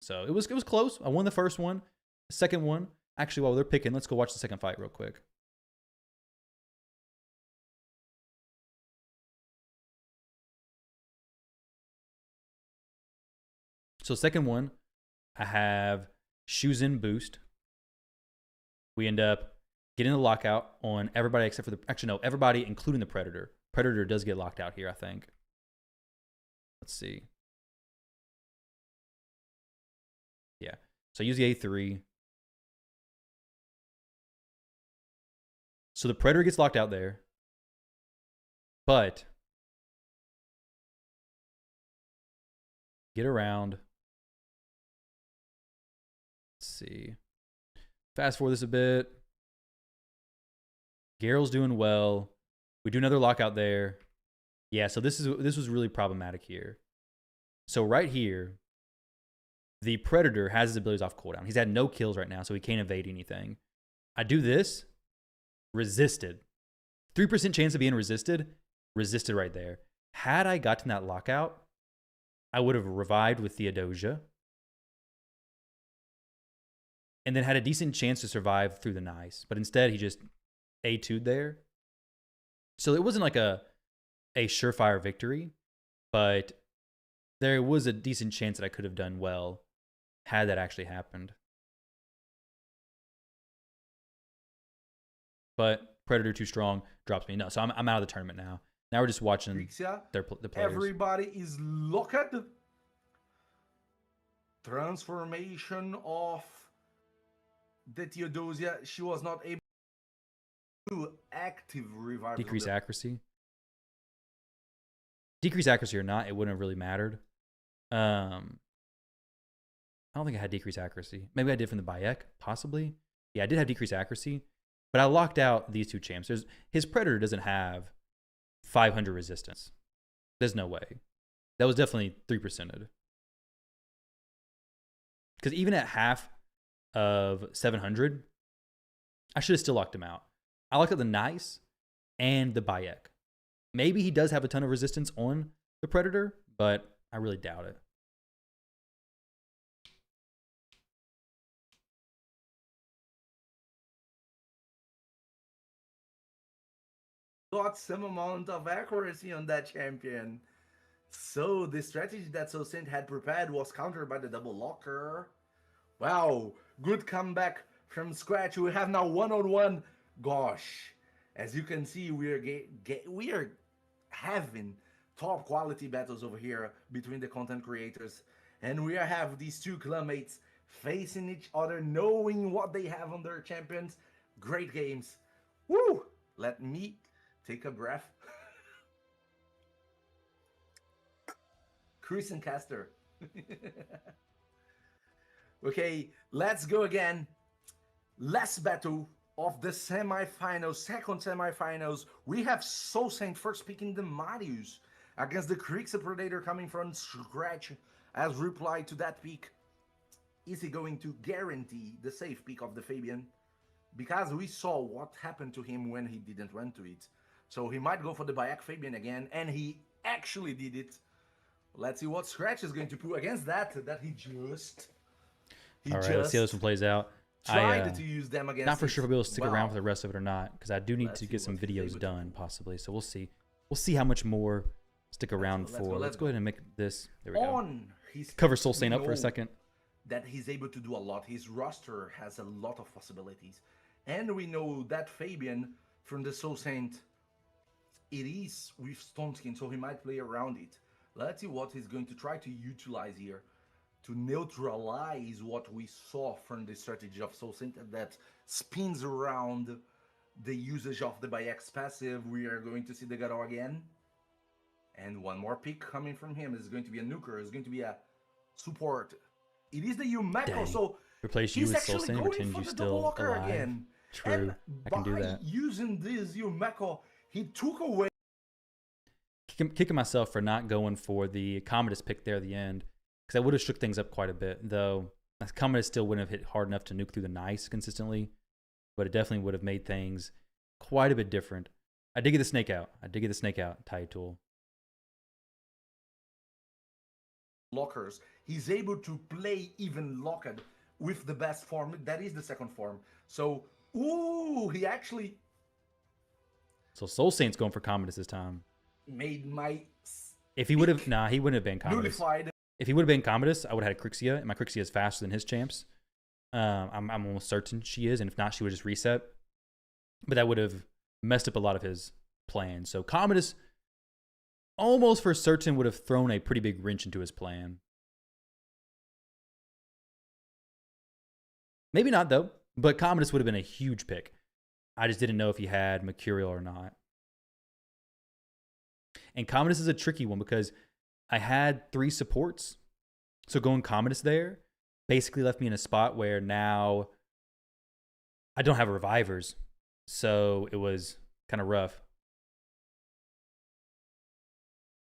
So it was close. I won the first one. The second one, actually, while they're picking, let's go watch the second fight real quick. So second one, I have Shoes In Boost. We end up getting the lockout on everybody except for the... Actually, no, everybody including the Predator. Predator does get locked out here, I think. Let's see. Yeah. So I use the A3. So the Predator gets locked out there. But get around. Let's see. Fast forward this a bit. Garrel's doing well. We do another lockout there. Yeah, so this was really problematic here. So right here, the Predator has his abilities off cooldown. He's had no kills right now, so he can't evade anything. I do this. Resisted. 3% chance of being resisted. Resisted right there. Had I gotten that lockout, I would have revived with Theodosia. And then had a decent chance to survive through the nice. But instead, he just A2'd there. So it wasn't like a surefire victory, but there was a decent chance that I could have done well had that actually happened. But Predator too strong drops me. No, so I'm out of the tournament now. Now we're just watching the players. Everybody is locked. Transformation of the Theodosia. She was not able to active revival. Decrease accuracy. Decrease accuracy or not, it wouldn't have really mattered. I don't think I had decreased accuracy. Maybe I did from the Bayek, possibly. Yeah, I did have decreased accuracy, but I locked out these two champs. His Predator doesn't have 500 resistance. There's no way. That was definitely 3%ed. Because even at half of 700, I should have still locked him out. I locked out the nice and the Bayek. Maybe he does have a ton of resistance on the Predator, but I really doubt it. Got some amount of accuracy on that champion. So the strategy that Sosint had prepared was countered by the double locker. Wow, good comeback from scratch. We have now one-on-one. Gosh, as you can see, we are having top quality battles over here between the content creators, and we have these two clanmates facing each other, knowing what they have on their champions. Great games. Woo! Let me take a breath. Chris and Caster. Okay, let's go again. Last battle of the semifinals, second semifinals. We have Soul Saint first picking the Marius against the Kriegs Predator coming from scratch as reply to that pick. Is he going to guarantee the safe pick of the Fabian? Because we saw what happened to him when he didn't went to it. So he might go for the Bayek Fabian again, and he actually did it. Let's see what Scratch is going to put against that he just... All right, let's see how this one plays out. Tried to use them against. Not for sure if I'll be able to stick around for the rest of it or not, because I do need to get some videos done, possibly. So we'll see. We'll see how much more stick around for. Let's go ahead and make this. There we go. Cover Soul Saint up for a second. That he's able to do a lot. His roster has a lot of possibilities. And we know that Fabian from the Soul Saint, it is with Stone Skin, so he might play around it. Let's see what he's going to try to utilize here to neutralize what we saw from the strategy of Soul Saint that spins around the usage of the Bayek's passive. We are going to see the Garo again. And one more pick coming from him. Is going to be a nuker. It's going to be a support. It is the Yumeko, so replace you with Soul Saint, pretend you still alive. Again. True, and I can do that. Using this Yumeko, he took away. Kicking myself for not going for the Commodus pick there at the end, because I would have shook things up quite a bit, though Commodus still wouldn't have hit hard enough to nuke through the nice consistently, but it definitely would have made things quite a bit different. I did get the snake out. Tide tool. Lockers. He's able to play even locked with the best form. That is the second form. So, ooh, he actually... So Soul Saint's going for Commodus this time. Made my... If he would have... Nah, he wouldn't have been Commodus. Nullified. If he would have been Commodus, I would have had Crixia, and my Crixia is faster than his champs. I'm almost certain she is, and if not, she would just reset. But that would have messed up a lot of his plans. So Commodus, almost for certain, would have thrown a pretty big wrench into his plan. Maybe not, though. But Commodus would have been a huge pick. I just didn't know if he had Mercurial or not. And Commodus is a tricky one because I had 3 supports. So going Commodus there basically left me in a spot where now I don't have revivers. So it was kind of rough.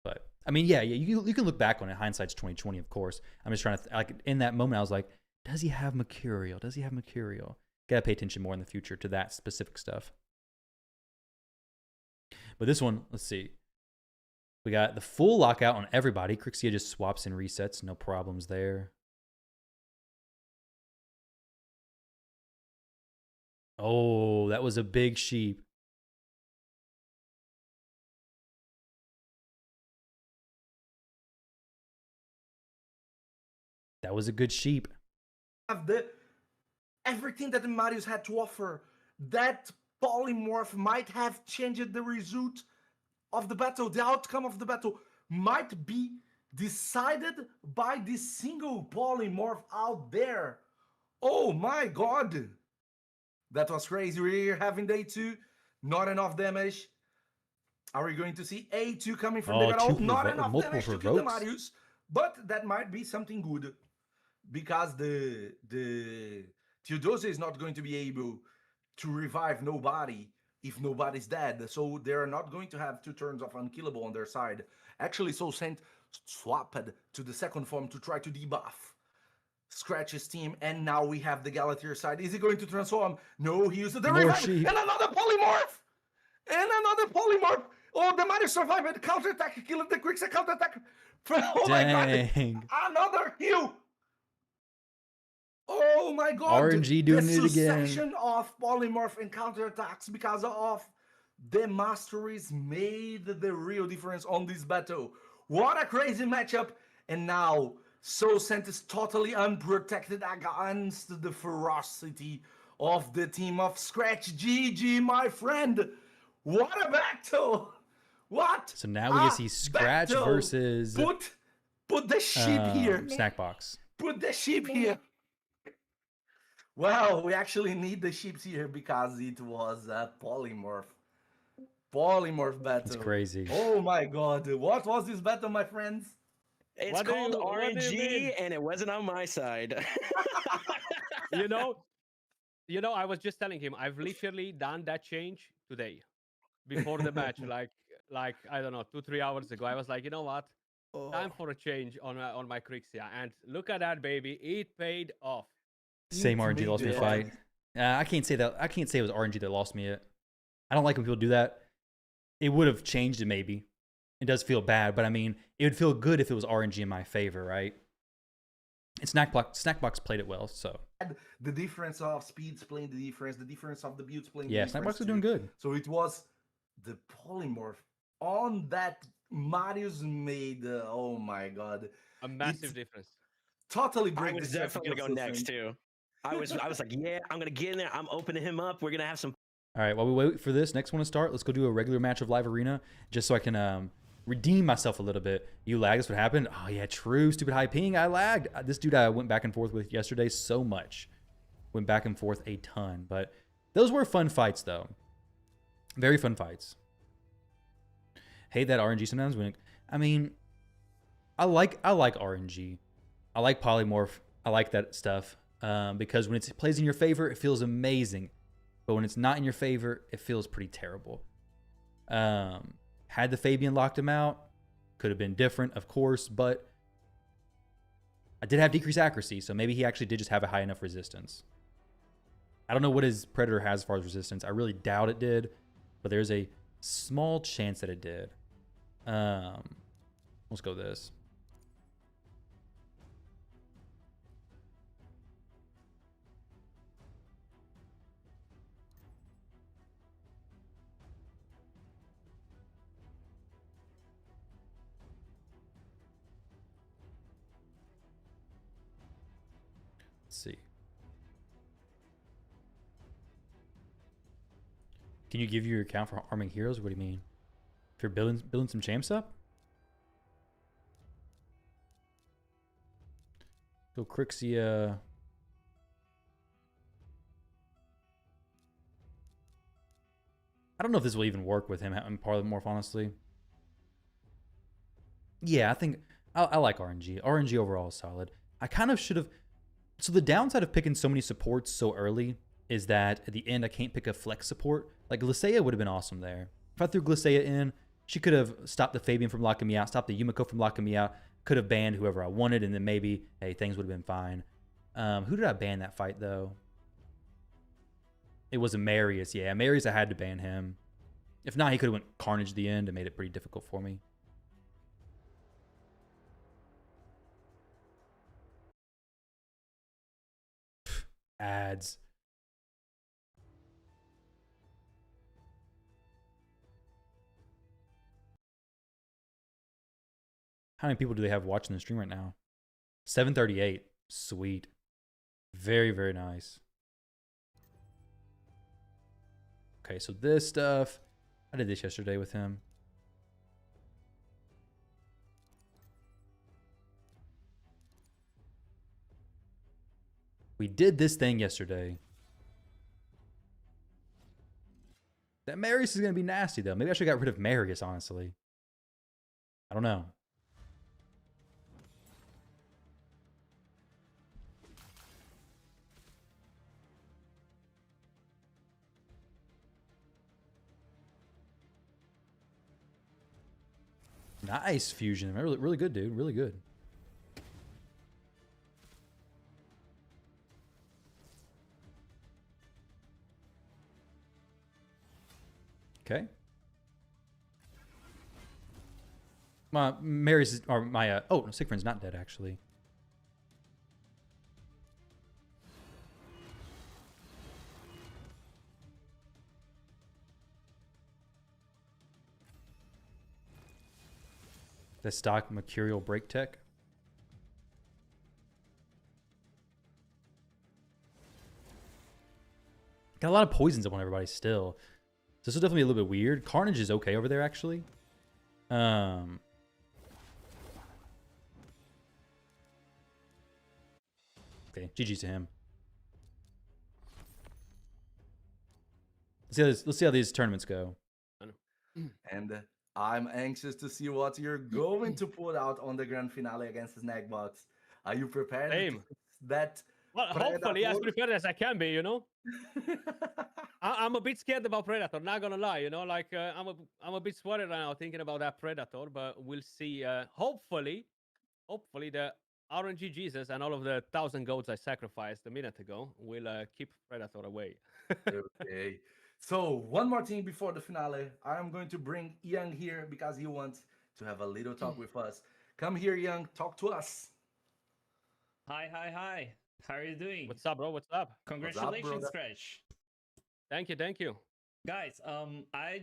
But I mean, yeah, you can look back on it. Hindsight's 2020, of course. I'm just trying to like in that moment I was like, does he have Mercurial? Does he have Mercurial? Gotta pay attention more in the future to that specific stuff. But this one, let's see. We got the full lockout on everybody. Crixia just swaps and resets. No problems there. Oh, that was a big sheep. That was a good sheep. Have everything that the Marius had to offer. That polymorph might have changed the result of the battle. The outcome of the battle might be decided by this single polymorph out there. Oh my god. That was crazy. We're having day 2. Not enough damage. Are we going to see A2 coming from the battle? Not enough damage to kill the Marius. But that might be something good. Because the Theodosia is not going to be able to revive nobody if nobody's dead. So they're not going to have 2 turns of unkillable on their side. Actually, so Sent swapped to the second form to try to debuff Scratch's team, and now we have the Galateer side. Is he going to transform? No, he used the revive, and another polymorph! And another polymorph! Oh, the Marius survived. Counterattack, kill the Crixia counterattack. Oh my god! Another heal! Oh my god! RNG doing it again. The succession of polymorph and counterattacks because of the masteries made the real difference on this battle. What a crazy matchup! And now, Sent is totally unprotected against the ferocity of the team of Scratch. GG, my friend! What a battle! What? So now we can see Scratch battle. Versus Put the sheep here. Snackbox. Put the sheep here. Well, we actually need the sheep here because it was a polymorph battle. It's crazy. Oh my god. What was this battle, my friends? It's called RNG, and it wasn't on my side. you know, I was just telling him I've literally done that change today, before the match, like I don't know, 2-3 hours ago. I was like, you know what, time for a change on my Crixia, and look at that, baby, it paid off. Same RNG lost me a fight. I can't say that. I can't say it was RNG that lost me it. I don't like when people do that. It would have changed it maybe. It does feel bad, but I mean, it would feel good if it was RNG in my favor, right? And Snackbox played it well, so. The difference of speeds playing the difference of the builds playing the difference. Yeah, Snackbox was doing good. So it was the polymorph on that Marius made, oh my god. A massive difference. Totally break I was definitely going to go next too. I was like, yeah, I'm going to get in there. I'm opening him up. We're going to have some. All right, while we wait for this next one to start, let's go do a regular match of Live Arena just so I can redeem myself a little bit. You lagged, that's what happened? Oh yeah, true, stupid high ping, I lagged. This dude I went back and forth with yesterday so much. Went back and forth a ton, but those were fun fights though. Very fun fights. Hate that RNG sometimes when, I mean, I like RNG. I like polymorph. I like that stuff because when it plays in your favor, it feels amazing. But when it's not in your favor, it feels pretty terrible. Had the Fabian locked him out, could have been different, of course, but I did have decreased accuracy, so maybe he actually did just have a high enough resistance. I don't know what his Predator has as far as resistance. I really doubt it did, but there's a small chance that it did. Let's go this. Can you give your account for arming heroes? What do you mean? If you're building some champs up? Go Crixia. I don't know if this will even work with him in Polymorph, honestly. Yeah, I think I like RNG. RNG overall is solid. I kind of should have... So the downside of picking so many supports so early is that at the end I can't pick a flex support. Like Glycea would have been awesome there. If I threw Glycea in, she could have stopped the Fabian from locking me out, stopped the Yumiko from locking me out, could have banned whoever I wanted, and then maybe, hey, things would have been fine. Who did I ban that fight, though? It was a Marius. Yeah, Marius, I had to ban him. If not, he could have went Carnage at the end and made it pretty difficult for me. Ads. How many people do they have watching the stream right now? 738. Sweet. Very, very nice. Okay, so this stuff, I did this yesterday with him. We did this thing yesterday. That Marius is going to be nasty, though. Maybe I should have got rid of Marius, honestly. I don't know. Nice fusion. Really, really good, dude. Really good. Okay. My Marius is, or my oh, no, Sigfrin's not dead actually. The stock Mercurial Break Tech. Got a lot of poisons up on everybody still. This will definitely be a little bit weird. Carnage is okay over there, actually. Okay, GG's to him. Let's see how these tournaments go. And I'm anxious to see what you're going to put out on the grand finale against Snackbox. Are you prepared? Same. That well, hopefully as prepared as I can be, you know. I'm a bit scared about Predator, not gonna lie, you know, like I'm a bit worried right now thinking about that Predator, but we'll see. Hopefully the RNG Jesus and all of the 1,000 goats I sacrificed a minute ago will keep Predator away. Okay. So one more thing before the finale. I'm going to bring Young here because he wants to have a little talk with us. Come here, Young. Talk to us. Hi. How are you doing? What's up, bro? What's up? Congratulations, Scratch. Thank you. Guys, I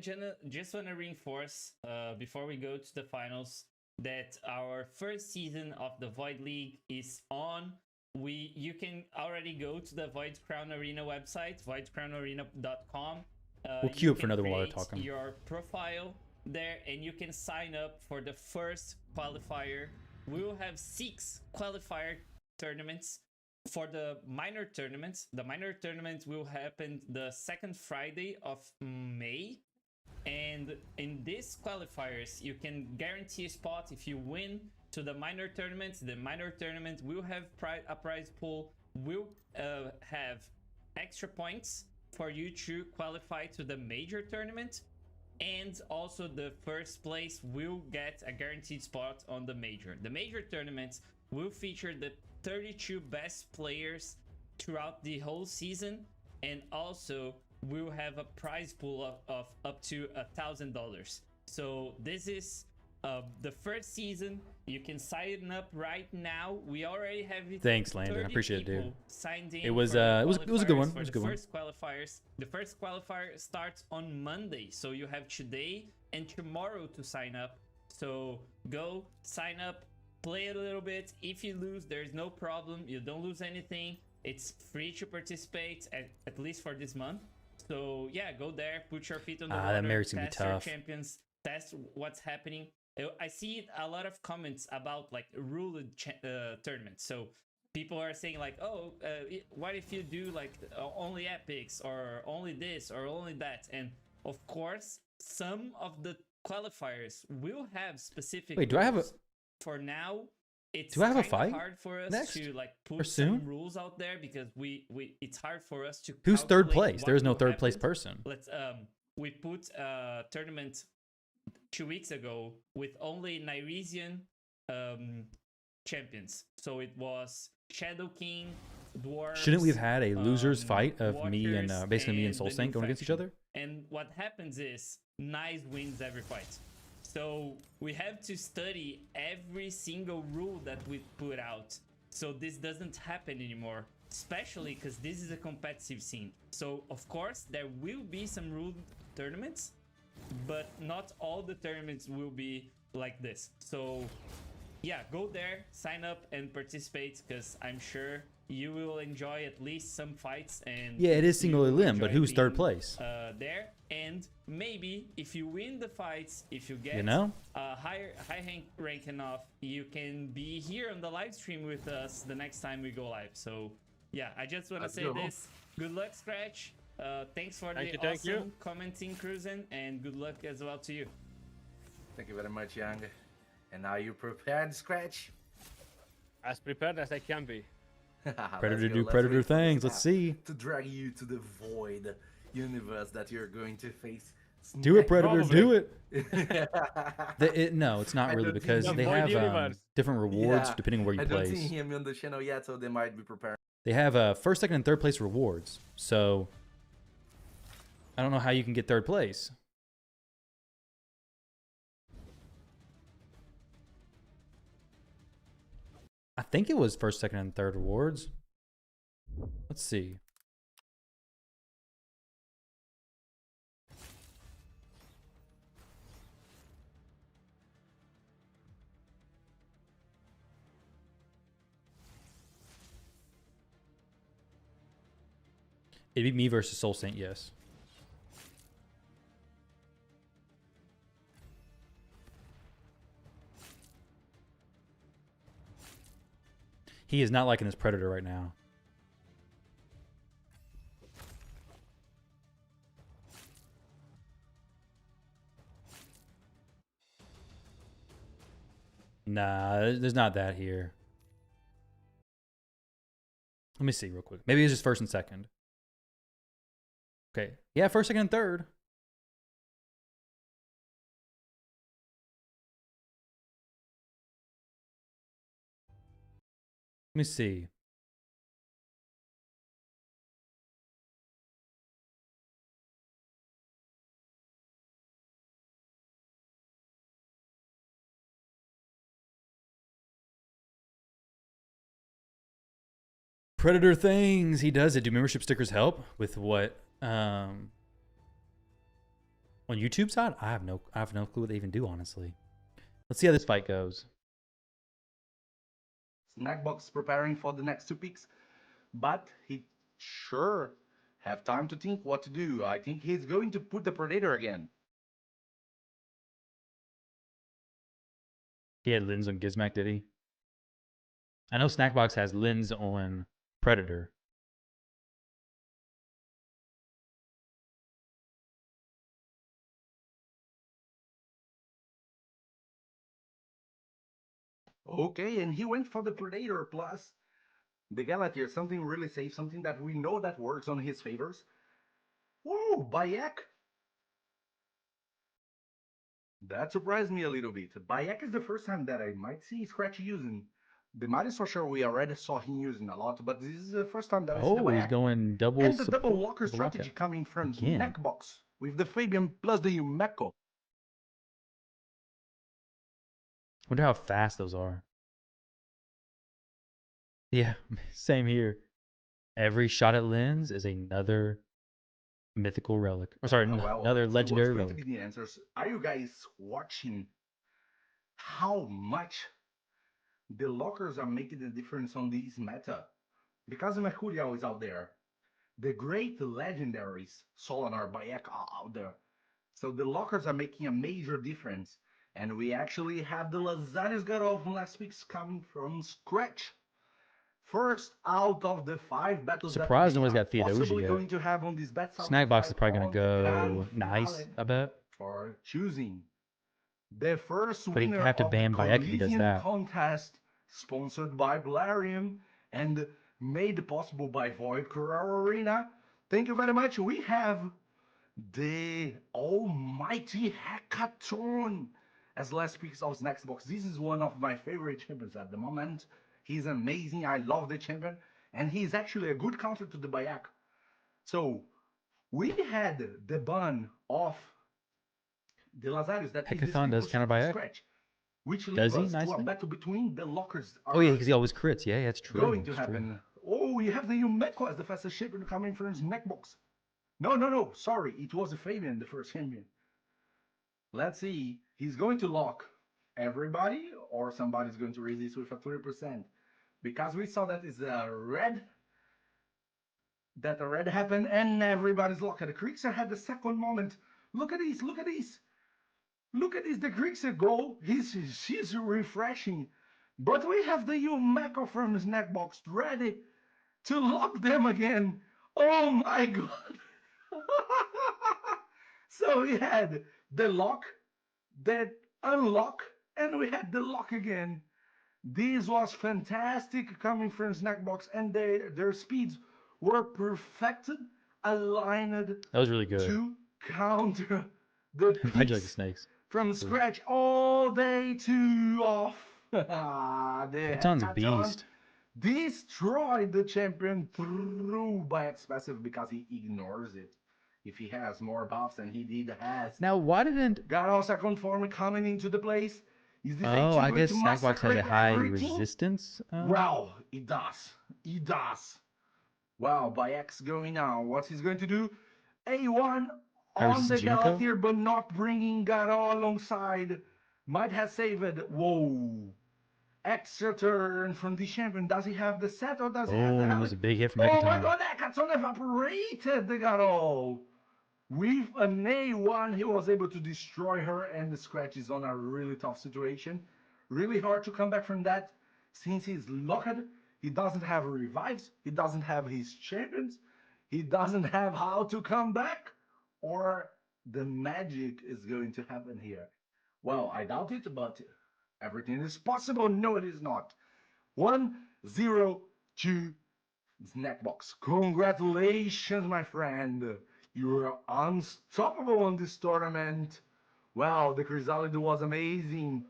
just want to reinforce before we go to the finals that our first season of the Void League is on. You can already go to the Void Crown Arena website, voidcrownarena.com. We'll queue up for another one while they're talking. Your profile there, and you can sign up for the first qualifier. We will have 6 qualifier tournaments for the minor tournaments. The minor tournament will happen the second Friday of May. And in these qualifiers, you can guarantee a spot if you win to the minor tournaments. The minor tournament will have a prize pool, will have extra points for you to qualify to the major tournament. And also the first place will get a guaranteed spot on the major. The major tournaments will feature the 32 best players throughout the whole season, and also we'll have a prize pool of up to $1,000. So this is the first season. You can sign up right now. We already have Thanks, Landon. I appreciate it, dude. Signed in. It was a good one. It was a good one. First qualifiers. The first qualifier starts on Monday, so you have today and tomorrow to sign up. So go sign up, play it a little bit. If you lose, there's no problem. You don't lose anything. It's free to participate, at least for this month. So yeah, go there, put your feet on the That water, Mary's gonna be test your tough. champions, test what's happening. I see a lot of comments about like ruled tournaments. So people are saying like, oh, what if you do like only epics or only this or only that? And of course, some of the qualifiers will have specific. Wait, do I have a? rules. For now, it's Do I have a kinda fight hard for us next? to like Or put soon? some rules out there because we it's hard for us to. Who's third calculate place? what There is no will third place happen. person. Let's we put a tournament 2 weeks ago with only Nyresian champions. So it was Shadow King, Dwarves. Shouldn't we have had a losers fight of me and Walkers, basically me and the new Soulsink going against each faction. other? And what happens is Nice wins every fight. So we have to study every single rule that we put out. So this doesn't happen anymore, especially because this is a competitive scene. So of course there will be some ruled tournaments, but not all the tournaments will be like this. So yeah, go there, sign up and participate because I'm sure you will enjoy at least some fights. And Yeah, it is you single will elim, but enjoy who's third being, place? there, and maybe if you win the fights, if you get You know? high rank enough, you can be here on the live stream with us the next time we go live. So yeah, I just want to say this. Good luck, Scratch. Thanks for Thank the you, thank you. awesome commenting, Cruzen, and good luck as well to you. Thank you very much, Young. And now you prepared, Scratch? As prepared as I can be. Predator do Predator things. Let's see. To drag you to the void universe that you're going to face. Do it, Predator. Probably. Do it. No, it's not I really don't because think they the have Void Universe. different rewards Yeah, depending on where you I don't see place. him on the channel yet, so they might be preparing. They have first, second, and third place rewards. So I don't know how you can get third place. I think it was first, second, and third rewards. Let's see. It'd be me versus Soul Saint, yes. He is not liking this Predator right now. Nah, there's not that here. Let me see real quick. Maybe it's just first and second. Okay. Yeah, first, second, and third. Let me see. Predator things. He does it. Do membership stickers help with what? On YouTube side, I have no clue what they even do, honestly. Let's see how this fight goes. Snackbox preparing for the next 2 picks, but he sure have time to think what to do. I think he's going to put the Predator again. He had lens on Gizmac, did he? I know Snackbox has lens on Predator. Okay, and he went for the Predator plus the Galateer, something really safe, something that we know that works on his favors. Whoa, Bayek! That surprised me a little bit. Bayek is the first time that I might see Scratch using. The Midas for sure we already saw him using a lot, but this is the first time that I see the Oh, he's Bayek. going double And the double support- walker double lockout. strategy coming from Again. Snackbox with the Fabian plus the Umeko. Wonder how fast those are. Yeah, same here. Every shot at lens is another mythical relic. Or sorry, Well, another what's legendary going to relic. be the answers? Are you guys watching how much the lockers are making the difference on this meta? Because Mercurial is out there. the great legendaries, Solinar, Bayek are out there. So the lockers are making a major difference. And we actually have the Lazarius Garou from last week's coming from scratch. First out of the 5 battles Surprised that we nobody's are got Theodosia possibly yet. going to have on this battle. Snack box is probably gonna go nice, I bet. For choosing the first But he'd winner have to of the ban Bayek if he does Coliseum that. contest, sponsored by Blarium and made possible by Void Coral Arena. Thank you very much. We have the almighty Hackathon as last week's of Snack Box. This is one of my favorite champions at the moment. He's amazing. I love the champion, and he's actually a good counter to the Bayek. So we had the ban of the Lazarius that Hackathon does counter Bayek? scratch, which Does leads he? us to a Nicely? battle between the lockers. Oh yeah, because he always crits. Yeah, that's true. Going to That's true. happen. Oh, we have the Yumeko as the fastest champion coming from his neck box. No. Sorry, it was a Fabian, the first champion. Let's see. He's going to lock everybody, or somebody's going to resist with a 30%. Because we saw that is a red. That a red happened, and everybody's locked. The Kriegser had the second moment. Look at this. Look at this. Look at this. The Kriegser goal. She's refreshing. But we have the Yumeko from his neck box ready to lock them again. Oh my god. So we had the lock, the unlock, and we had the lock again. This was fantastic coming from Snackbox, and their speeds were perfected, aligned That was really good. to counter the How'd you like the picks snakes? from scratch all day two off. The Hackathon's a Hackathon beast. destroyed the champion through by expressive because he ignores it. If he has more buffs than he did has. Now, why didn't... Got our second form coming into the place. Is this Oh, I going guess to Snackbox has a massacre high everything? resistance. Well, it does. It does. Well, by X going now, what he's going to do? A1 High on the resistance Yumeko? Galathir, but not bringing Garo alongside. Might have saved it. Whoa. Extra turn from the champion. Does he have the set or does he have the Oh, it helmet? was a big hit from Oh my Hackathon. god, Hackathon evaporated the Garo. With an A1, he was able to destroy her, and the Scratch is on a really tough situation. Really hard to come back from that. Since he's locked, he doesn't have revives, he doesn't have his champions, he doesn't have how to come back, or the magic is going to happen here. Well, I doubt it, but everything is possible. No, it is not. 1-0 to Snackbox. Congratulations, my friend. You're unstoppable in this tournament. Wow, the Chrysalid was amazing.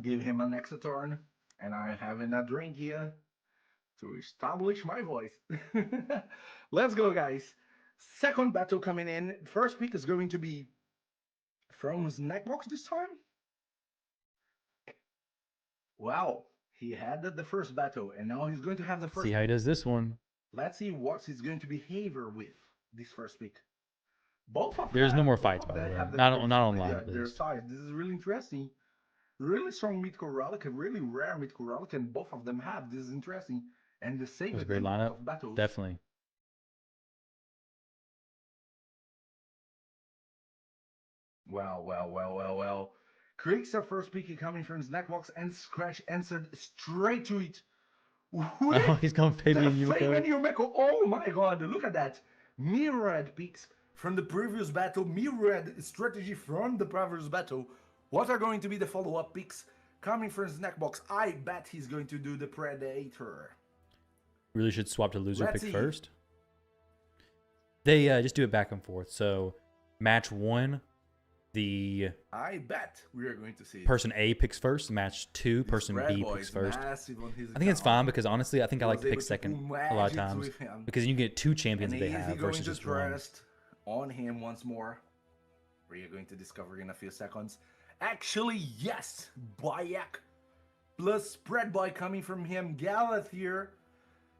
Give him an extra turn, and I'm having a drink here to establish my voice. Let's go, guys. Second battle coming in. First pick is going to be from Snackbox this time. Wow, he had the first battle, and now he's going to have the first. See how he does this one. Let's see what he's going to behavior with this first pick. Both of There's them, no more fights, by the way. Not online at their least. size. This is really interesting. Really strong mythical relic, a really rare mythical relic, and both of them have. This is interesting. And the same It was a great lineup. of battles. Definitely. Well. Creeks are first pick coming from Snackbox, and Scratch answered straight to it. Oh, he's going Fabian Fabian Yumeko. Yumeko. Oh my god, look at that. Mirrored picks from the previous battle, mirrored strategy from the previous battle. What are going to be the follow-up picks coming from Snackbox? I bet he's going to do the Predator. Really should swap to loser Let's pick see. first. They just do it back and forth. So match 1, the I bet we are going to see person A picks first. Match 2, this person Red B Boy picks is first. massive on his I think it's account. fine because honestly, I think I He like was to pick able to second pull a lot of magics times with him. because you get 2 champions And that they is he have going versus to just one. trust on him once more? We are going to discover in a few seconds. Actually, yes, Bayek plus Spread Boy coming from him. Galathir.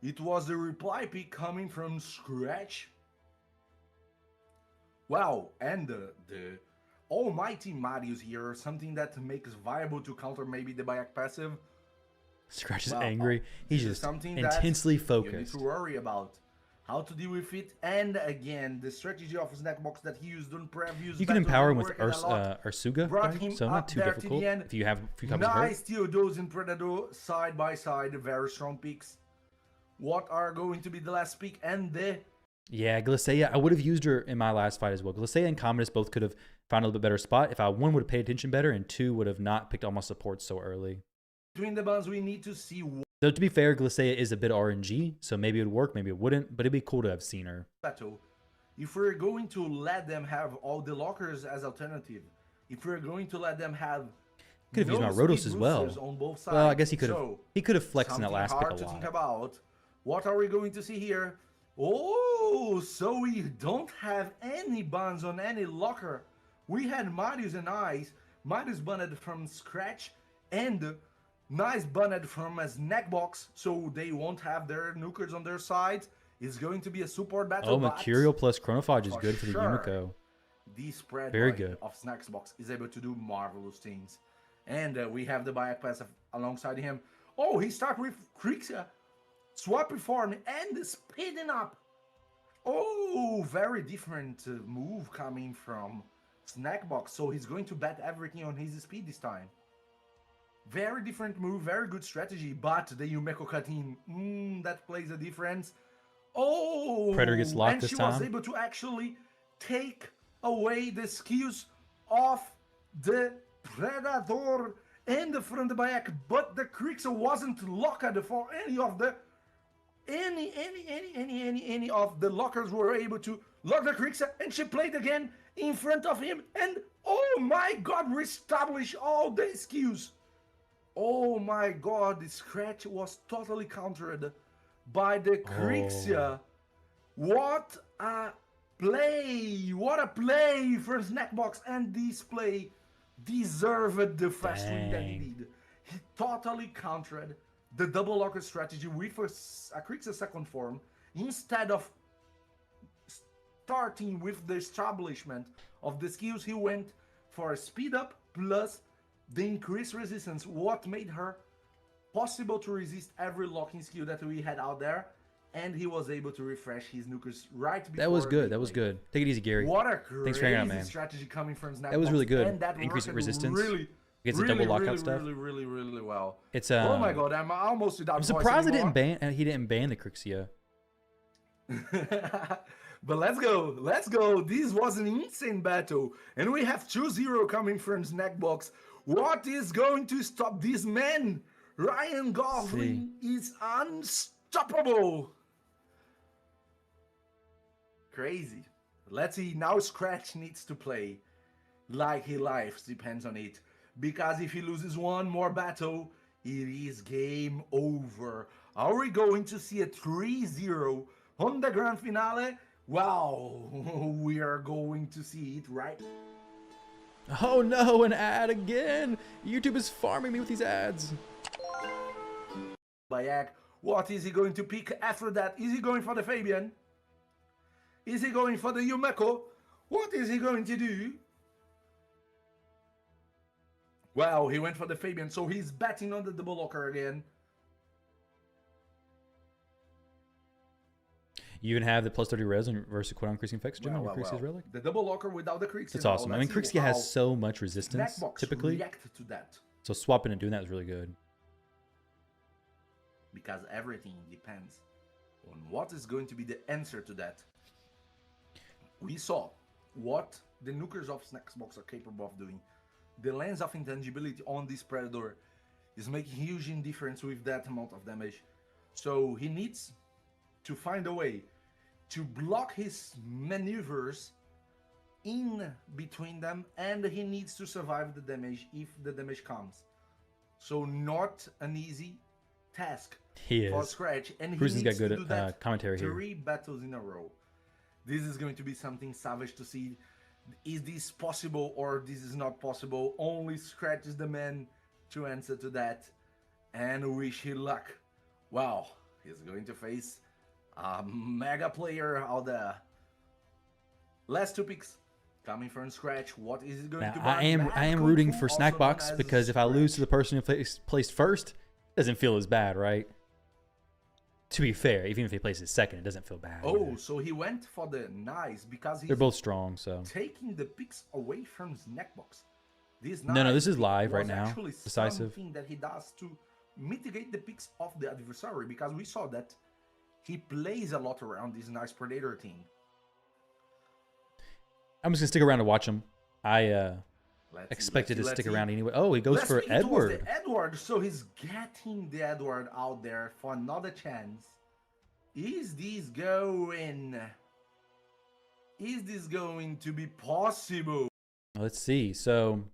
It was the reply pick coming from Scratch. Wow, and the almighty Marius here, something that makes viable to counter maybe the Bayek passive. Scratch is Well, angry. He's this is just something that intensely you need focused. to worry about how to deal with it. And again, the strategy of Snackbox that he used on previous You can battles empower him didn't with work a lot. Ursuga, Brought right? him So up not too there to the difficult end. if you have a few copies of her. Nice Theodos and Predator side by side, very strong picks. What are going to be the last pick and the Yeah, Glisea, I would have used her in my last fight as well. Glisea and Commodus both could have found a little bit better spot if I, one, would have paid attention better, and two, would have not picked all my supports so early. between the buns we need to see Though, to be fair, Glisea is a bit RNG, so maybe it would work, maybe it wouldn't, but it'd be cool to have seen her. battle. If we're going to let them have all the lockers as alternative, if we're going to let them have Could have used my no Rotos speed as well. boosters on both sides. Well, I guess he could have. So, He could have flexed in that something last pick hard a to lot. think about. What are we going to see here? Oh, so we don't have any bans on any locker. We had Marius and Ice. Marius banned from Scratch and Nice banned from a Snackbox, so they won't have their nukers on their sides. It's going to be a support battle. Oh, but Mercurial plus Chronophage is for good for the sure, Yumiko. the spread Very boy good. of Snacksbox is able to do marvelous things. And we have the Bayak pass alongside him. Oh, he starts with Krixia, swapping form, and speeding up. Oh, very different move coming from Snackbox. So he's going to bet everything on his speed this time. Very different move, very good strategy, but the Yumeko Katin, that plays a difference. Oh, Predator gets locked and this she was time. able to actually take away the skills of the Predator and the front back, but the Krixia wasn't locked for any of the any of the lockers were able to lock the Krixia, and she played again in front of him, and oh my god, reestablish all the skills. Oh my god, the Scratch was totally countered by the Krixia. What a play! What a play for Snackbox, and this play deserved the fast win that he did. He totally countered the double locker strategy with a Krixia second form instead of starting with the establishment of the skills. He went for a speed up plus the increased resistance, what made her possible to resist every locking skill that we had out there, and he was able to refresh his nukers right before. That was good. they That was played. good. Take it easy, Gary. What a Thanks for hanging out, crazy man. strategy coming from Snackbox. That was really good. And that Increased worked resistance really, against the double lockout stuff. Really well. It's Oh my god, I'm almost without I'm voice surprised anymore. he didn't ban the Krixia. But let's go. This was an insane battle, and we have 2-0 coming from Snackbox. What is going to stop this man? Ryan Gosling is unstoppable. Crazy. Let's see, now Scratch needs to play like he lives, depends on it. Because if he loses one more battle, it is game over. Are we going to see a 3-0 on the grand finale? Wow, we are going to see it, right? Oh no, an ad again! YouTube is farming me with these ads. Bayak, what is he going to pick after that? Is he going for the Fabian? Is he going for the Yumeko? What is he going to do? Well, he went for the Fabian, so he's betting on the double locker again. You even have the plus 30 res on versus quad increasing effects gem on your Krix's relic? The double locker without the Krixia. That's awesome. I mean, Krixia has so much resistance, Snackbox typically. react to that. So swapping and doing that is really good. Because everything depends on what is going to be the answer to that. We saw what the nukers of Snacksbox are capable of doing. The lens of intangibility on this Predator is making huge difference with that amount of damage. So he needs to find a way to block his maneuvers in between them, and he needs to survive the damage if the damage comes. So not an easy task He for is. Scratch, and he Cruisen's got needs to good do that commentary here. 3 battles in a row. This is going to be something savage to see. Is this possible or this is not possible? Only Scratch is the man to answer to that, and wish him luck. Wow, he's going to face a mega player out there. Last 2 picks coming from Scratch. What is it going Now, to be? I am rooting for Snackbox because if I lose to the person who placed first, doesn't feel as bad, right? To be fair, even if he plays his second, it doesn't feel bad. Oh, either. so he went for the nice because he's They're both strong, so. taking the picks away from his neckbox. This No, this is pick live right was now. actually Decisive. something that he does to mitigate the picks of the adversary, because we saw that he plays a lot around this nice predator team. I'm just gonna stick around to watch him. I Let's expected see, to let's stick see. around anyway. Oh, he goes Last for week it was the Edward. Edward, so he's getting the Edward out there for another chance. Is this going to be possible? Let's see. So,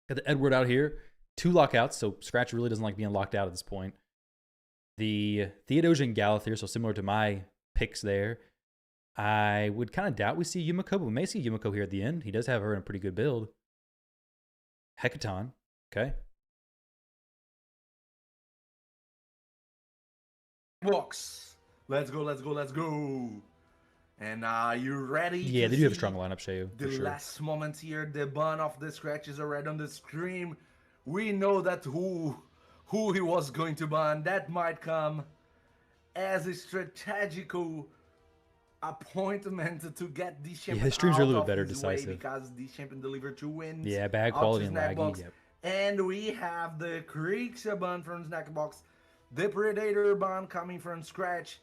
got the Edward out here. 2 lockouts, so Scratch really doesn't like being locked out at this point. The Theodosian Galathyr, so similar to my picks there. I would kind of doubt we see Yumiko, but we may see Yumiko here at the end. He does have her in a pretty good build. Hecaton, okay. Box. Let's go. And are you ready? Yeah, to they do have a see strong lineup, Shayu, The for sure. last moments here, the bun of the scratches are right on the screen. We know that who he was going to ban. That might come as a strategical appointment to get this champion his streams are a out little of better his way, decisive. because this champion delivered 2 wins. Yeah, bad out quality to and laggy. Snackbox. Yep. And we have the Krixia bun from Snackbox. The Predator bun coming from Scratch.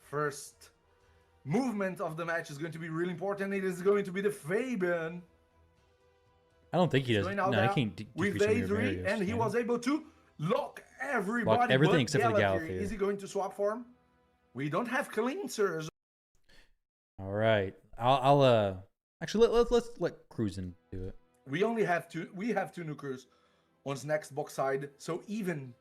First movement of the match is going to be really important. It is going to be the Fabian. I don't think he does. Going No, out he there can't with decrease him A3, here, and he was able to lock everybody. Lock everything but except for the Galathyr. Galathyr. Is he going to swap for him? We don't have cleansers. All right. I'll actually let's let Cruisin do it. We only have 2. We have 2 nukers on next box side. So even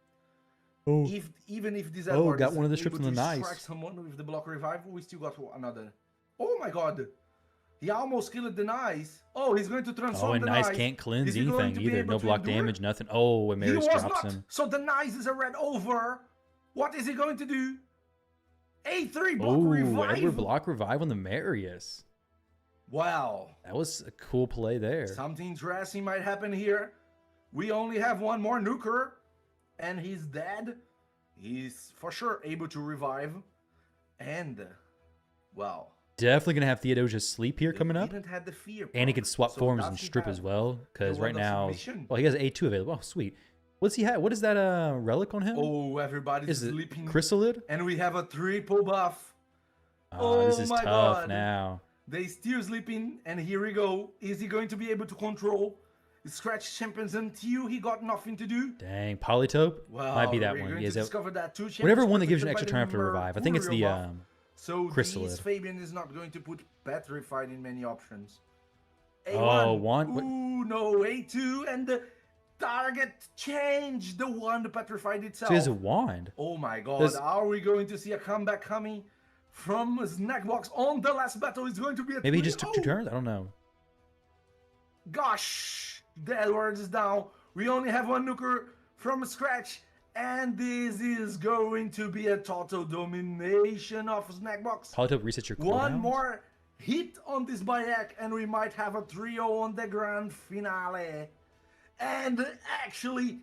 if this Edward got is one of the able strips on the to nice. strike someone with the block revive, we still got another. Oh my god. He almost killed the nice. Oh, he's going to transform Oh, and the Nice nice. can't cleanse Is he going anything to be either. able No to block endure? damage, nothing. Oh, and He Marius was drops not. him. So the nice is a red over. What is he going to do? A3 block Oh, revive. Edward block revive on the Marius. Wow. That was a cool play there. Something interesting might happen here. We only have 1 more nuker, and he's dead. He's for sure able to revive. And, well, Definitely gonna have Theodosia sleep here coming up, didn't have the fear and he can proc. swap So forms does and he strip have as well. Because the right wand of now, submission? well, he has A2 available. Oh, sweet. What's he have? What is that relic on him? Oh, everybody's Is it sleeping. Chrysalid? And we have a triple buff. Oh, this Oh is my tough God. now. They still sleeping, and here we go. Is he going to be able to control Scratch champions until he got nothing to do? Dang, Polytope Well, might be that we're one. going He to has a- discover that 2 champions whatever one that gives you protected extra by time the to revive. I think it's the Mercurial buff. So Chrysalid. this Fabian is not going to put Petrified in many options. Oh, A1. one. What? Ooh, no, A2, and the target changed the one, the Petrified itself. So he has a wand. Oh my god, Does- are we going to see a comeback coming from Snackbox on the last battle? Is going to be a Maybe he just took 2 3-0. turns. I don't know. Gosh, the Edwards is down. We only have 1 nuker from Scratch, and this is going to be a total domination of Snackbox. Polytope resets your One cooldowns? more hit on this Bayek, and we might have a 3-0 on the grand finale. And actually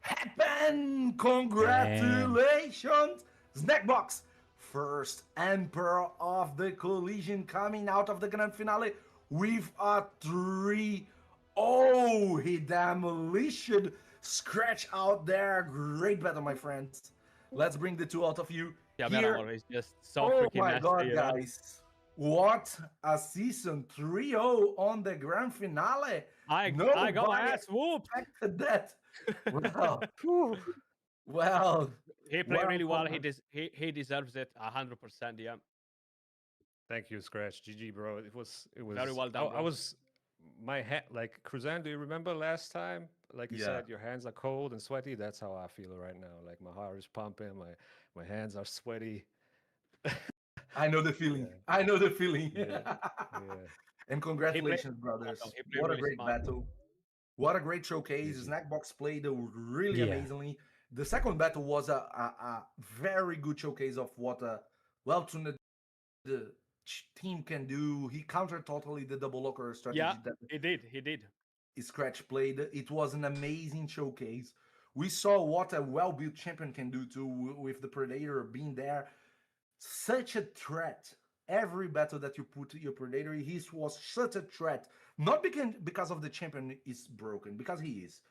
happen. Congratulations, Snackbox. First Emperor of the Collision coming out of the grand finale with a 3-0. He demolished Scratch out there. Great battle, my friends. Let's bring the 2 out of you. Yeah, Here. man, is just so Oh freaking my nasty, god, you know? guys. What a season. 3-0 on the grand finale. I got my Nobody ass whooped. expected that. Well, well, He played really well. well, He deserves it 100%. Yeah. Thank you, Scratch. GG, bro. It was Very well done, I bro. was my hand like Cruzan. Do you remember last time? Like you Yeah. said, your hands are cold and sweaty. That's how I feel right now. Like my heart is pumping. My hands are sweaty. I know the feeling. Yeah. I know the feeling. Yeah. And congratulations, brothers. He played What a really great smart. battle. What a great showcase. GG. Snackbox played really Yeah. amazingly. The second battle was a very good showcase of what Weltune, the team can do. He countered totally the double locker strategy Yeah, that he did. He did. Scratch played. It was an amazing showcase We saw what a well-built champion can do too, with the Predator being there. Such a threat. Every battle that you put your Predator, he was such a threat. Not because of the champion is broken, because he is,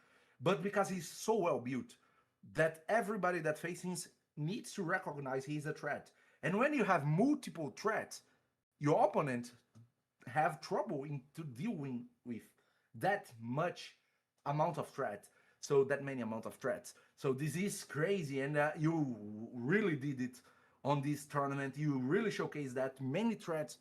but because he's so well built that everybody that faces him needs to recognize he's a threat. And when you have multiple threats, your opponent have trouble into dealing with that much amount of threat. So that many amount of threats. So this is crazy, and you really did it on this tournament. You really showcased that many threats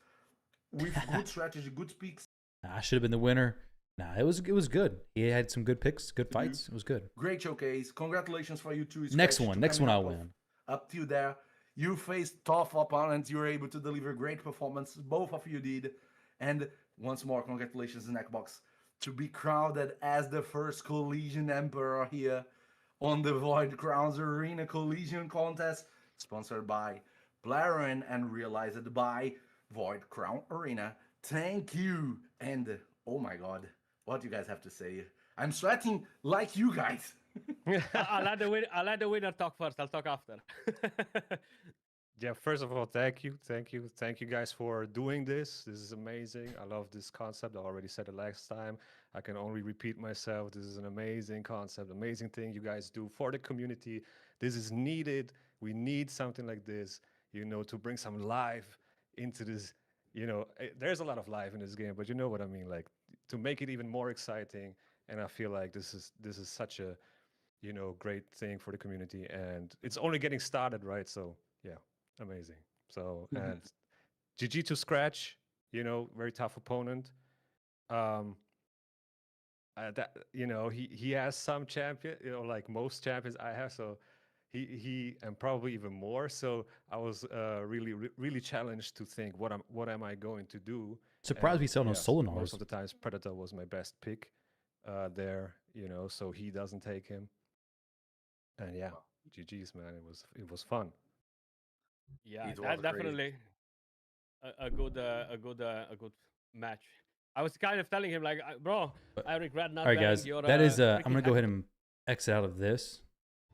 with good strategy, good picks. I should have been the winner. Nah, it was good. He had some good picks, good fights. It was good. Great showcase. Congratulations for you too. Next one I'll win. Up to there, you faced tough opponents. You were able to deliver great performance. Both of you did, and once more, congratulations, Snackbox, to be crowned as the first Collision Emperor here on the Void Crowns Arena Collision Contest, sponsored by Blaren and realized by Void Crown Arena. Thank you. And oh my God, what do you guys have to say? I'm sweating like you guys. I'll let the winner talk first. I'll talk after. Yeah, first of all, thank you guys for doing this. This is amazing. I love this concept. I already said it last time. I can only repeat myself. This is an amazing concept, amazing thing you guys do for the community. This is needed. We need something like this, to bring some life into this. There's a lot of life in this game, but you know what I mean, like to make it even more exciting. And I feel like this is such a, great thing for the community, and it's only getting started, right? So yeah. Amazing. So, and GG to Scratch, very tough opponent. He has some champion, like most champions I have. So he and probably even more. So I was really challenged to think, what am I going to do? Surprised we sell no Solinars. Most of the times Predator was my best pick there, so he doesn't take him. And yeah, GG's, man. It was fun. Yeah, that's definitely a good match. I was kind of telling him like, bro, I regret not. All right, guys, that is. I'm gonna go ahead and exit out of this.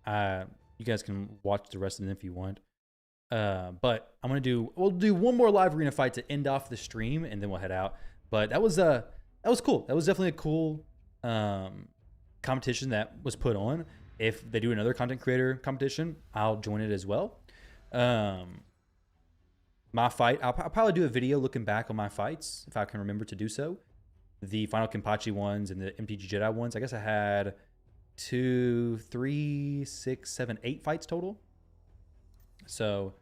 You guys can watch the rest of it if you want. But we'll do one more live arena fight to end off the stream, and then we'll head out. But that was cool. That was definitely a cool competition that was put on. If they do another content creator competition, I'll join it as well. My fight, I'll probably do a video looking back on my fights if I can remember to do so. The Final Kenpachi ones and the MTG Jedi ones. I guess I had 2, 3, 6, 7, 8 fights total. So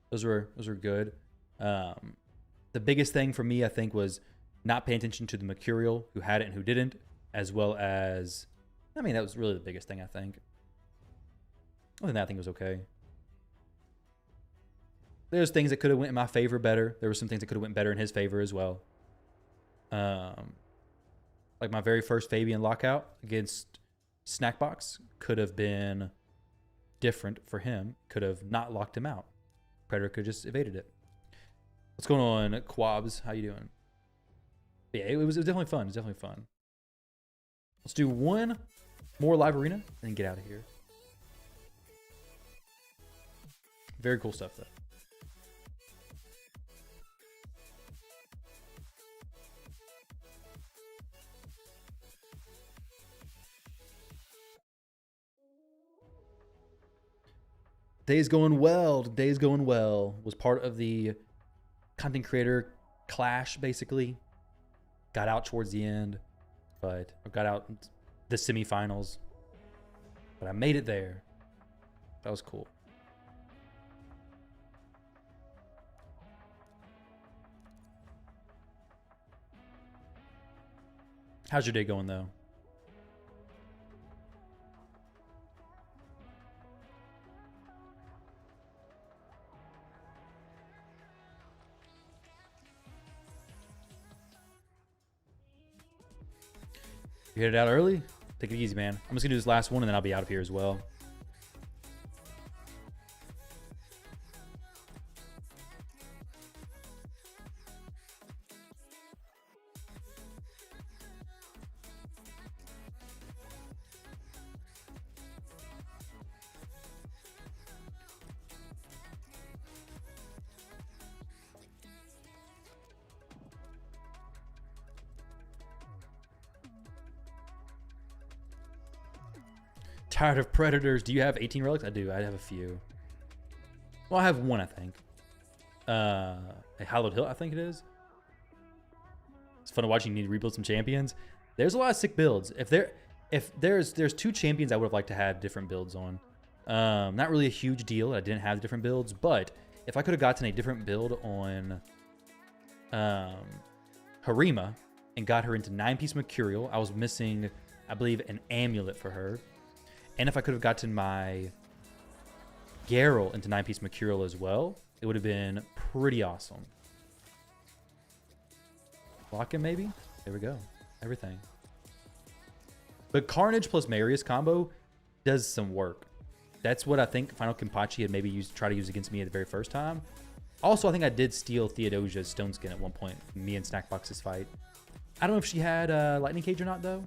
those were good. The biggest thing for me, I think, was not paying attention to the Mercurial, who had it and who didn't, as well as, that was really the biggest thing, I think. Other than that, I think it was okay. There's things that could have went in my favor better. There were some things that could have went better in his favor as well. Like my very first Fabian lockout against Snackbox could have been different for him. Could have not locked him out. Predator could have just evaded it. What's going on, Quabs? How you doing? Yeah, it was definitely fun. It was definitely fun. Let's do one more live arena and then get out of here. Very cool stuff, though. Day's going well. Day's going well. Was part of the content creator clash, basically. Got out towards the end, but I got out the semifinals. But I made it there. That was cool. How's your day going, though? You headed out early? Take it easy, man. I'm just gonna do this last one and then I'll be out of here as well. Tired of predators. Do you have 18 relics? I do. I have a few. Well, I have one, I think. A Hallowed Hill, I think it is. It's fun to watch. You need to rebuild some champions. There's a lot of sick builds. If there's 2 champions I would have liked to have different builds on. Not really a huge deal. I didn't have different builds, but if I could have gotten a different build on Harima and got her into 9-piece Mercurial, I was missing, I believe, an amulet for her. And if I could have gotten my Garrel into 9-piece Mercurial as well, it would have been pretty awesome. Lock him, maybe? There we go. Everything. But Carnage plus Marius combo does some work. That's what I think Final Kenpachi had maybe try to use against me at the very first time. Also, I think I did steal Theodosia's Stone Skin at one point. Me and Snackbox's fight. I don't know if she had Lightning Cage or not, though.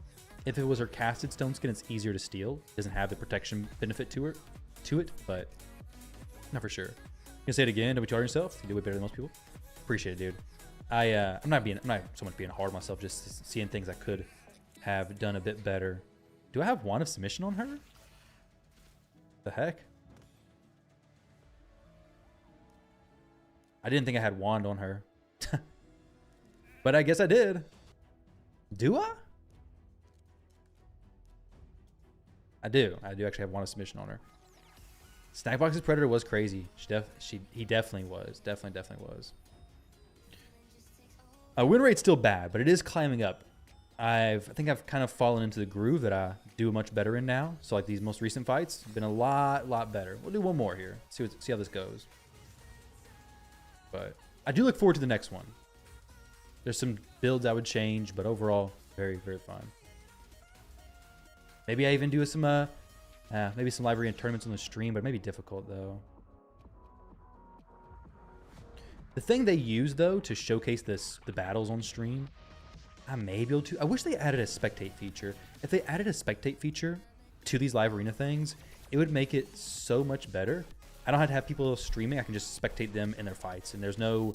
If it was her casted Stone Skin, it's easier to steal. It doesn't have the protection benefit to it, but not for sure. You can say it again. Don't be charging yourself. You do way better than most people. Appreciate it, dude. I'm not so much being hard on myself, just seeing things I could have done a bit better. Do I have Wand of Submission on her? The heck? I didn't think I had Wand on her. But I guess I did. Do I? I do. I do actually have Wand of Submission on her. Snackbox's Predator was crazy. He definitely was. Definitely was. Win rate's still bad, but it is climbing up. I think I've kind of fallen into the groove that I do much better in now. So like these most recent fights have been a lot better. We'll do one more here. See how this goes. But I do look forward to the next one. There's some builds I would change, but overall, very fun. Maybe I even do some maybe some live arena tournaments on the stream, but it may be difficult though. The thing they use though to showcase the battles on stream, I may be able to. I wish they added a spectate feature. If they added a spectate feature to these live arena things, it would make it so much better. I don't have to have people streaming. I can just spectate them in their fights, and there's no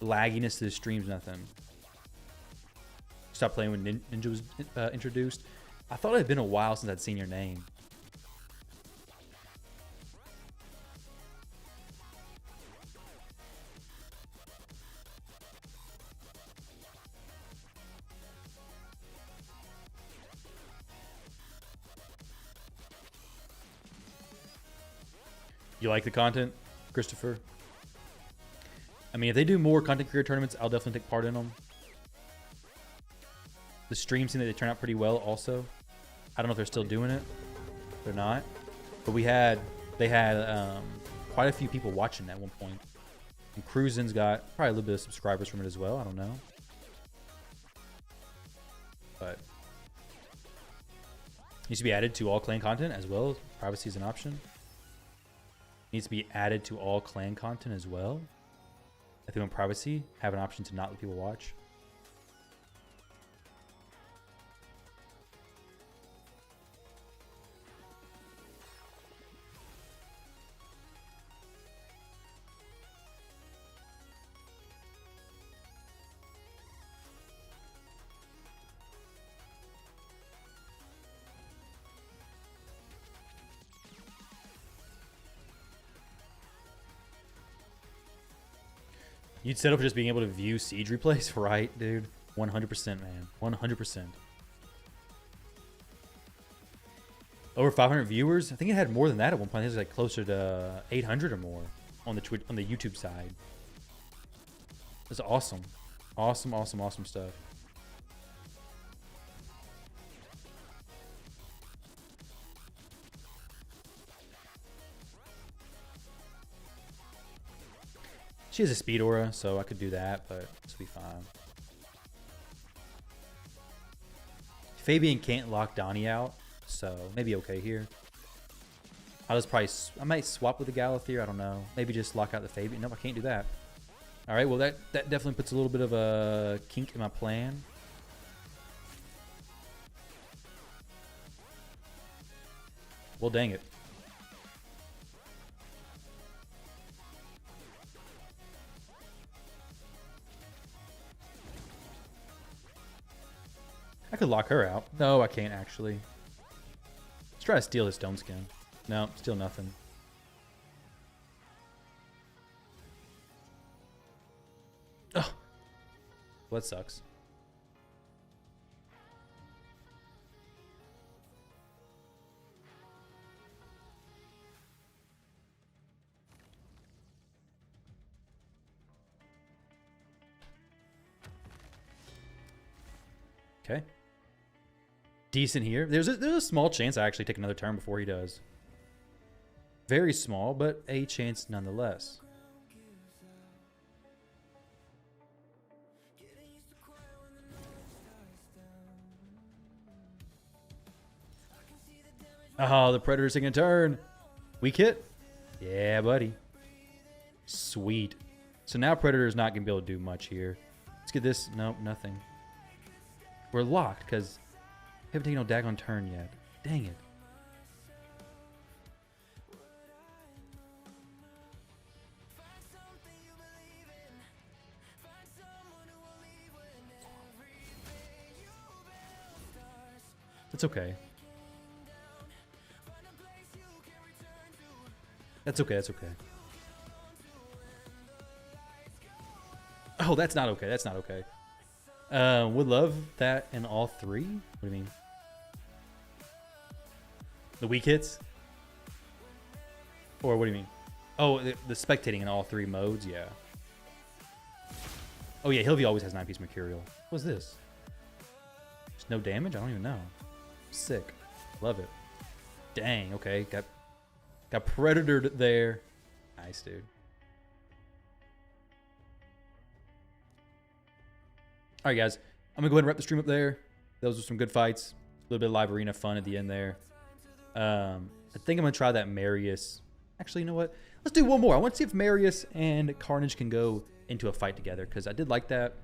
lagginess to the streams, nothing. Stop playing when Ninja was introduced. I thought it had been a while since I'd seen your name. You like the content, Christopher? I mean, if they do more content creator tournaments, I'll definitely take part in them. The stream seem that they turn out pretty well also. I don't know if they're still doing it. They're not. But they had quite a few people watching at one point. And Cruisin's got probably a little bit of subscribers from it as well. I don't know. But needs to be added to all clan content as well. Privacy is an option. Needs to be added to all clan content as well. I think on privacy, have an option to not let people watch. You'd settle for just being able to view Siege replays, right, dude? 100%, man. 100%. Over 500 viewers? I think it had more than that at one point. It was like closer to 800 or more on the YouTube side. It's awesome. Awesome stuff. She has a speed aura, so I could do that, but this will be fine. Fabian can't lock Donnie out, so maybe okay here. I'll just probably, I might swap with the Galathier, I don't know. Maybe just lock out the Fabian. Nope, I can't do that. All right, well that definitely puts a little bit of a kink in my plan. Well, dang it. I could lock her out. No, I can't actually. Let's try to steal his stone skin. No, still nothing. Oh, well, that sucks. Okay. Decent here. There's a small chance I actually take another turn before he does. Very small, but a chance nonetheless. Oh, the Predator's taking a turn. Weak hit? Yeah, buddy. Sweet. So now Predator's not going to be able to do much here. Let's get this. Nope, nothing. We're locked because we haven't taken no daggone turn yet. Dang it. That's okay. That's okay, that's okay. Oh, that's not okay, that's not okay. Would love that in all three. What do you mean? The weak hits? Or what do you mean? Oh, the spectating in all three modes, yeah. Oh yeah, Hilvy always has 9-piece Mercurial. What's this? There's no damage? I don't even know. Sick. Love it. Dang, okay. Got Predatored there. Nice, dude. All right, guys. I'm going to go ahead and wrap the stream up there. Those were some good fights. A little bit of live arena fun at the end there. I think I'm going to try that Marius. Actually, you know what? Let's do one more. I want to see if Marius and Carnage can go into a fight together, because I did like that.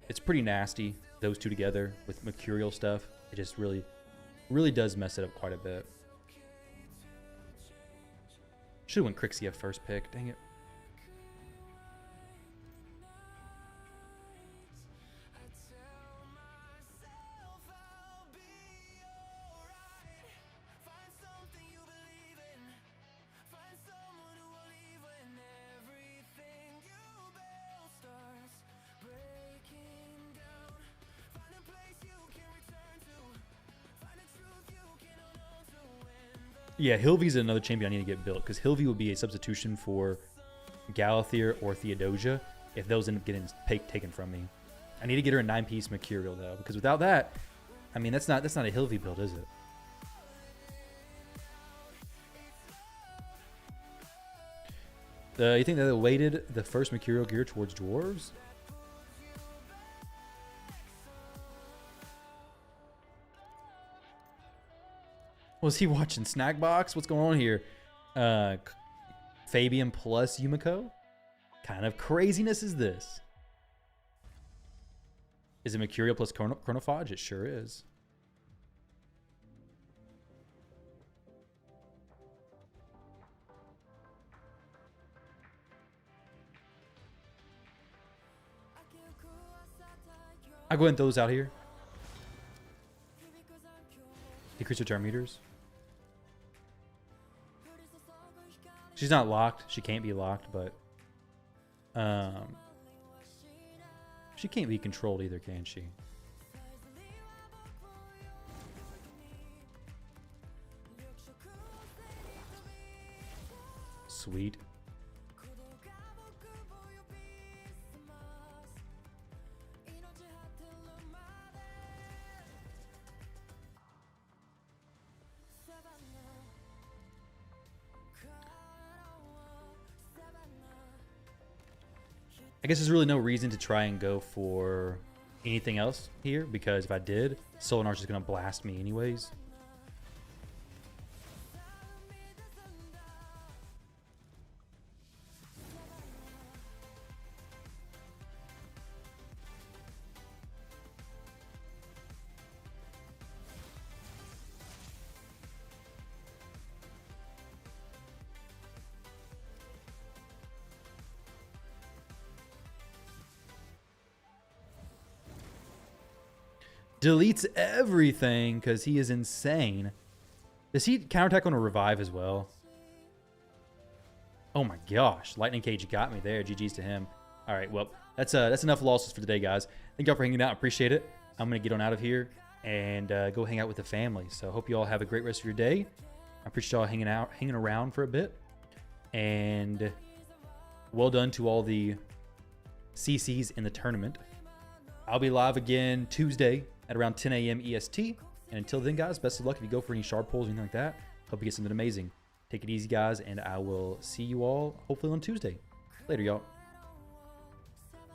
It's pretty nasty, those two together with Mercurial stuff. It just really does mess it up quite a bit. Should have went Crixia first pick. Dang it. Yeah, Hilvy's another champion I need to get built, because Hilvy would be a substitution for Galathier or Theodosia if those end up getting taken from me. I need to get her a 9-piece Mercurial though, because without that, I mean that's not a Hilvy build, is it? You think that they weighted the first Mercurial gear towards dwarves? Was he watching Snackbox? What's going on here? Fabian plus Yumiko? Kind of craziness is this? Is it Mercurial plus Chronophage? It sure is. I'll go ahead and throw those out here. Decrease return meters. She's not locked. She can't be locked, but she can't be controlled either, can she? Sweet. I guess there's really no reason to try and go for anything else here, because if I did, Solinar's just going to blast me anyways. Deletes everything because he is insane. Does he counterattack on a revive as well? Oh my gosh. Lightning Cage got me there. GG's to him. All right, well, that's enough losses for today, guys. Thank y'all for hanging out. I appreciate it. I'm going to get on out of here and go hang out with the family. So hope you all have a great rest of your day. I appreciate y'all hanging around for a bit. And well done to all the CCs in the tournament. I'll be live again Tuesday at around 10 a.m. EST. And until then, guys, best of luck if you go for any shard pulls or anything like that. Hope you get something amazing. Take it easy, guys, and I will see you all hopefully on Tuesday. Later, y'all.